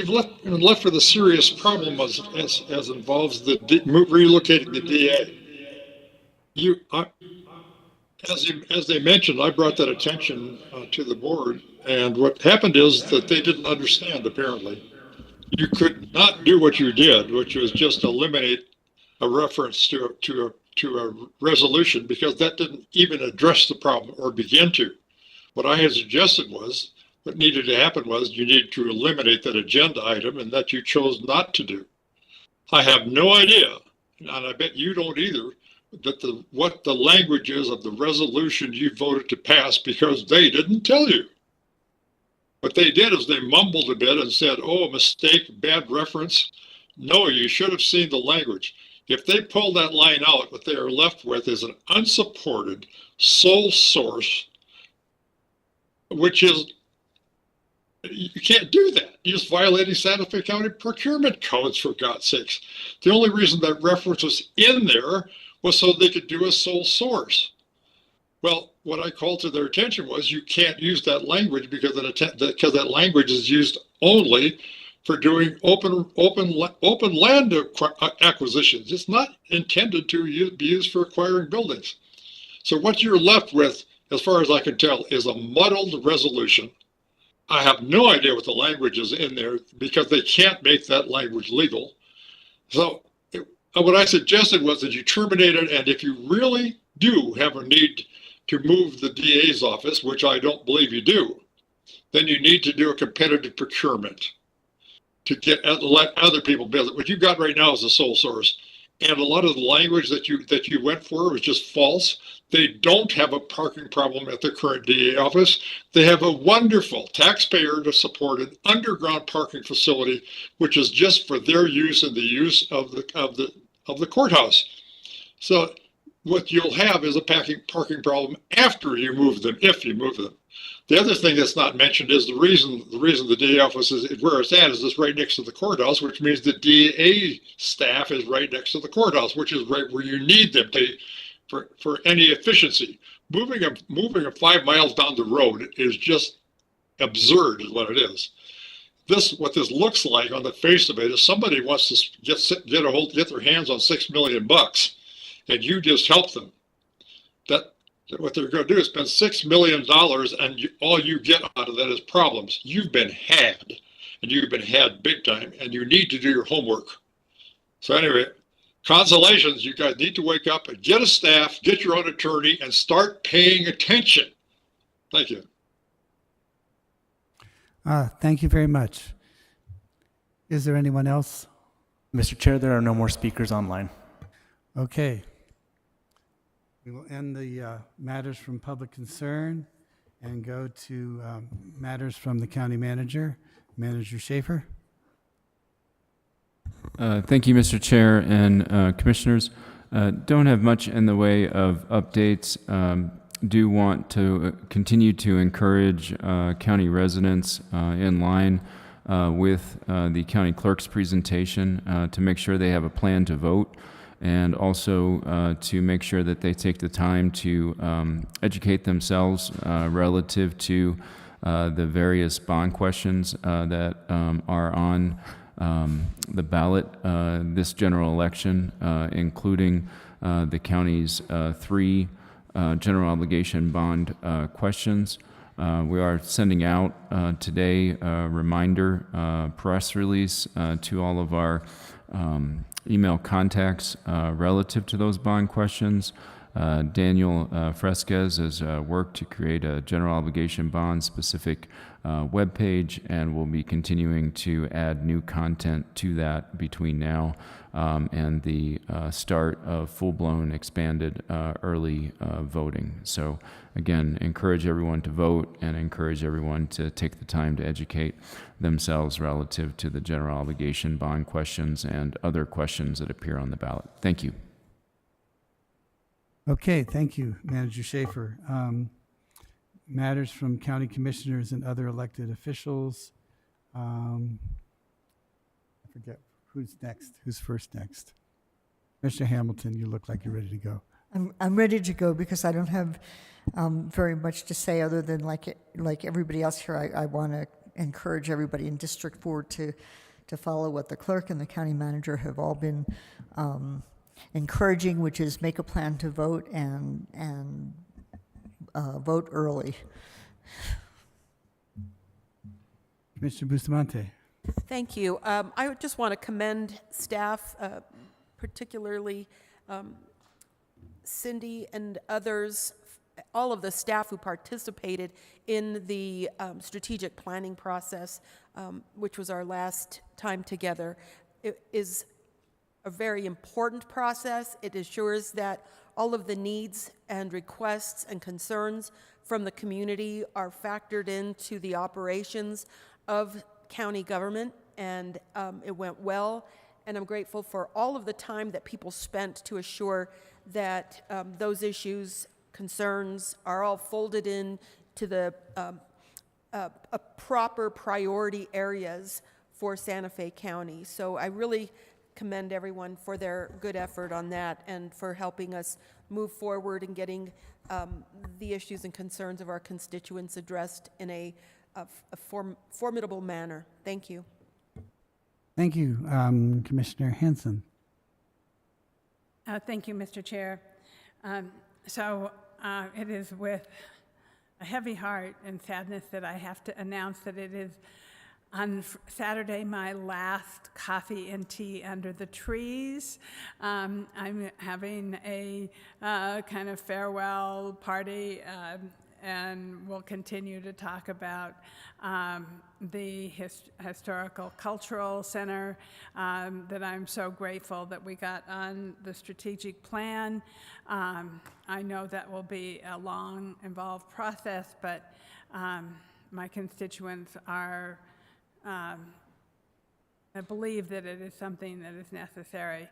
left with a serious problem as involves the relocating the DA. As they mentioned, I brought that attention to the board, and what happened is that they didn't understand. Apparently, you could not do what you did, which was just eliminate a reference to a resolution, because that didn't even address the problem or begin to. What I had suggested was, what needed to happen was you needed to eliminate that agenda item, and that you chose not to do. I have no idea, and I bet you don't either, that what the language is of the resolution you voted to pass, because they didn't tell you. What they did is they mumbled a bit and said, oh, mistake, bad reference. No, you should have seen the language. If they pull that line out, what they are left with is an unsupported sole source, which is, you can't do that. You're just violating Santa Fe County procurement codes, for God's sakes. The only reason that reference was in there was so they could do a sole source. Well, what I called to their attention was, you can't use that language because that language is used only for doing open land acquisitions. It's not intended to be used for acquiring buildings. So what you're left with, as far as I can tell, is a muddled resolution. I have no idea what the language is in there, because they can't make that language legal. So what I suggested was that you terminate it, and if you really do have a need to move the DA's office, which I don't believe you do, then you need to do a competitive procurement to let other people build it. What you've got right now is a sole source. And a lot of the language that you went for was just false. They don't have a parking problem at the current DA office. They have a wonderful taxpayer-supported underground parking facility, which is just for their use and the use of the courthouse. So what you'll have is a parking problem after you move them, if you move them. The other thing that's not mentioned is the reason the DA office is where it's at is this right next to the courthouse, which means the DA staff is right next to the courthouse, which is right where you need them for any efficiency. Moving them 5 miles down the road is just absurd, is what it is. What this looks like on the face of it is somebody wants to get their hands on $6 million, and you just help them. What they're going to do is spend $6 million, and all you get out of that is problems. You've been had, and you've been had big time, and you need to do your homework. So anyway, consolations, you guys need to wake up and get a staff, get your own attorney, and start paying attention. Thank you. Thank you very much. Is there anyone else? Mr. Chair, there are no more speakers online. Okay. We will end the matters from public concern and go to matters from the county manager. Manager Schaefer. Thank you, Mr. Chair and Commissioners. Don't have much in the way of updates. Do want to continue to encourage county residents in line with the county clerk's presentation to make sure they have a plan to vote, and also to make sure that they take the time to educate themselves relative to the various bond questions that are on the ballot this general election, including the county's 3 general obligation bond questions. We are sending out today a reminder press release to all of our email contacts relative to those bond questions. Daniel Fresquez has worked to create a general obligation bond specific webpage, and we'll be continuing to add new content to that between now and the start of full-blown expanded early voting. So again, encourage everyone to vote and encourage everyone to take the time to educate themselves relative to the general obligation bond questions and other questions that appear on the ballot. Thank you. Okay, thank you, Manager Schaefer. Matters from county commissioners and other elected officials. I forget who's next. Who's first next? Mr. Hamilton, you look like you're ready to go. I'm ready to go because I don't have very much to say other than like everybody else here. I want to encourage everybody in District 4 to follow what the clerk and the county manager have all been encouraging, which is make a plan to vote and vote early. Commissioner Bustamante. Thank you. I just want to commend staff, particularly Cindy and others, all of the staff who participated in the strategic planning process, which was our last time together. It is a very important process. It assures that all of the needs and requests and concerns from the community are factored into the operations of county government, and it went well. And I'm grateful for all of the time that people spent to assure that those issues, concerns are all folded in to the proper priority areas for Santa Fe County. So I really commend everyone for their good effort on that and for helping us move forward and getting the issues and concerns of our constituents addressed in a formidable manner. Thank you. Thank you, Commissioner Hanson. Thank you, Mr. Chair. It is with a heavy heart and sadness that I have to announce that it is on Saturday my last coffee and tea under the trees. I'm having a kind of farewell party, and we'll continue to talk about the Historical Cultural Center that I'm so grateful that we got on the strategic plan. I know that will be a long, involved process, but my constituents are, I believe that it is something that is necessary.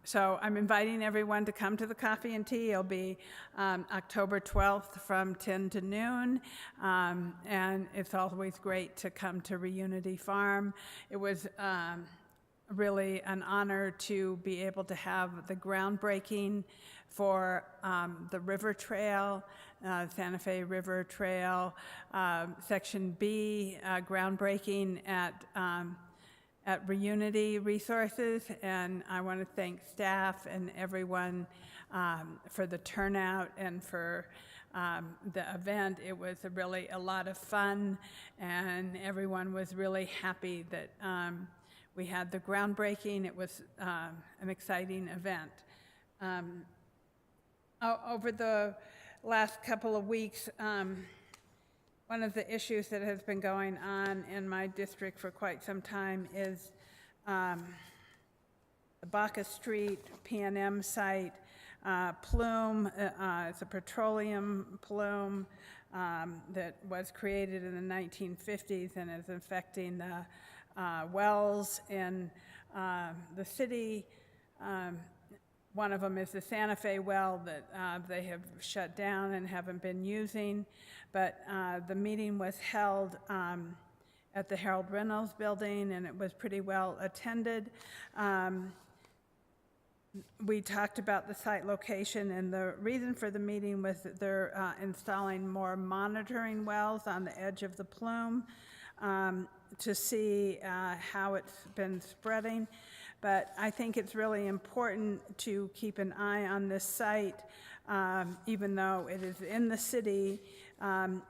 So I'm inviting everyone to come to the coffee and tea. It'll be October 12th from 10 to noon. And it's always great to come to Reunity Farm. It was really an honor to be able to have the groundbreaking for the River Trail, Santa Fe River Trail, Section B groundbreaking at Reunity Resources, and I want to thank staff and everyone for the turnout and for the event. It was really a lot of fun, and everyone was really happy that We had the groundbreaking. It was an exciting event. Over the last couple of weeks, one of the issues that has been going on in my district for quite some time is the Baca Street P&M site plume. It's a petroleum plume that was created in the 1950s and is affecting the wells in the city. One of them is the Santa Fe well that they have shut down and haven't been using. But the meeting was held at the Harold Reynolds Building, and it was pretty well attended. We talked about the site location, and the reason for the meeting was that they're installing more monitoring wells on the edge of the plume to see how it's been spreading. But I think it's really important to keep an eye on this site, even though it is in the city.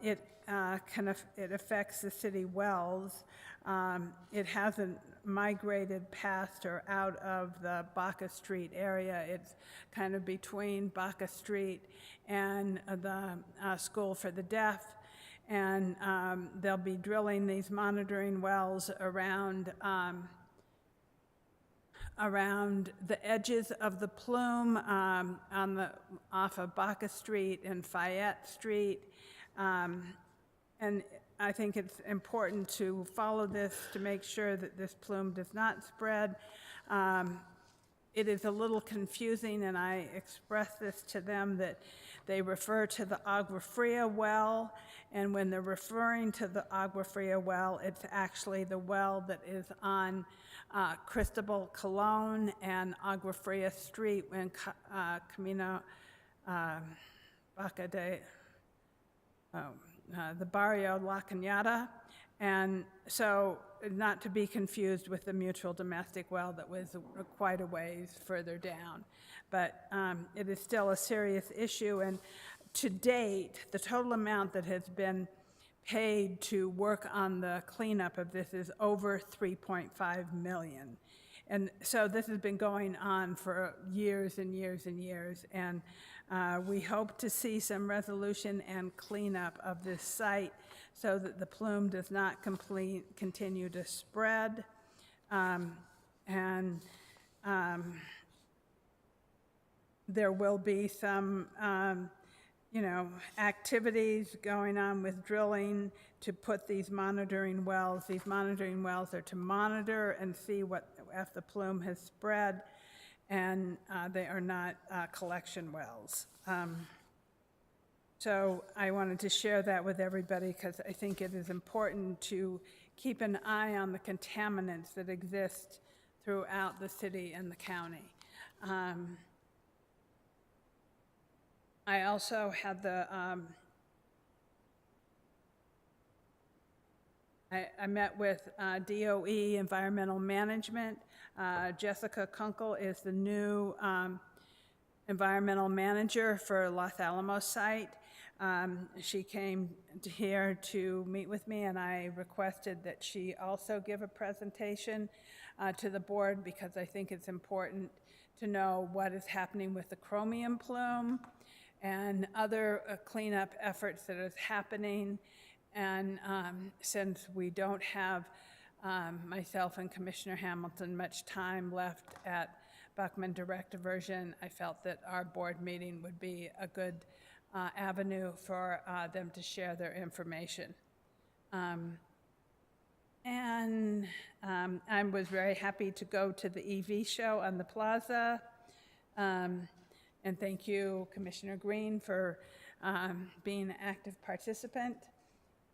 It affects the city wells. It hasn't migrated past or out of the Baca Street area. It's kind of between Baca Street and the School for the Deaf. And they'll be drilling these monitoring wells around the edges of the plume off of Baca Street and Fayette Street. And I think it's important to follow this to make sure that this plume does not spread. It is a little confusing, and I expressed this to them, that they refer to the Agua Fria well, and when they're referring to the Agua Fria well, it's actually the well that is on Cristobal Colon and Agua Fria Street in Camino Baca de, the Barrio La Cañada. And so, not to be confused with the Mutual Domestic well that was quite a ways further down. But it is still a serious issue, and to date, the total amount that has been paid to work on the cleanup of this is over $3.5 million. And so this has been going on for years and years and years, and we hope to see some resolution and cleanup of this site so that the plume does not continue to spread. There will be some activities going on with drilling to put these monitoring wells. These monitoring wells are to monitor and see if the plume has spread, and they are not collection wells. So I wanted to share that with everybody because I think it is important to keep an eye on the contaminants that exist throughout the city and the county. I also had I met with DOE Environmental Management. Jessica Kunkel is the new environmental manager for Los Alamos site. She came here to meet with me, and I requested that she also give a presentation to the board because I think it's important to know what is happening with the chromium plume and other cleanup efforts that is happening. And since we don't have, myself and Commissioner Hamilton, much time left at Buckman Direct Diversion, I felt that our board meeting would be a good avenue for them to share their information. I was very happy to go to the EV show on the plaza. And thank you, Commissioner Green, for being an active participant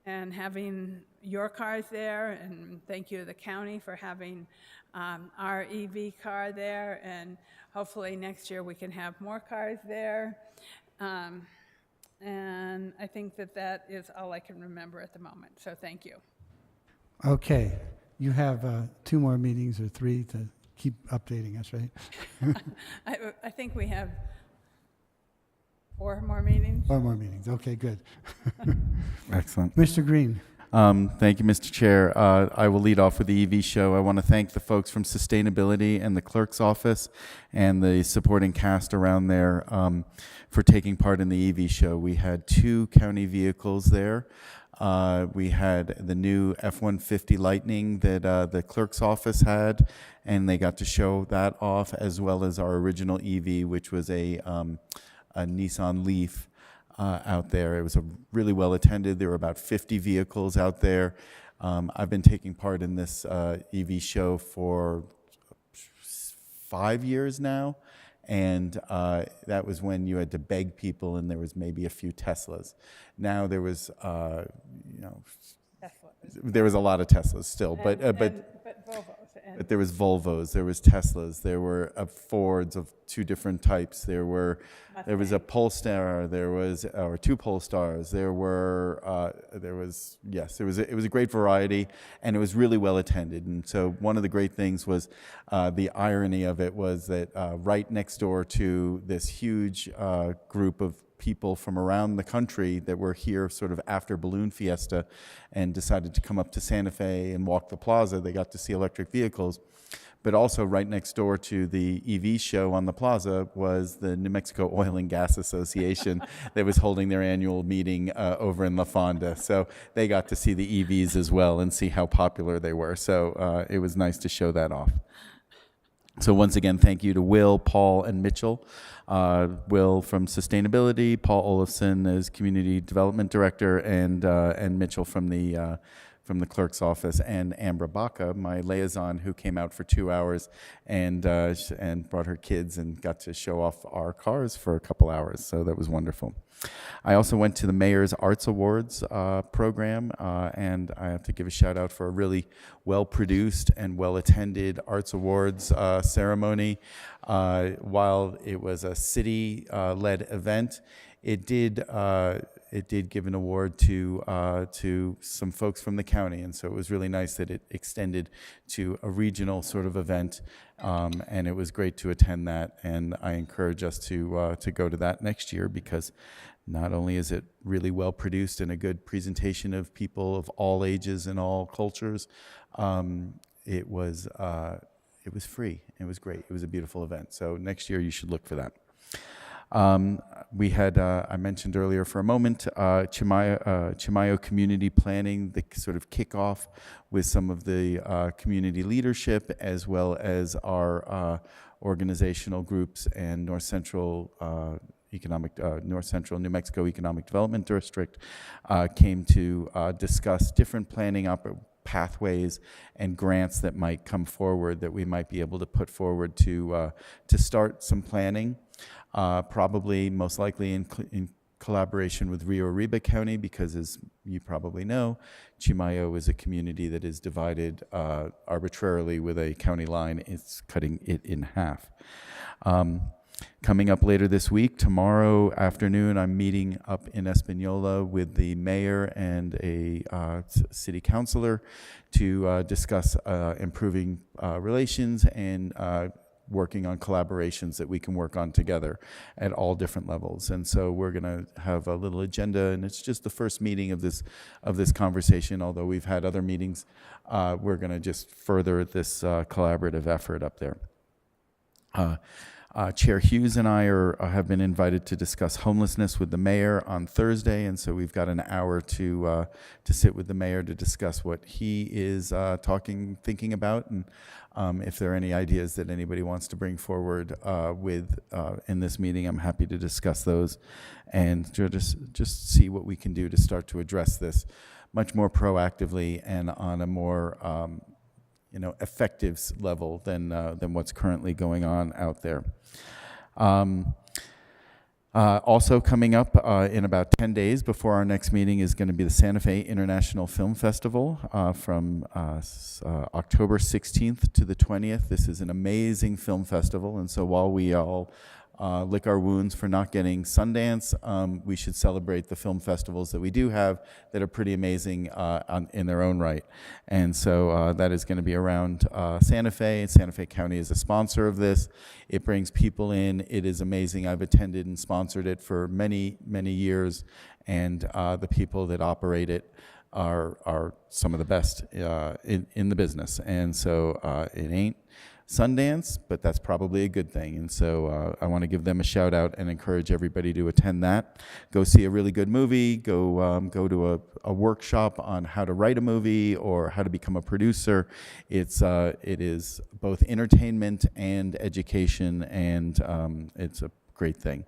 and having your cars there. And thank you to the county for having our EV car there. And hopefully next year we can have more cars there. And I think that is all I can remember at the moment. So thank you. Okay, you have 2 more meetings or 3 to keep updating us, right? I think we have 4 more meetings. 4 more meetings, okay, good. Excellent. Mr. Green. Thank you, Mr. Chair. I will lead off with the EV show. I want to thank the folks from Sustainability and the clerk's office and the supporting cast around there for taking part in the EV show. We had 2 county vehicles there. We had the new F-150 Lightning that the clerk's office had, and they got to show that off, as well as our original EV, which was a Nissan Leaf. Out there. It was really well attended. There were about 50 vehicles out there. I've been taking part in this EV show for 5 years now, and that was when you had to beg people, and there was maybe a few Teslas. Now there was, there was a lot of Teslas still, but there was Volvos, there was Teslas, there were Fords of 2 different types. There was a Polestar, or 2 Polestars. It was a great variety, and it was really well attended. And so one of the great things was the irony of it was that right next door to this huge group of people from around the country that were here sort of after Balloon Fiesta and decided to come up to Santa Fe and walk the plaza. They got to see electric vehicles. But also right next door to the EV show on the plaza was the New Mexico Oil and Gas Association that was holding their annual meeting over in La Fonda. So they got to see the EVs as well and see how popular they were. So it was nice to show that off. So once again, thank you to Will, Paul, and Mitchell. Will from Sustainability, Paul Olafson as Community Development Director, and Mitchell from the clerk's office, and Ambra Baca, my liaison, who came out for 2 hours and brought her kids and got to show off our cars for a couple hours. So that was wonderful. I also went to the Mayor's Arts Awards program, and I have to give a shout out for a really well-produced and well-attended Arts Awards ceremony. While it was a city-led event, it did give an award to some folks from the county, and so it was really nice that it extended to a regional sort of event, and it was great to attend that. And I encourage us to go to that next year, because not only is it really well produced and a good presentation of people of all ages and all cultures, it was free. It was great. It was a beautiful event. So next year you should look for that. We had, I mentioned earlier for a moment, Chimayo Community Planning, the sort of kickoff with some of the community leadership, as well as our organizational groups and North Central New Mexico Economic Development District came to discuss different planning pathways and grants that might come forward that we might be able to put forward to start some planning. Probably most likely in collaboration with Rio Arriba County, because as you probably know, Chimayo is a community that is divided arbitrarily with a county line. It's cutting it in half. Coming up later this week, tomorrow afternoon, I'm meeting up in Espanola with the mayor and a city councilor to discuss improving relations and working on collaborations that we can work on together at all different levels. And so we're going to have a little agenda, and it's just the first meeting of this conversation, although we've had other meetings. We're going to just further this collaborative effort up there. Chair Hughes and I have been invited to discuss homelessness with the mayor on Thursday, and so we've got an hour to sit with the mayor to discuss what he is thinking about, and if there are any ideas that anybody wants to bring forward in this meeting, I'm happy to discuss those and just see what we can do to start to address this much more proactively and on a more effective level than what's currently going on out there. Also coming up in about 10 days before our next meeting is going to be the Santa Fe International Film Festival from October 16th to the 20th. This is an amazing film festival, and so while we all lick our wounds for not getting Sundance, we should celebrate the film festivals that we do have that are pretty amazing in their own right. And so that is going to be around Santa Fe. Santa Fe County is a sponsor of this. It brings people in. It is amazing. I've attended and sponsored it for many, many years, and the people that operate it are some of the best in the business. And so it ain't Sundance, but that's probably a good thing. And so I want to give them a shout out and encourage everybody to attend that. Go see a really good movie. Go to a workshop on how to write a movie or how to become a producer. It is both entertainment and education, and it's a great thing.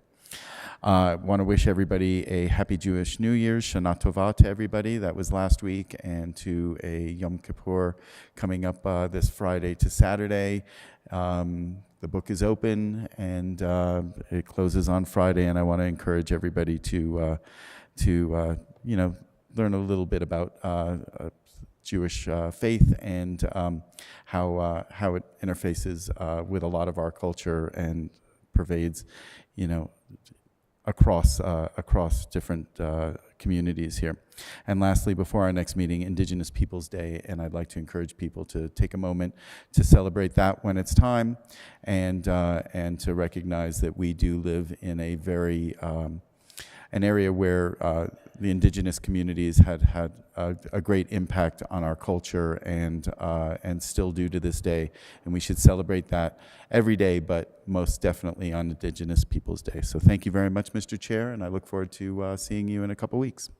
I want to wish everybody a happy Jewish New Year's, Shana Tova to everybody. That was last week, and to a Yom Kippur coming up this Friday to Saturday. The book is open, and it closes on Friday, and I want to encourage everybody to learn a little bit about Jewish faith and how it interfaces with a lot of our culture and pervades, across different communities here. And lastly, before our next meeting, Indigenous Peoples Day, and I'd like to encourage people to take a moment to celebrate that when it's time, and to recognize that we do live in a very an area where the indigenous communities had a great impact on our culture and still do to this day. And we should celebrate that every day, but most definitely on Indigenous Peoples Day. So thank you very much, Mr. Chair, and I look forward to seeing you in a couple weeks.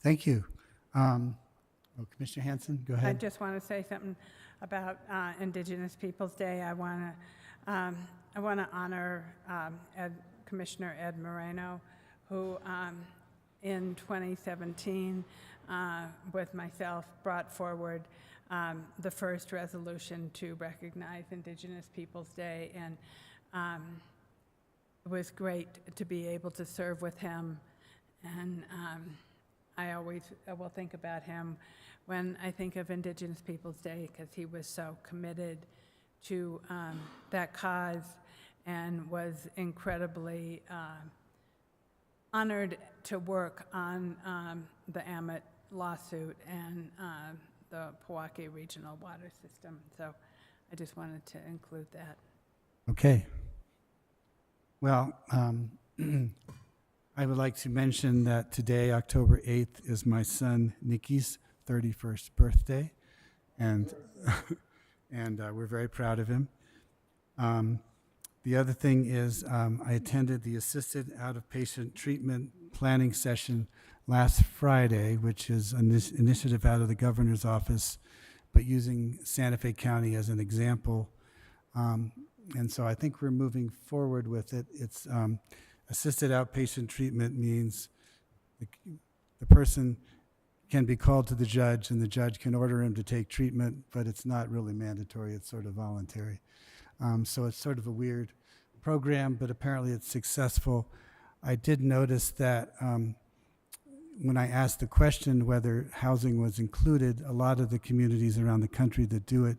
Thank you. Commissioner Hanson, go I ahead. just want to say something about Indigenous Peoples Day. I want to honor Commissioner Ed Moreno, who in 2017, with myself, brought forward the first resolution to recognize Indigenous Peoples Day, and it was great to be able to serve with him, and I always will think about him when I think of Indigenous Peoples Day, because he was so committed to that cause and was incredibly honored to work on the Amit lawsuit and the Pewaukee Regional Water System. So I just wanted to include that. Okay. Well, I would like to mention that today, October 8th, is my son Nikki's 31st birthday, and we're very proud of him. The other thing is I attended the Assisted Out-of-Patient Treatment Planning Session last Friday, which is an initiative out of the governor's office, but using Santa Fe County as an example. And so I think we're moving forward with it. It's assisted outpatient treatment means the person can be called to the judge, and the judge can order him to take treatment, but it's not really mandatory. It's sort of voluntary. So it's sort of a weird program, but apparently it's successful. I did notice that when I asked the question whether housing was included, a lot of the communities around the country that do it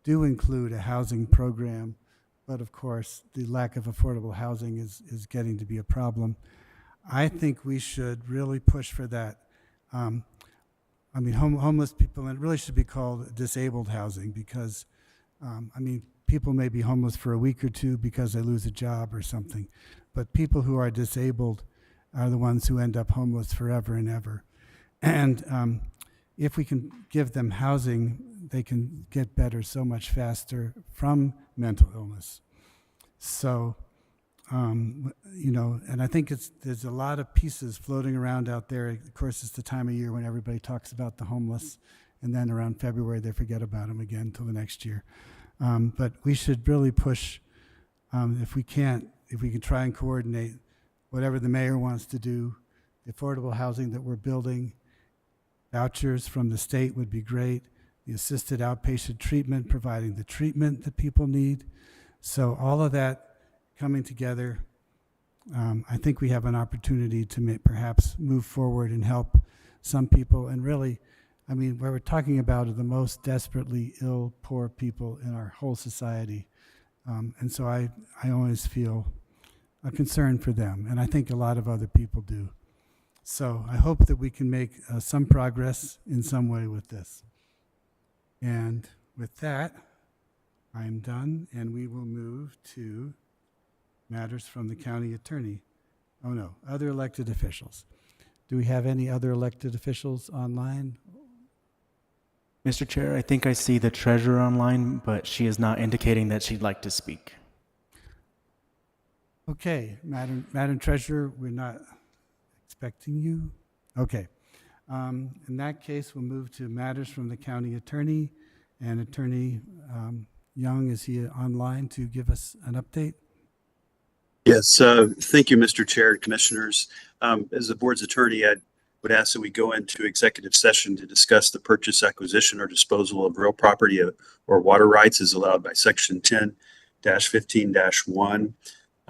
do include a housing program, but of course the lack of affordable housing is getting to be a problem. I think we should really push for that. I mean, homeless people, and it really should be called disabled housing, because people may be homeless for a week or two because they lose a job or something, but people who are disabled are the ones who end up homeless forever and ever. And if we can give them housing, they can get better so much faster from mental illness. So, and I think there's a lot of pieces floating around out there. Of course, it's the time of year when everybody talks about the homeless, and then around February they forget about them again until the next year. But we should really push, if we can try and coordinate whatever the mayor wants to do, the affordable housing that we're building, vouchers from the state would be great, the assisted outpatient treatment, providing the treatment that people need. So all of that coming together, I think we have an opportunity to perhaps move forward and help some people. And really, what we're talking about are the most desperately ill, poor people in our whole society. And so I always feel a concern for them, and I think a lot of other people do. So I hope that we can make some progress in some way with this. And with that, I'm done, and we will move to matters from the county attorney. Oh no, other elected officials. Do we have any other elected officials online? Mr. Chair, I think I see the treasurer online, but she is not indicating that she'd like to speak. Okay, Madam Treasurer, we're not expecting you. Okay. In that case, we'll move to matters from the county attorney. And Attorney Young, is he online to give us an update? Yes, thank you, Mr. Chair and Commissioners. As the board's attorney, I would ask that we go into executive session to discuss the purchase, acquisition, or disposal of real property or water rights as allowed by Section 10-15-1,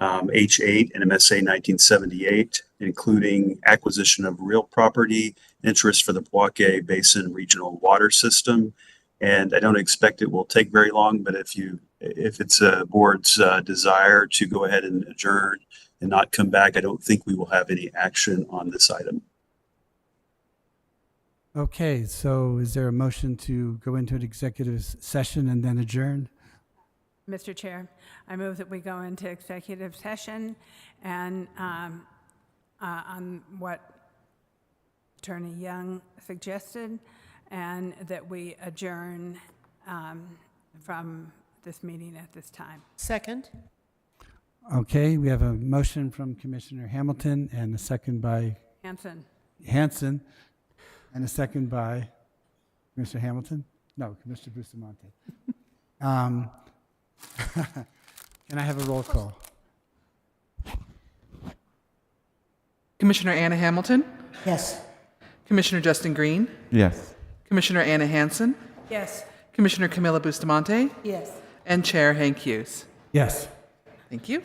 H8 and MSA 1978, including acquisition of real property, interest for the Pojoaque Basin Regional Water System. And I don't expect it will take very long, but if it's a board's desire to go ahead and adjourn and not come back, I don't think we will have any action on this item. Okay, so is there a motion to go into an executive session and then adjourn? Mr. Chair, I move that we go into executive session and on what Attorney Young suggested, and that we adjourn from this meeting at this time. Second? Okay, we have a motion from Commissioner Hamilton and a second by Hanson. And a second by Commissioner Hamilton? No, Commissioner Bustamante. Can I have a roll call? Commissioner Anna Hamilton, Yes. Commissioner Justin Green, Yes. Commissioner Anna Hansen, Yes. Commissioner Camilla Bustamante, Yes. and Chair Hank Hughes. Yes. Thank you.